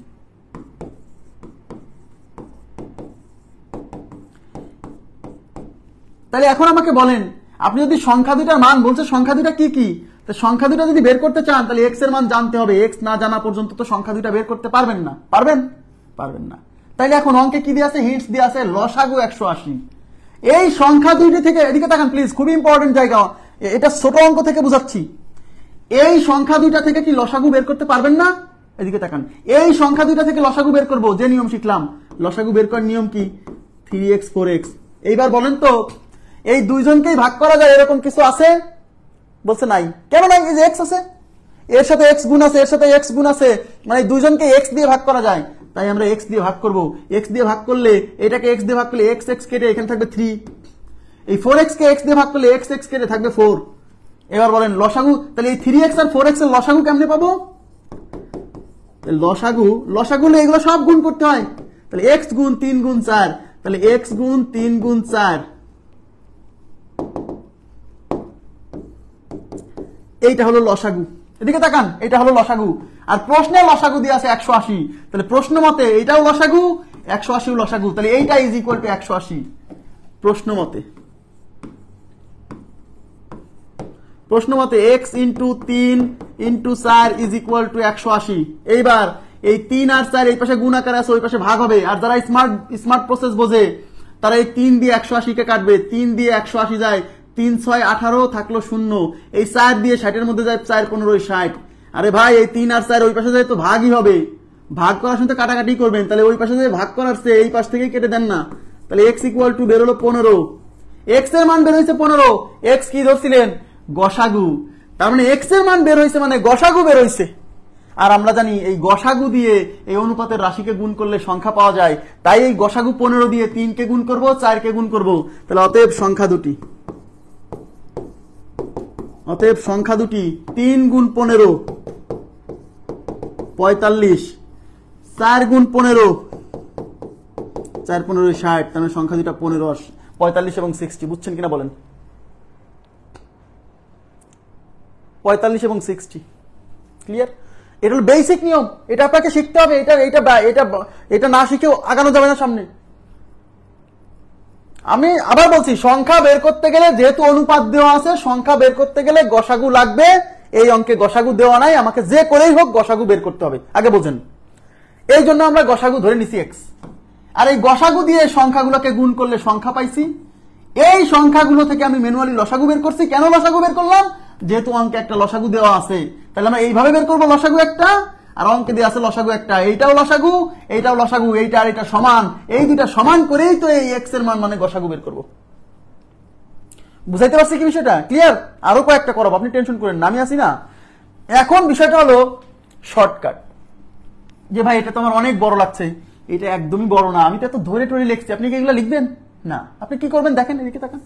তাহলে এখন আমাকে বলেন, আপনি যদি সংখ্যা দুটার মান বলছে, সংখ্যা দুটা কি কি, তো সংখ্যা দুটা যদি বের করতে চান তাহলে এক্স এর মান জানতে হবে। এক্স না জানা পর্যন্ত তো সংখ্যা দুটা বের করতে পারবেন না। পারবেন না। তাইলে এখন অঙ্কে কি দিয়ে আছে? হিন্টস দিয়ে আছে লসাগু 180। এই সংখ্যা দুইটি থেকে, এদিকে তাকান প্লিজ, খুবই ইম্পর্টেন্ট জায়গা, এটা ছোট অঙ্ক থেকে বুঝাচ্ছি। এই সংখ্যা দুইটা থেকে কি লসাগু বের করতে পারবেন না? এদিকে তাকান, এই সংখ্যা দুইটা থেকে লসাগু বের করব, যে নিয়ম শিখলাম। লসাগু বের করার নিয়ম কি? 3x 4x। এইবার বলেন তো, এই দুইজনকেই ভাগ করা যায় এরকম কিছু আছে? বলছে নাই। কেন নাই? এই যে এক্স আছে, এর সাথে এক্স গুণ আছে, এর সাথে এক্স গুণ আছে, মানে দুইজনকে এক্স দিয়ে ভাগ করা যায়। তাই আমরা এক্স দিয়ে ভাগ করব। এক্স দিয়ে ভাগ করলে, এটাকে এক্স দিয়ে ভাগ করলে এক্স এক্স কেটে এখানে থাকবে 3। এই 4x কে এক্স দিয়ে ভাগ করলে এক্স এক্স কেটে থাকবে 4। এবার বলেন লসাগু, তাহলে এই 3x আর 4x এর লসাগু কেমনে পাবো? লসাগু এগুলো সব গুণ করতে হয়। তাহলে x গুণ 3 গুণ 4, তাহলে x গুণ 3 গুণ 4, এইটা হলো লসাগু। এদিকে তাকান, এটা হলো লসাগু। আর প্রশ্নে লসাগু দিয়ে আছে 180, তাহলে প্রশ্ন মতে এইটাও লসাগু, 180 লসাগু, তাহলে এইটা ইজ ইকুয়াল টু 180 প্রশ্ন মতে। x into 3 into 4 is equal to 180। এইবার এই 3 আর 4 এই পাশে গুণ আকারে আছে, ওই পাশে ভাগ হবে। আর যারা স্মার্ট প্রসেস বোঝে তারা এই 3 দিয়ে 180 কে কাটবে, 3 দিয়ে 180 যায়, 3 6 18 থাকলো 0, এই 4 দিয়ে 60 এর মধ্যে যায় 4 15 60। আরে ভাই, এই 3 আর 4 ওই পাশে যায় তো ভাগই হবে, ভাগ করার সময় কাটাকাটি করবেন, তাহলে ওই পাশে যে ভাগ করার চেয়ে এই পাশ থেকেই কেটে দেন না। তাহলে x ইকুয়াল টু বের হলো 15, x এর মান বের হয়েছে 15, x কি ধরছিলেন? গসাগু। তার মানে x এর মান বের হয়েছে মানে গসাগু বের হয়েছে। আর আমরা জানি এই গসাগু দিয়ে এই অনুপাতের রাশিকে গুণ করলে সংখ্যা পাওয়া যায়, তাই এই গসাগু 15 দিয়ে 3 কে গুণ করব, 4 কে গুণ করব, তাহলে অতএব সংখ্যা দুটি। 3 গুণ 15 45, 4 গুণ 15 4 15 60, তার মানে সংখ্যা দুটা 15 45 এবং 60। বুঝছেন কিনা বলেন? 45 এবং 60 ক্লিয়ার? এটা হলো বেসিক নিয়ম, এটা আপনাকে শিখতে হবে। এটা না শিখেও আগানো যাবে না সামনে। আমি আবার বলছি, সংখ্যা বের করতে গেলে, যেহেতু অনুপাত দেওয়া আছে, সংখ্যা বের করতে গেলে গসাগু লাগবে। এই অঙ্কে গসাগু দেওয়া নাই, আমাকে যে করেই হোক গসাগু বের করতে হবে। আগে বোঝেন, এই জন্য আমরা গসাগু ধরে নিছি এক্স। আর এই গসাগু দিয়ে সংখ্যাগুলোকে গুণ করলে সংখ্যা পাইছি। এই সংখ্যাগুলো থেকে আমি ম্যানুয়ালি লসাগু বের করছি। কেন লসাগু বের করলাম? যেহেতু অঙ্কে একটা লসাগু দেওয়া আছে, তাহলে আমরা এইভাবে বের করবো লসাগু একটা, আর অঙ্কে দিয়ে আছে লসাগু একটা। এইটাও লসাগু, এইটাও লসাগু, এইটা আর এটা সমান, এই দুটা সমান করেই তো এই এক্স এর মান মানে গসাগু বের করব। বুঝাইতে পারছি কি বিষয়টা? ক্লিয়ার? আরো কয়েকটা করাবো, আপনি টেনশন করেন না, আমি আছি না। এখন বিষয়টা হলো শর্টকাট, যে ভাই এটা তো আমার অনেক বড় লাগছে, এটা একদমই বড় না, আমি তো এত ধরে টরে লিখছি, আপনি কি এগুলো লিখবেন না? আপনি কি করবেন দেখেন, এদিকে তাকান।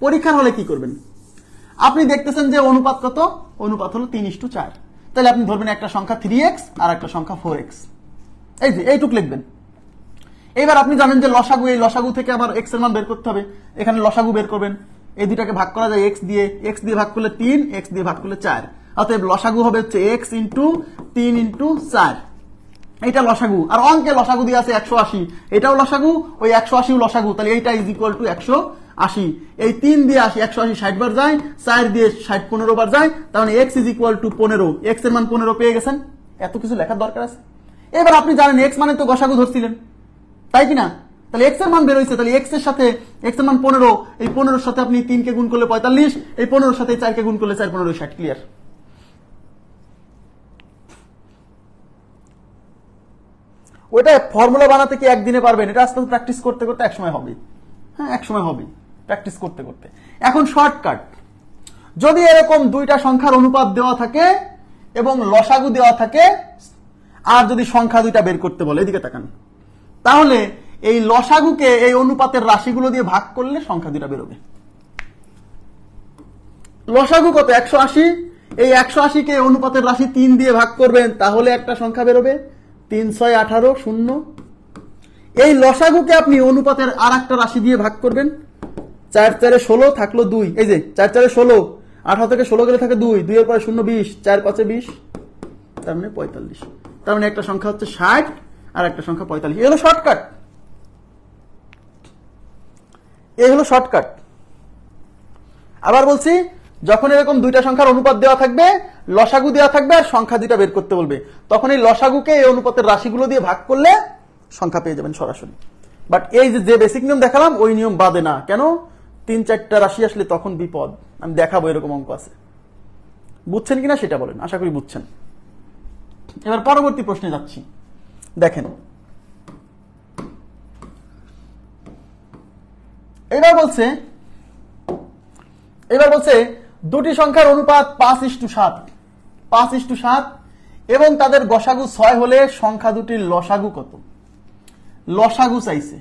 পরীক্ষার হলে কি করবেন? আপনি দেখতেছেন যে অনুপাত কত, অনুপাত হলো 3:4, তাহলে আপনি ধরবেন একটা সংখ্যা 3x আর একটা সংখ্যা 4x, এই যে এইটুক লিখবেন। এবার আপনি জানেন যে লসাগু, এই লসাগু থেকে আবার x এর মান বের করতে হবে, এখানে লসাগু বের করবেন। এই দুটাকে ভাগ করা যায় x দিয়ে ভাগ করলে 3, x দিয়ে ভাগ করলে 4, অতএব লসাগু হবে হচ্ছে x ইন্টু 3 ইন্টু 4, এটা লসাগু। আর অঙ্কে লসাগু দিয়ে আছে 180, এটাও লসাগু, ওই 180 লসাগু, তাহলে এইটা ইজ ইকুয়াল টু 180। এই 3 দিয়ে 180 60 বার যায়, 4 দিয়ে 60 15 বার যায়, তার মানে x is equal to 15, x এর মান 15 পেয়ে গেছেন। এত কিছু লেখার দরকার আছে? এবার আপনি জানেন x মানে তো গসাগু ধরছিলেন, তাই কিনা? তাহলে x এর মান বের হয়েছে, তাহলে x এর সাথে x এর মান 15, এই 15 এর সাথে আপনি 3 কে গুণ করলে 45, এই 15 এর সাথে 4 কে গুণ করলে 4 15 60। ক্লিয়ার? ওইটা ফর্মুলা বানাতে কি একদিনে পারবেন? এটা আস্তে আস্তে প্র্যাকটিস করতে করতে একসময় হবে। হ্যাঁ, একসময় হবে, প্র্যাকটিস করতে করতে। এখন শর্টকাট, যদি এরকম দুইটা সংখ্যার অনুপাত দেওয়া থাকে এবং লসাগু দেওয়া থাকে, আর যদি সংখ্যা দুইটা বের করতে বলে, এদিকে তাকান, তাহলে এই লসাগুকে এই অনুপাতের রাশিগুলো দিয়ে ভাগ করলে সংখ্যা দুইটা বেরোবে। লসাগু কত? 180, এই 180 কে অনুপাতের রাশি 3 দিয়ে ভাগ করবেন, তাহলে একটা সংখ্যা বেরোবে 3 6 18 0। এই লসাগুকে আপনি অনুপাতের আর একটা রাশি দিয়ে ভাগ করবেন, 4 4 16 থাকলো 2, এই যে 4 4 16, 18 থেকে 16 গেলে থাকে 2, 2 এর পরে 0 20, 4 5 20, তার মানে 45। তার মানে একটা সংখ্যা হচ্ছে 60 আর একটা সংখ্যা 45। এই হলো শর্টকাট, এই হলো শর্টকাট। আবার বলছি, যখন এরকম দুইটা সংখ্যার অনুপাত দেওয়া থাকবে, লসাগু দেওয়া থাকবে আর সংখ্যা দুইটা বের করতে বলবে, তখন এই লসাগুকে এই অনুপাতের রাশিগুলো দিয়ে ভাগ করলে সংখ্যা পেয়ে যাবেন সরাসরি। বাট এই যে বেসিক নিয়ম দেখালাম, ওই নিয়ম বাদে না। কেন? 3-4টা রাশি আসলে তখন বিপদ। আমি দেখাবো এরকম অঙ্ক আছে, বুঝছেন কিনা সেটা বলেন, আশা করি বুঝছেন। এবার পরবর্তী প্রশ্নে যাচ্ছি। দেখেন, এবার বলছে দুটি সংখ্যার অনুপাত 5:7, 5:7 এবং তাদের গসাগু 6 হলে সংখ্যা দুটির লসাগু কত? লসাগু চাইছে।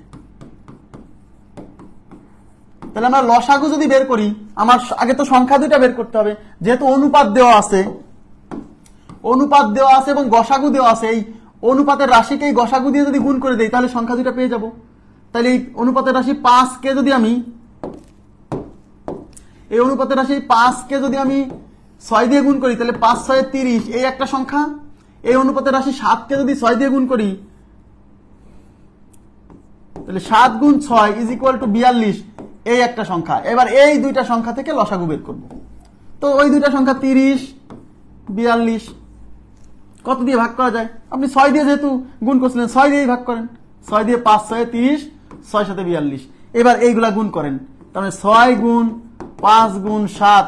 তাহলে আমরা লসাগু যদি বের করি, আমার আগে তো সংখ্যা দুইটা বের করতে হবে, যেহেতু অনুপাত দেওয়া আছে এবং গসাগু দেওয়া আছে, এই অনুপাতের রাশিকে এই গসাগু দিয়ে যদি গুণ করে দেই, তাহলে সংখ্যা দুইটা পেয়ে যাব। তাহলে এই অনুপাতের রাশি 5 কে যদি আমি 6 দিয়ে গুণ করি, তাহলে 5 6 30, এই একটা সংখ্যা। এই অনুপাতের রাশি 7 কে যদি 6 দিয়ে গুণ করি, তাহলে 7 গুণ 6 ইজ ইকুয়াল টু 42, এই একটা সংখ্যা। এবার এই দুইটা সংখ্যা থেকে লসাগু বের করব। তো ওই দুইটা সংখ্যা 30 42 কত দিয়ে ভাগ করা যায়? আপনি 6 দিয়ে যেহেতু গুণ করছিলেন, 6 দিয়েই ভাগ করেন। 6 দিয়ে 5 6 30, 6 7 42। এবার এইগুলা গুণ করেন, তাহলে 6 গুণ 5 গুণ 7,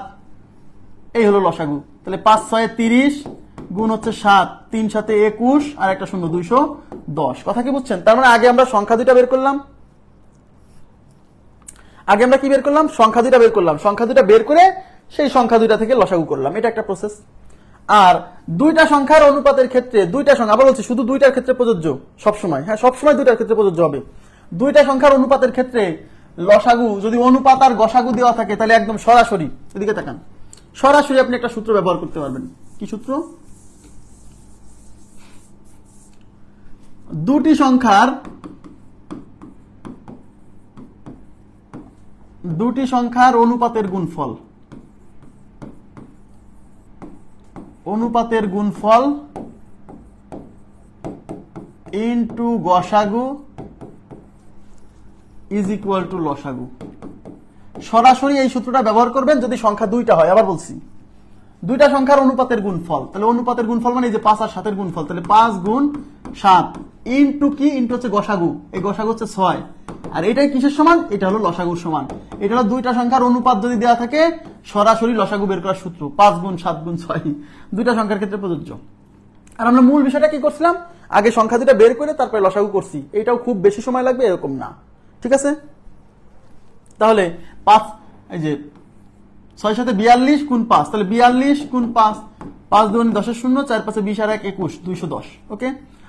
এই হলো লসাগু। তাহলে 5 6 30 গুণ হচ্ছে 7, 3 7 21 আর একটা 0 210। কথা কি বুঝছেন? তার মানে আগে আমরা সংখ্যা দুইটা বের করলাম, সংখ্যা দুইটা বের করে সেই সংখ্যা দুইটা থেকে লসাগু করলাম, এটা একটা প্রসেস। আর দুইটা সংখ্যার অনুপাতের ক্ষেত্রে, দুইটা সংখ্যা, আবার বলছি শুধু দুইটার ক্ষেত্রে প্রযোজ্য সবসময়, হ্যাঁ সবসময় দুইটার ক্ষেত্রে প্রযোজ্য হবে। দুইটা সংখ্যার অনুপাতের ক্ষেত্রে লসাগু যদি অনুপাত আর গসাগু দেওয়া থাকে, তাহলে একদম সরাসরি, এদিকে তাকান, সরাসরি আপনি একটা সূত্র ব্যবহার করতে পারবেন। কি সূত্র? দুটি সংখ্যার অনুপাতের গুণফল ইনটু গসাগু ইজ ইকুয়াল টু লসাগু। সরাসরি এই সূত্রটা ব্যবহার করবেন যদি সংখ্যা দুইটা হয়। আবার বলছি, দুইটা সংখ্যার অনুপাতের গুণফল, তাহলে অনুপাতের গুণফল মানে এই যে 5 আর 7 এর গুণফল, তাহলে 5 গুণ 7 ইনটু কি? ইনটু হচ্ছে গসাগু, এই গসাগু হচ্ছে 6, আর এটাই কিসের সমান? এটা হলো লসাগুর সমান। এটা হলো দুইটা সংখ্যার অনুপাত যদি দেওয়া থাকে, সরাসরি লসাগু বের করার সূত্র 5 গুণ 7 গুণ 6, দুইটা সংখ্যার ক্ষেত্রে প্রযোজ্য। আর আমরা মূল বিষয়টা কি করছিলাম? আগে সংখ্যা দুইটা বের করে তারপরে লসাগু করছি। এটাও খুব বেশি সময় লাগবে এরকম না, ঠিক আছে? তাহলে 5, এই যে 6 সাথে 42 গুণ 5, তাহলে 42 গুণ 5, 5 2 10 শূন্য, 4 5 20 আর 1 21, 210। ওকে,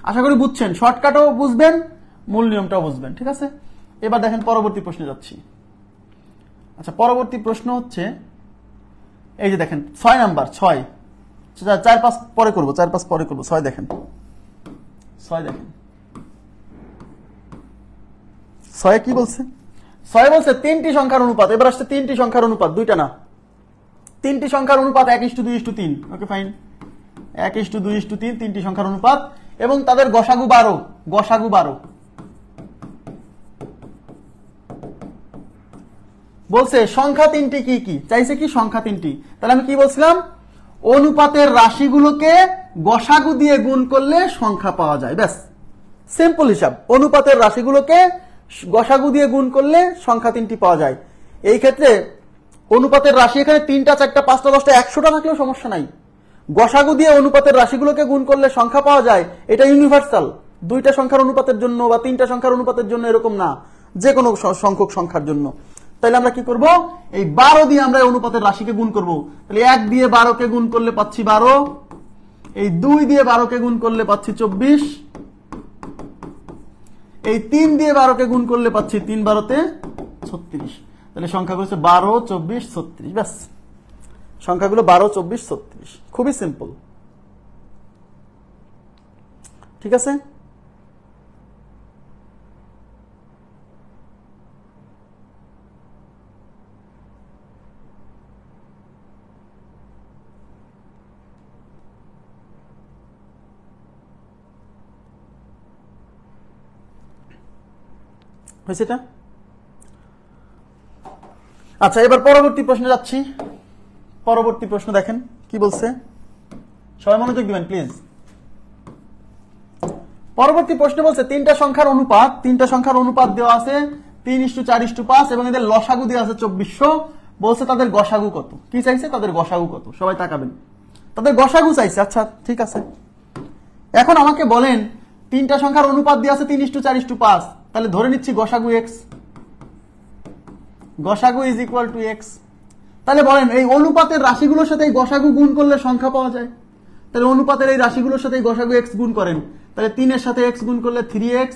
আশা করি বুঝছেন, শর্টকাটও বুঝবেন, মূল নিয়মটাও বুঝবেন। ঠিক আছে, এবার দেখেন পরবর্তী প্রশ্নে যাচ্ছি। আচ্ছা, পরবর্তী প্রশ্ন হচ্ছে এই যে দেখেন 6 নাম্বার, 6, 4 5 পরে করব, 4 5 পরে করব, 6 দেখেন, 6 দেখেন, 6 কি বলছে? 6 বলছে 3টি সংখ্যার অনুপাত। এবার আসছে 3টি সংখ্যার অনুপাত, দুইটা না, 3টি সংখ্যার অনুপাত 1:2:3। ওকে ফাইন, 1:2:3, 3টি সংখ্যার অনুপাত এবং তাদের গসাগু 12, গসাগু 12। বলছে সংখ্যা 3টি কি কি, চাইছে কি সংখ্যা 3টি। তাহলে আমি কি বলছিলাম, অনুপাতের রাশিগুলোকে গসাগু দিয়ে গুণ করলে সংখ্যা পাওয়া যায়। ব্যাস, সিম্পল হিসাব, অনুপাতের রাশিগুলোকে গসাগু দিয়ে গুণ করলে সংখ্যা 3টি পাওয়া যায়। এই ক্ষেত্রে অনুপাতের রাশি এখানে 3টা 4টা 5টা 10টা 100টা থাকলেও সমস্যা নাই। গসাগু দিয়ে অনুপাতের রাশিগুলোকে গুণ করলে সংখ্যা পাওয়া যায়, এটা ইউনিভার্সাল। 2টা সংখ্যার অনুপাতের জন্য বা 3টা সংখ্যার অনুপাতের জন্য এরকম না, যে কোনো সংখ্যক সংখ্যার জন্য। তাহলে আমরা কি করব, এই 12 দিয়ে আমরা অনুপাতের রাশিকে গুণ করব। তাহলে 1 দিয়ে 12কে গুণ করলে পাচ্ছি 12, এই 2 দিয়ে 12কে গুণ করলে পাচ্ছি 24, এই 3 দিয়ে 12কে গুণ করলে পাচ্ছি 3 12 36। তাহলে সংখ্যা হচ্ছে 12 24 36। ব্যাস, সংখ্যাগুলো 12 24 36, খুবই সিম্পল। ঠিক আছে, হয়েছে এটা? আচ্ছা, এবার পরবর্তী প্রশ্নে যাচ্ছি। পরবর্তী প্রশ্ন দেখেন কি বলছে, সবাই মনোযোগ দিবেন প্লিজ। পরবর্তী প্রশ্ন বলছে 3টা সংখ্যার অনুপাত, 3টা সংখ্যার অনুপাত দেওয়া আছে 3:4:5 এবং এদের লসাগু দেওয়া আছে 2400। বলছে তাদের গসাগু কত। কি চাইছে, তাদের গসাগু কত, সবাই তাকাবেন, তাদের গসাগু চাইছে। আচ্ছা ঠিক আছে, এখন আমাকে বলেন 3টা সংখ্যার অনুপাত দেওয়া আছে 3:4:5, তাহলে ধরে নিচ্ছি গসাগু x, গসাগু ইজ ইকুয়াল টু x। তাহলে বলেন এই অনুপাতের রাশিগুলোর সাথে গসাগু গুণ করলে সংখ্যা পাওয়া যায়। তাহলে অনুপাতের এই রাশিগুলোর সাথে গসাগু x গুণ করেন, তাহলে 3 এর সাথে x গুণ করলে 3x,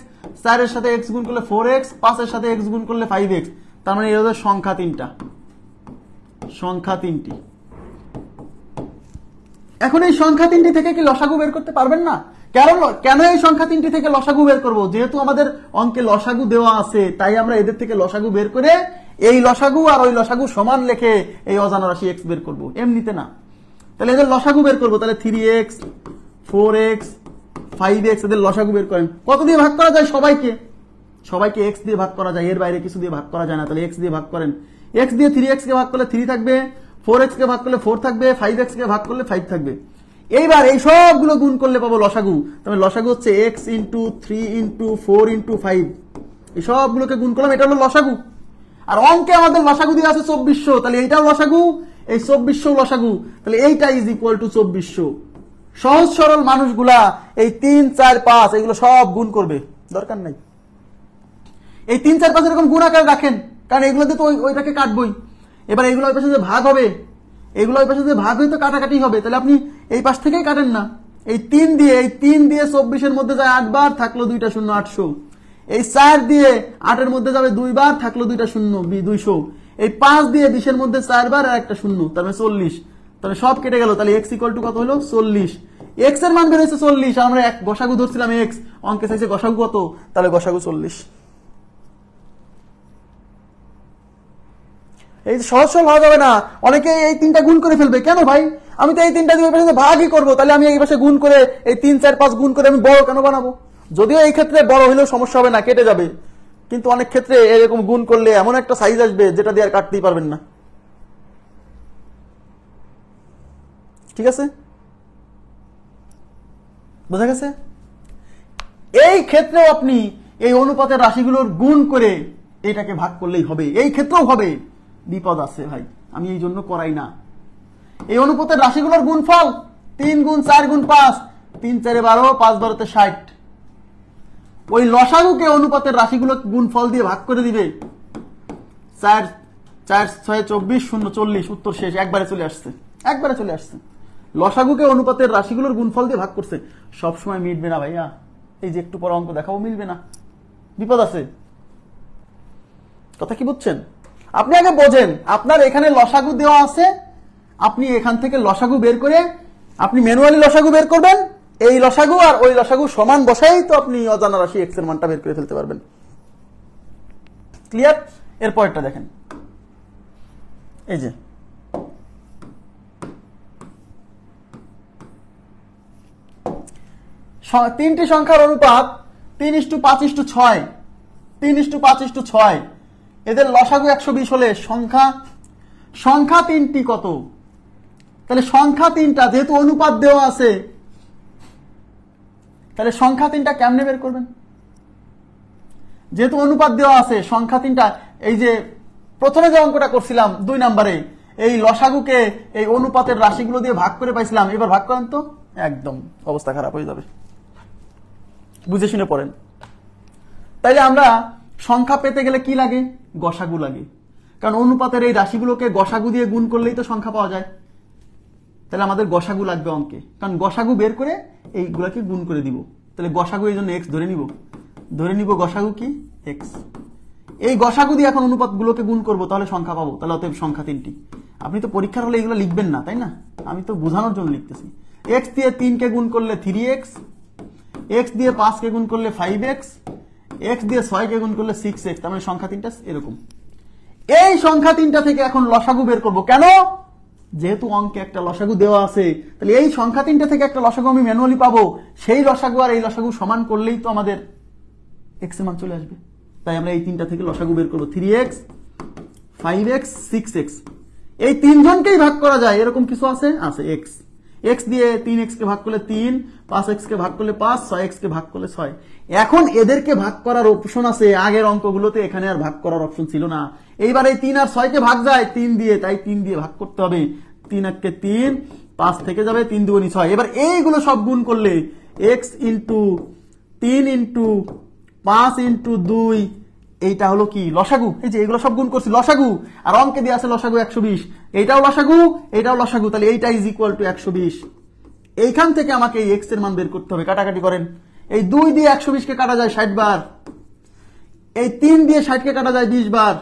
4 এর সাথে x গুণ করলে 4x, 5 এর সাথে x গুণ করলে 5x। তার মানে এর সংখ্যা 3টা, সংখ্যা 3টি। এখন এই সংখ্যা 3টি থেকে কি লসাগু বের করতে পারবেন না? কেন এই সংখ্যা 3টি থেকে লসাগু বের করব? যেহেতু আমাদের অঙ্কে লসাগু দেওয়া আছে, তাই আমরা এদের থেকে লসাগু বের করে এই লসাগু আর ওই লসাগু সমান লিখে এই অজানা রাশি x বের করব, এমনিতে না। তাহলে এদের লসাগু বের করব, তাহলে 3x 4x 5x, এদের লসাগু বের করেন। কত দিয়ে ভাগ করা যায়? সবাইকে x দিয়ে ভাগ করা যায়, এর বাইরে কিছু দিয়ে ভাগ করা যায় না। তাহলে x দিয়ে ভাগ করেন, x দিয়ে 3x কে ভাগ করলে 3 থাকবে, 4x কে ভাগ করলে 4 থাকবে, 5x কে ভাগ করলে 5 থাকবে। এইবার এই সবগুলো গুণ করলে পাবো লসাগু। তাহলে লসাগু হচ্ছে x ইন্টু 3 ইন্টু 4 ইন্টু 5, এই সবগুলোকে গুণ করলাম, এটা হলো লসাগু। আর অঙ্কে আমাদের লসাগু দিয়ে আছে 2400, তাহলে এইটাও লসাগু, এই 2400 লসাগু, তাহলে এইটা ইজ ইকুয়াল টু 2400। সহজ সরল মানুষগুলা এই 3 4 5 এগুলো সব গুণ করবে, দরকার নাই এই 3 4 5 এরকম গুণ আকারে রাখেন, কারণ এগুলোতে তো ওইটাকে কাটবই। এবার এগুলো ওই পাশে যে ভাগ হবে, এগুলো ওই পাশে যে ভাগ হয়ে তো কাটাকাটি হবে, তাহলে আপনি এই পাশ থেকেই কাটেন না। এই 3 দিয়ে 24 এর মধ্যে যায় 8 বার, থাকলো 2টা শূন্য 800। এই 4 দিয়ে 8 এর মধ্যে যাবে 2 বার, থাকলো 2টা শূন্য 200। এই 5 দিয়ে 20 এর মধ্যে 4 বার আর একটা শূন্য, তার মানে 40। তাহলে সব কেটে গেল, তাহলে x ইকুয়াল টু কত হলো? 40। x এর মান বের হয়েছে 40, আর আমরা এক গসাগু ধরছিলাম x, অঙ্কে চাইছে গসাগু কত, তাহলে গসাগু 40। এই সহজ সরল হওয়া যাবে না, অনেকে এই 3টা গুণ করে ফেলবে। কেন ভাই, আমি তো এই 3টা দিয়ে পাশে ভাগই করবো, তাহলে আমি এই পাশে গুণ করে এই 3 4 5 গুণ করে আমি বড় কেন বানাবো? যদিও এই ক্ষেত্রে বড় হলেও সমস্যা হবে না, কেটে যাবে, কিন্তু অনেক ক্ষেত্রে এরকম গুণ করলে এমন একটা সাইজ আসবে যেটা দিয়ে আর কাটতেই পারবেন না। ঠিক আছে, বোঝা গেছে? এই ক্ষেত্রেও আপনি এই অনুপাতের রাশিগুলোর গুণ করে এটাকে ভাগ করলেই হবে, এই ক্ষেত্রেও হবে। বিপদ আছে ভাই, আমি এই জন্য করাই না। এই অনুপাতের রাশিগুলোর গুণফল 3 গুণ 4 গুণ 5, 3 4 12, 5 12 60। ওই লসাগুকে অনুপাতের রাশিগুলো গুণফল দিয়ে ভাগ করে দিবে। 4 4 6 24 0 40, উত্তর শেষ, একবারে চলে আসছে, একবারে চলে আসছে। লসাগুকে অনুপাতের রাশিগুলোর গুণফল দিয়ে ভাগ করছে। সবসময় মিটবে না ভাইয়া, এই যে একটু পর অঙ্ক দেখাবো, মিলবে না, বিপদ আছে। কথা কি বুঝছেন? আপনি আগে বোঝেন, আপনার এখানে লসাগু দেওয়া আছে, আপনি এখান থেকে লসাগু বের করে আপনি ম্যানুয়ালি লসাগু বের করবেন, এই লসাগু আর ওই লসাগু সমান বসাই তো আপনি অজানা রাশি এক্স এর মানটা বের করে ফেলতে পারবেন। ক্লিয়ার? এর পরেরটা দেখেন, এই যে তিনটি সংখ্যার অনুপাত 3:5:6, 3:5:6, এদের লসাগু 120 হলে সংখ্যা তিনটি কত? তাহলে সংখ্যা তিনটা, যেহেতু অনুপাত দেওয়া আছে, তাহলে সংখ্যা তিনটা কেমনে বের করবেন? যেহেতু অনুপাত দেওয়া আছে, সংখ্যা তিনটা, এই যে প্রথমে যে অঙ্কটা করছিলাম 2 নম্বরে, এই লসাগুকে এই অনুপাতের রাশিগুলো দিয়ে ভাগ করে পাইছিলাম, এবার ভাগ করেন তো, একদম অবস্থা খারাপ হয়ে যাবে। বুঝে শুনে পড়েন। তাইলে আমরা সংখ্যা পেতে গেলে কি লাগে? গসাগু লাগে, কারণ অনুপাতের এই রাশিগুলোকে গসাগু দিয়ে গুণ করলেই তো সংখ্যা পাওয়া যায়। তাহলে আমাদের গসাগু লাগবে অঙ্কে, কারণ গসাগু বের করে এইগুলাকে গুণ করে দিব। তাহলে গসাগু এই জন্য এক্স ধরে নিব গসাগু কি এক্স। এই গসাগু দিয়ে এখন অনুপাতগুলোকে গুণ করব, তাহলে সংখ্যা পাবো। তাহলে অতএব সংখ্যা তিনটি। আপনি তো পরীক্ষার হলে এগুলো লিখবেন না, তাই না? আমি তো বোঝানোর জন্য লিখতেছি। এক্স দিয়ে 3 কে গুণ করলে 3x, এক্স দিয়ে 5 কে গুণ করলে 5x, এক্স দিয়ে 6 কে গুণ করলে 6x। তার মানে সংখ্যা তিনটা এরকম। এই সংখ্যা তিনটা থেকে এখন লসাগু বের করব। কেন? যেহেতু অঙ্কে একটা লসাগু দেওয়া আছে, তাহলে এই সংখ্যা তিনটা থেকে একটা লসাগু আমি ম্যানুয়ালি পাবো। সেই লসাগু আর এই লসাগু সমান করলেই তো আমাদের এক্স এর মান চলে আসবে। তাই আমরা এই তিনটা থেকে লসাগু বের করবো। 3x, 5x, 6x। এই তিনজনকেই ভাগ করা যায়, এরকম কিছু আছে? আছে। x দিয়ে 3x কে ভাগ করলে 3, 5x কে ভাগ করলে 5, 6x কে ভাগ করলে 6। এখন এদেরকে ভাগ করার অপশন আছে, আগের অঙ্কগুলোতে এখানে আর ভাগ করার অপশন ছিল না। এইবার এই 3 আর 6 কে ভাগ যায় 3 দিয়ে, তাই 3 দিয়ে ভাগ করতে হবে। 3 কে 3, 5 থেকে যাবে 3 দুগুণী 6। এবার এইগুলো সব গুণ করলে x ইন্টু 3 ইন্টু 5 ইন্টু 2, এইটা হলো কি লসাগু। এই যে এগুলো সব গুণ করছি লসাগু, আর অঙ্কে দিয়ে আছে লসাগু 120। এইটাও লসাগু, এইটাও লসাগু, তাহলে এইটা ইজ ইকুয়াল টু 120। এইখান থেকে আমাকে এই এক্স এর মান বের করতে হবে। কাটাকাটি করেন। এই 2 দিয়ে 120 কে কাটা যায় 60 বার, এই 3 দিয়ে 60 কে কাটা যায় 20 বার,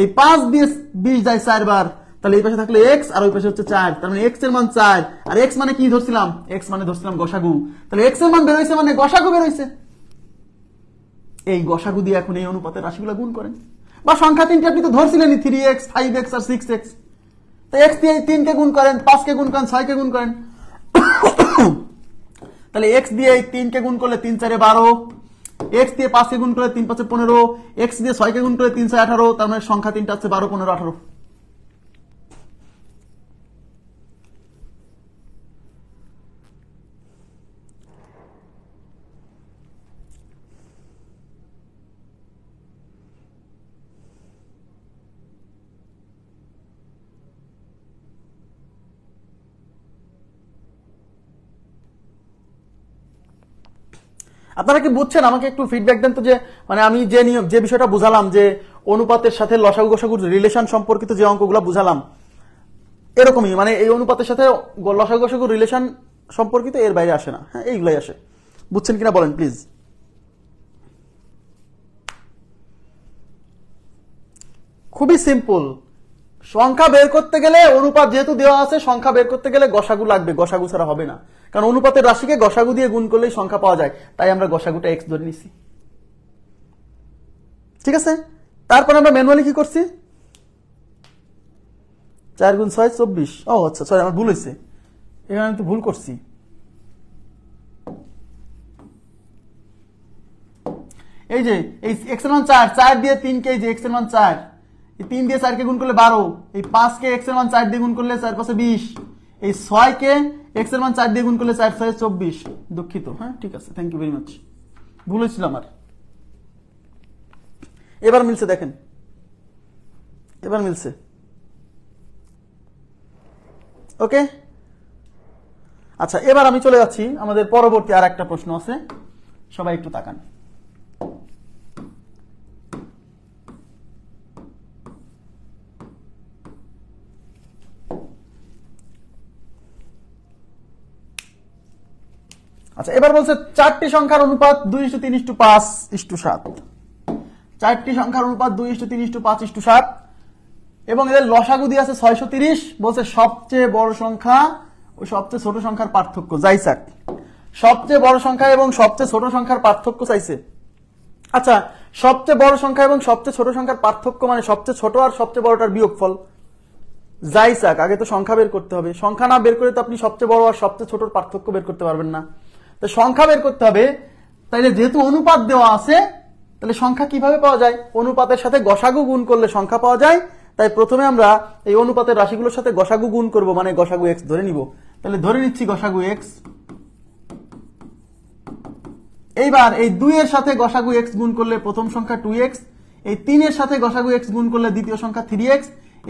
এই 5 দিয়ে 20 যায় 4 বার। তাহলে এই পাশে থাকলে এক্স আর ওই পাশে হচ্ছে 4, তার মানে এক্স এর মান 4। আর এক্স মানে কি ধরছিলাম? এক্স মানে ধরছিলাম গসাগু। তাহলে এক্স এর মান বের হইছে মানে গসাগু বের হইছে। এই গসাগু দিয়ে এখন এই অনুপাতের রাশিগুলো গুণ করেন। বা সংখ্যা তিনটি আপনি তো ধরছিলেনই, 3x, 5x আর 6x। তো x দিয়ে 3 কে গুণ করেন, 5 কে গুণ করেন, 6 কে গুণ করেন। তাহলে x দিয়ে 3 কে গুণ করলে 3 4 12, x দিয়ে 5 কে গুণ করলে 3 5 15, x দিয়ে 6 কে গুণ করলে 3 6 18। তার মানে সংখ্যা তিনটা আছে 12 15 18। আপনারা কি বুঝছেন? আমাকে একটু ফিডব্যাক দেন তো, যে মানে আমি যে নিয়ম, যে বিষয়টা বুঝালাম, যে অনুপাতের সাথে লসাগু গসাগুর রিলেশন সম্পর্কিত যে অঙ্কগুলো বুঝালাম, এরকমই মানে এই অনুপাতের সাথে লসাগু গসাগুর রিলেশন সম্পর্কিত, এর বাইরে আসে না। হ্যাঁ, এইগুলাই আসে। বুঝছেন কিনা বলেন প্লিজ। খুবই সিম্পল। সংখ্যা বের করতে গেলে, অনুপাত যেহেতু দেওয়া আছে, সংখ্যা বের করতে গেলে গসাগু লাগবে, গসাগু ছাড়া হবে না। কারণ অনুপাতের রাশিকে গসাগু দিয়ে গুণ করলেই সংখ্যা পাওয়া যায়, তাই আমরা গসাগুটা এক্স ধরে নিছি। ঠিক আছে? তারপর আমরা ম্যানুয়ালি কি করছি? 4 গুণ 6 24। ও আচ্ছা, সরি, আমার ভুল হয়েছে, এখানে আমি তো ভুল করছি। এই যে এই এক্স এর মান 4, 4 দিয়ে 3 কে, এই যে এক্স এর মান 4, এই 3 দিয়ে 4 কে গুণ করলে 12, এই 5 কে এক্স এর মান 4 দিয়ে গুণ করলে 4 5 20, এই 6 কে এক্স এর মান 4 দিয়ে গুণ করলে 4 6 24। দুঃখিত। হ্যাঁ, ঠিক আছে, থ্যাংক ইউ ভেরি মাচ, ভুল হয়েছিল আমার। এবার মিলছে, দেখেন এবার মিলছে। ওকে, আচ্ছা, এবার আমি চলে যাচ্ছি, আমাদের পরবর্তী আর একটা প্রশ্ন আছে, সবাই একটু তাকান। আচ্ছা, এবার বলছে চারটি সংখ্যার অনুপাত 2:3:5:7। চারটি সংখ্যার অনুপাত 2:3:5:7 এবং এদের লসাগু দিয়ে আছে 630। বলছে সবচেয়ে বড় সংখ্যা ও সবচেয়ে ছোট সংখ্যার পার্থক্য যাইসাক। সবচেয়ে বড় সংখ্যা এবং সবচেয়ে ছোট সংখ্যার পার্থক্য চাইছে। আচ্ছা, সবচেয়ে বড় সংখ্যা এবং সবচেয়ে ছোট সংখ্যার পার্থক্য মানে সবচেয়ে ছোট আর সবচেয়ে বড়টার বিয়োগফল। যাইসাক, আগে তো সংখ্যা বের করতে হবে। সংখ্যা না বের করে তো আপনি সবচেয়ে বড় আর সবচেয়ে ছোটর পার্থক্য বের করতে পারবেন না। তো সংখ্যা বের করতে হবে। তাইলে যেহেতু অনুপাত দেওয়া আছে, তাহলে সংখ্যা কিভাবে পাওয়া যায়? অনুপাতের সাথে গসাগু গুণ করলে সংখ্যা পাওয়া যায়। তাই প্রথমে আমরা এই অনুপাতের রাশিগুলোর সাথে গসাগু গুণ করব, মানে গসাগু এক্স ধরে নিব। তাহলে ধরে নিচ্ছি গসাগু এক্স। এইবার এই 2 এর সাথে গসাগু এক্স গুণ করলে প্রথম সংখ্যা 2x, এই 3 এর সাথে গসাগু এক্স গুণ করলে দ্বিতীয় সংখ্যা 3x,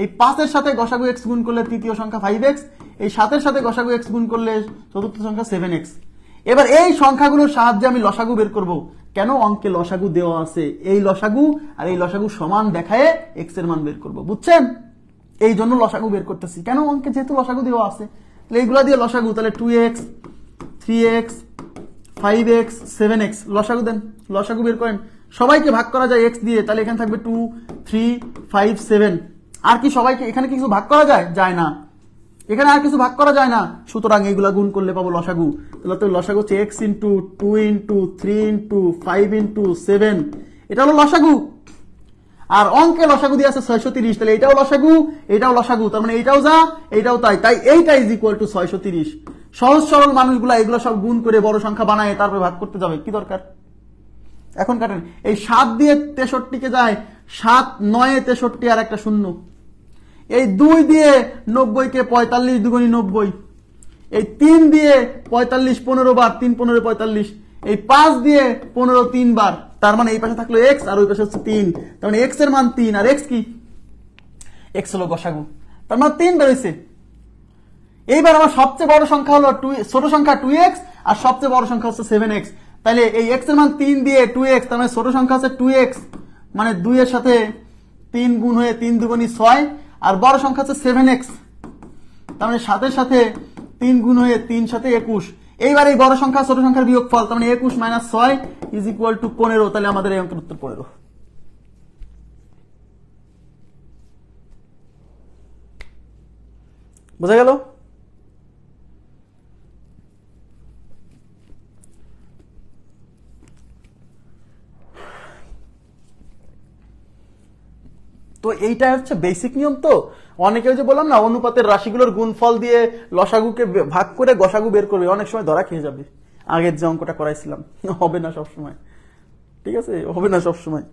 এই 5 এর সাথে গসাগু এক্স গুণ করলে তৃতীয় সংখ্যা 5x, এই 7 এর সাথে গসাগু এক্স গুণ করলে চতুর্থ সংখ্যা 7x। এবার এই সংখ্যাগুলোর সাহায্যে আমি লসাগু বের করব। কেন? অঙ্কে লসাগু দেওয়া আছে। এই লসাগু আর এই লসাগু সমান দেখায় এক্স এর মান বের করব। বুঝছেন? এই জন্য লসাগু বের করতেছি। কেন? অঙ্কে যেহেতু লসাগু দেওয়া আছে। তাহলে এইগুলা দিয়ে লসাগু, তাহলে 2x, 3x, 5x, 7x লসাগু দেন। লসাগু বের করেন। সবাইকে ভাগ করা যায় x দিয়ে, তাহলে এখানে থাকবে 2, 3, 5, 7। আর কি সবাইকে এখানে কিছু ভাগ করা যায়? যায় না। এখানে আর কিছু ভাগ করা যায় না। সুতরাং এইগুলা গুণ করলে পাবো লসাগু। তাহলে তো লসাগু হচ্ছে x into 2 into 3 into 5 into 7। এটা হলো লসাগু। আর অঙ্কে লসাগু দিয়ে আছে 630। তাহলে এটাও লসাগু, এটাও লসাগু। তার মানে এইটাও যা, এইটাও তাই। তাই এইটা ইজ ইকুয়াল টু 630। সহজ সরল মানুষগুলা এগুলো সব গুণ করে বড় সংখ্যা বানায় তারপরে ভাগ করতে যাবে। কি দরকার? এখন কাটেন। এই 7 দিয়ে 63 যায়। 7, 9 63 আর একটা শূন্য। এই 2 দিয়ে 90 কে 45 দুগুণী 90। এই 3 দিয়ে 45 15 বার, 3 15 45। এই 5 দিয়ে 15 3 বার। তার মানে এই পাশে থাকলো x আর ওই পাশে হচ্ছে 3। তার মানে x এর মান 3 আর x কি? x হলো গসাগু। তার মানে 3 বেরোইছে। এইবার আমার সবচেয়ে বড় সংখ্যা হলো 2, ছোট সংখ্যা 2x আর সবচেয়ে বড় সংখ্যা হচ্ছে 7x। তাহলে এই x এর মান 3 দিয়ে 2x, তার মানে ছোট সংখ্যা হচ্ছে 2x, মানে 2 এর সাথে 3 গুণ হয়ে 3 দুগুণী 6 আর বড় সংখ্যা হচ্ছে 7x, তার মানে 7 এর সাথে 3 গুণ হয়ে 3 সাথে 21। এইবার এই বড় সংখ্যা ছোট সংখ্যার বিয়োগফল, তার মানে 21 - 6 ইজ ইকুয়াল টু 15। তাহলে আমাদের এই অঙ্কের উত্তর 15। বোঝা গেল? তো এইটা হচ্ছে বেসিক নিয়ম। তো অনেকে যে বললাম না, অনুপাতের রাশিগুলোর গুণফল দিয়ে লসাগুকে ভাগ করে গসাগু বের করবে, অনেক সময় ধরা খেয়ে যাবে। আগের যে অঙ্কটা করাইছিলাম, হবে না সব সময়। ঠিক আছে, হবে না সব সময়।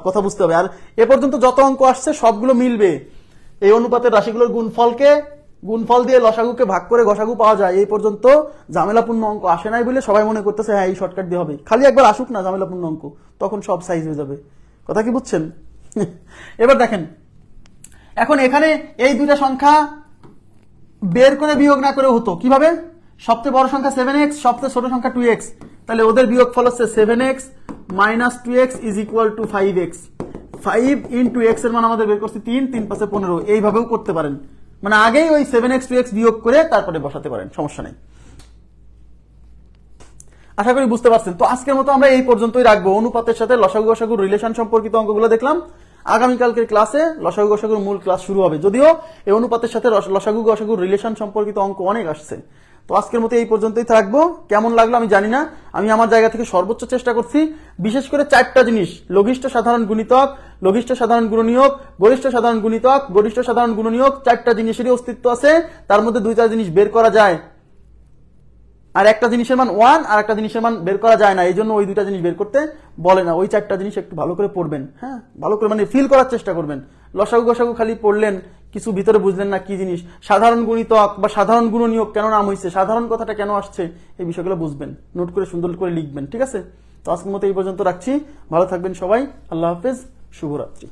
কথা বুঝতে হবে। আর এ পর্যন্ত যত অঙ্ক আসছে সবগুলো মিলবে। এই অনুপাতের রাশিগুলোর গুণফল দিয়ে লসাগুকে ভাগ করে গসাগু পাওয়া যায়। এই পর্যন্ত ঝামেলাপূর্ণ অঙ্ক আসে নাই বলে সবাই মনে করতেছে হ্যাঁ এই শর্টকাট দিয়ে হবে। খালি একবার আসুক না ঝামেলাপূর্ণ অঙ্ক, তখন সব সাইজ হয়ে যাবে। কথা কি বুঝছেন? এবার দেখেন, এখন এখানে এই দুইটা সংখ্যা বের করে বিয়োগ না করে হতো কিভাবে? সবচেয়ে বড় সংখ্যা 7x, সবচেয়ে ছোট সংখ্যা 2x। তাহলে ওদের বিয়োগফল হচ্ছে 7x minus 2x is equal to 5x। 5 into x এর মান আমাদের বের করছি 3, 3 5 15। এইভাবেও করতে পারেন, মানে আগেই ওই 7x 2x বিয়োগ করে তারপরে বসাতে পারেন, সমস্যা নেই। আশা করি বুঝতে পারছেন। তো আজকের মতো আমরা এই পর্যন্তই রাখবো। অনুপাতের সাথে লসাগু গসাগুর রিলেশন সম্পর্কিত অঙ্কগুলো দেখলাম। আগামীকালকের ক্লাসে লসাগু গসাগুর মূল ক্লাস শুরু হবে। যদিও এই অনুপাতের সাথে লসাগু গসাগুর রিলেশন সম্পর্কিত অঙ্ক অনেক আসছে। তো আজকের মতো এই পর্যন্তই থাকবো। কেমন লাগলো আমি জানি না, আমি আমার জায়গা থেকে সর্বোচ্চ চেষ্টা করছি। বিশেষ করে 4টা জিনিস: লঘিষ্ঠ সাধারণ গুণিতক, লঘিষ্ঠ সাধারণ গুণনীয়ক, গরিষ্ঠ সাধারণ গুণিতক, গরিষ্ঠ সাধারণ গুণনীয়ক। 4টা জিনিসেরই অস্তিত্ব আছে। তার মধ্যে 2টা জিনিস বের করা যায়, আর একটা জিনিসের মান 1 আর একটা জিনিসের মান বের করা যায় না। এই জন্য ওই 2টা জিনিস বের করতে বলে না। ওই 4টা জিনিস একটু ভালো করে পড়বেন। হ্যাঁ, ভালো করে মানে ফিল করার চেষ্টা করবেন। লসাগু গসাগু খালি পড়লেন, কিছু ভিতরে বুঝলেন না কি জিনিস। সাধারণ গুণিতক বা সাধারণ গুণনীয়ক কেন নাম হয়েছে, সাধারণ কথাটা কেন আসছে, এই বিষয়গুলো বুঝবেন। নোট করে সুন্দর করে লিখবেন। ঠিক আছে? তো আজকের মতো এই পর্যন্ত রাখছি। ভালো থাকবেন সবাই। আল্লাহ হাফেজ, শুভরাত্রি।